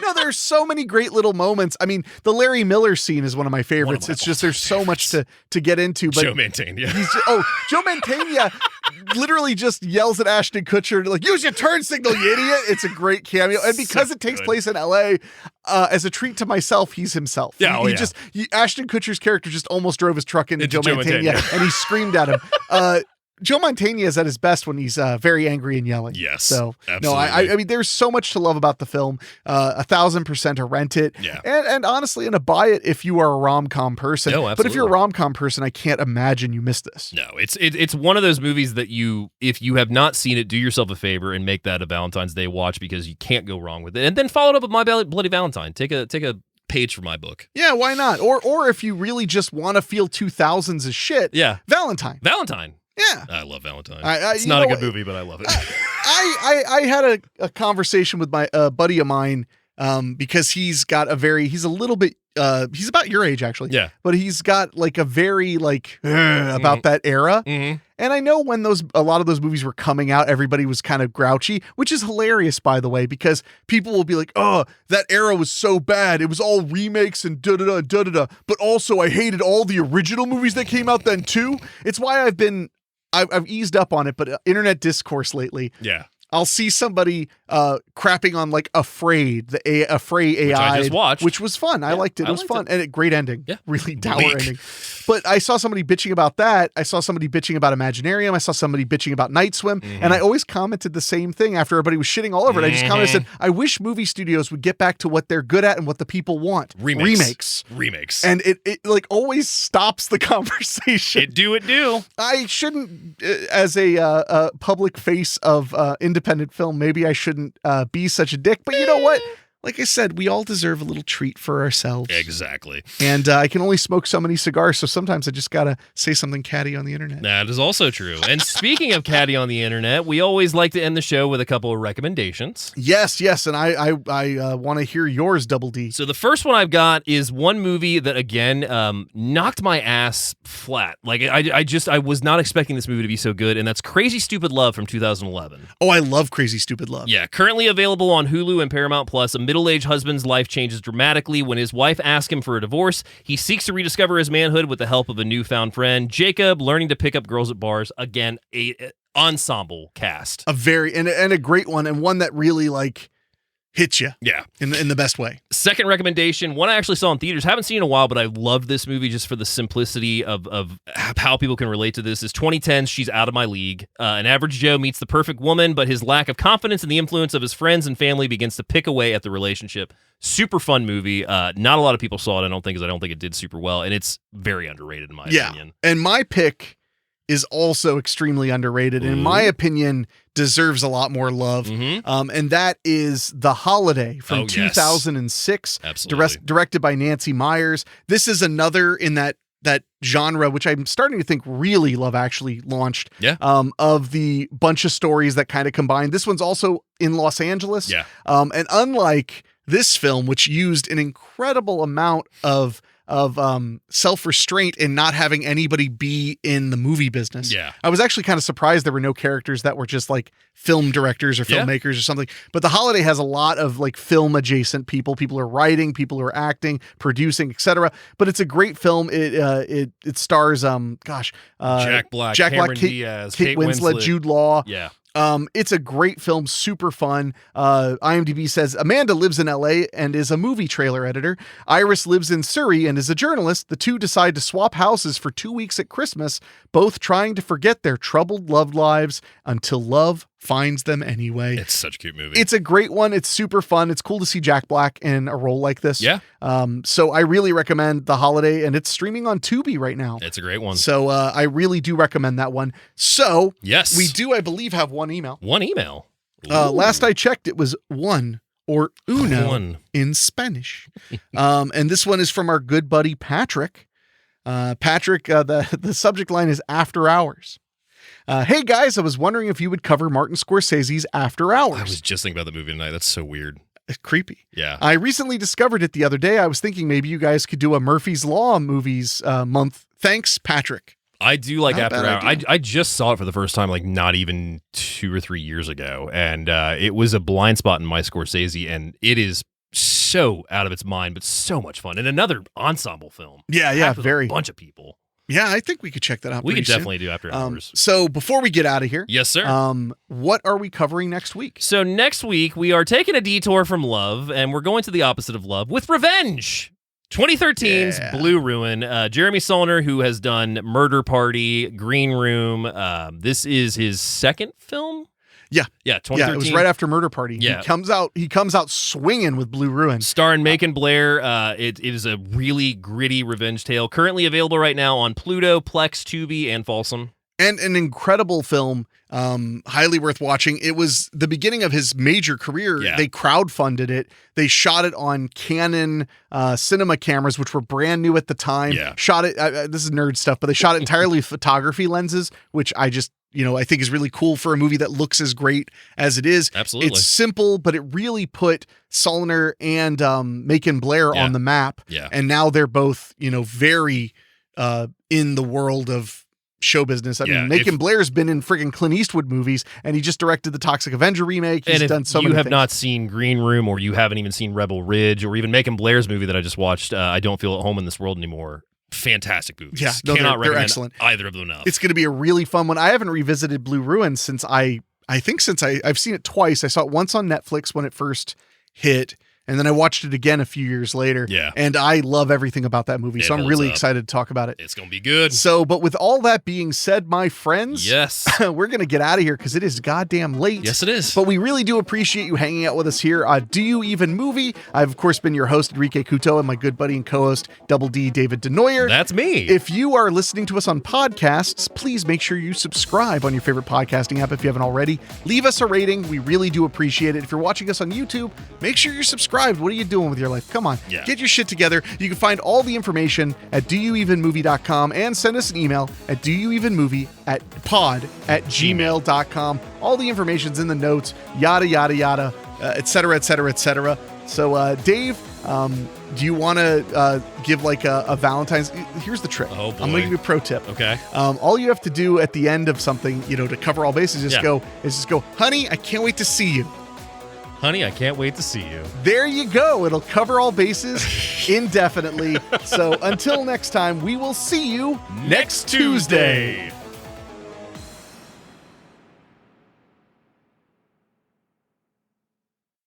No, there's so many great little moments. I mean, the Larry Miller scene is one of my favorites. It's just there's so much to get into. But Joe Mantegna. Joe Mantegna literally just yells at Ashton Kutcher like, use your turn signal, you idiot. It's a great cameo. And because it takes place in LA, as a treat to myself, he's himself. Yeah, Ashton Kutcher's character just almost drove his truck into Joe Mantegna and he screamed at him. Joe Mantegna is at his best when he's very angry and yelling. Yes. So, absolutely. I mean, there's so much to love about the film. 1,000% to rent it. Yeah. And honestly, and to buy it if you are a rom-com person. No, absolutely. But if you're a rom-com person, I can't imagine you missed this. No, it's one of those movies that if you have not seen it, do yourself a favor and make that a Valentine's Day watch, because you can't go wrong with it. And then follow it up with My Bloody Valentine. Take a page from my book. Yeah, why not? Or if you really just want to feel 2000s as shit. Yeah. Valentine. Yeah. I love Valentine. It's not a good movie, but I love it. I had a conversation with my buddy of mine because he's about your age actually. Yeah. But he's got like a very about that era. Mm-hmm. And I know when a lot of those movies were coming out, everybody was kind of grouchy, which is hilarious, by the way, because people will be like, oh, that era was so bad. It was all remakes and da-da-da, da-da-da. But also I hated all the original movies that came out then too. It's why I've eased up on it, but internet discourse lately. Yeah. I'll see somebody crapping on like Afraid, the Afraid AI, which I just watched, which was fun. I liked it. It was fun. And great ending. Yeah. Really dour ending. But I saw somebody bitching about that. I saw somebody bitching about Imaginarium. I saw somebody bitching about Night Swim. Mm-hmm. And I always commented the same thing after everybody was shitting all over it. I just commented and said, I wish movie studios would get back to what they're good at and what the people want. Remakes. And it like always stops the conversation. It do. I shouldn't, as a public face of independent film, maybe I shouldn't be such a dick, but you know what? Like I said, we all deserve a little treat for ourselves. Exactly. And I can only smoke so many cigars, so sometimes I just gotta say something catty on the internet. That is also true. And speaking of catty on the internet, we always like to end the show with a couple of recommendations. Yes, and I want to hear yours, Double D. So the first one I've got is one movie that, again, knocked my ass flat. Like, I was not expecting this movie to be so good, and that's Crazy Stupid Love from 2011. Oh, I love Crazy Stupid Love. Yeah, currently available on Hulu and Paramount Plus. A middle-aged husband's life changes dramatically when his wife asks him for a divorce. He seeks to rediscover his manhood with the help of a newfound friend, Jacob, learning to pick up girls at bars. Again, a ensemble cast. A very and a great one, and one that really hits you. Yeah. In the best way. Second recommendation, one I actually saw in theaters. Haven't seen in a while, but I loved this movie just for the simplicity of how people can relate to this. Is 2010's She's Out of My League. An average Joe meets the perfect woman, but his lack of confidence and the influence of his friends and family begins to pick away at the relationship. Super fun movie. Not a lot of people saw it, I don't think, because I don't think it did super well, and it's very underrated in my opinion. And my pick is also extremely underrated, and in my opinion, deserves a lot more love. Mm-hmm. And that is The Holiday from 2006, directed by Nancy Meyers. This is another in that genre, which I'm starting to think really Love Actually launched. Yeah. Of the bunch of stories that kind of combine. This one's also in Los Angeles. Yeah. And unlike this film, which used an incredible amount of self-restraint in not having anybody be in the movie business. Yeah. I was actually kind of surprised there were no characters that were just like film directors or filmmakers or something. But The Holiday has a lot of like film adjacent people. People are writing, people who are acting, producing, etc. But it's a great film. It stars Jack Black, Cameron Diaz, Kate Winslet, Jude Law. Yeah. It's a great film, super fun. IMDb says Amanda lives in LA and is a movie trailer editor. Iris lives in Surrey and is a journalist. The two decide to swap houses for 2 weeks at Christmas, both trying to forget their troubled love lives until love finds them anyway. It's such a cute movie. It's a great one. It's super fun. It's cool to see Jack Black in a role like this. Yeah. So I really recommend The Holiday, and it's streaming on Tubi right now. It's a great one. So I really do recommend that one. So yes, we do, I believe, have one email. One email. Last I checked, it was one or uno One. in Spanish. And this one is from our good buddy Patrick. Patrick, the subject line is After Hours. Hey guys, I was wondering if you would cover Martin Scorsese's After Hours. I was just thinking about the movie tonight. That's so weird. It's creepy. Yeah. I recently discovered it the other day. I was thinking maybe you guys could do a Murphy's Law movies month. Thanks, Patrick. I do like Not a After bad Hours. idea. I just saw it for the first time, like not even 2 or 3 years ago. And it was a blind spot in my Scorsese, and it is so out of its mind, but so much fun. And another ensemble film. Yeah, Packed with very. A bunch of people. Yeah, I think we could check that out. We pretty could soon. definitely do After Hours. So before we get out of here, Yes, sir. what are we covering next week? So next week, we are taking a detour from love, and we're going to the opposite of love with Revenge. 2013's Blue Ruin. Jeremy Saulnier, who has done Murder Party, Green Room. This is his second film. Yeah. Yeah, 2013. Yeah, it was right after Murder Party. Yeah. He comes out swinging with Blue Ruin. Starring Macon Blair. It is a really gritty revenge tale. Currently available right now on Pluto, Plex, Tubi, and Folsom. And an incredible film, highly worth watching. It was the beginning of his major career. Yeah. They crowdfunded it. They shot it on Canon cinema cameras, which were brand new at the time. Yeah. Shot it, this is nerd stuff, but they shot it entirely with photography lenses, which I just, I think is really cool for a movie that looks as great as it is. Absolutely. It's simple, but it really put Saulnier and Macon Blair on the map. Yeah. And now they're both, very in the world of show business. I mean, Macon Blair's been in friggin' Clint Eastwood movies, and he just directed the Toxic Avenger remake. He's done so many you have things. not seen Green Room, or you haven't even seen Rebel Ridge, or even Macon Blair's movie that I just watched, I Don't Feel at Home in This World Anymore. Fantastic movies. Yeah, no, Cannot they're recommend excellent. either of them enough. It's going to be a really fun one. I haven't revisited Blue Ruin since I've seen it twice. I saw it once on Netflix when it first hit, and then I watched it again a few years later. Yeah. And I love everything about that movie, so I'm really excited to talk about it. It's going to be good. So, but with all that being said, my friends, Yes. we're going to get out of here because it is goddamn late. Yes, it is. But we really do appreciate you hanging out with us here. Do You Even Movie? I've, of course, been your host, Enrique Couto, and my good buddy and co-host, Double D, David DeNoyer. That's me. If you are listening to us on podcasts, please make sure you subscribe on your favorite podcasting app if you haven't already. Leave us a rating. We really do appreciate it. If you're watching us on YouTube, make sure you're subscribed. What are you doing with your life? Come on. Yeah. Get your shit together. You can find all the information at doyouevenmovie.com and send us an email at doyouevenmovie@pod@gmail.com. All the information's in the notes, yada, yada, yada, et cetera, et cetera, et cetera. So, Dave, do you want to give like a Valentine's? Here's the trick. Oh, boy. I'm going to give you a pro tip. Okay. All you have to do at the end of something, to cover all bases, is Yeah. go, honey, I can't wait to see you. Honey, I can't wait to see you. There you go. It'll cover all bases indefinitely. So until next time, we will see you Next Tuesday.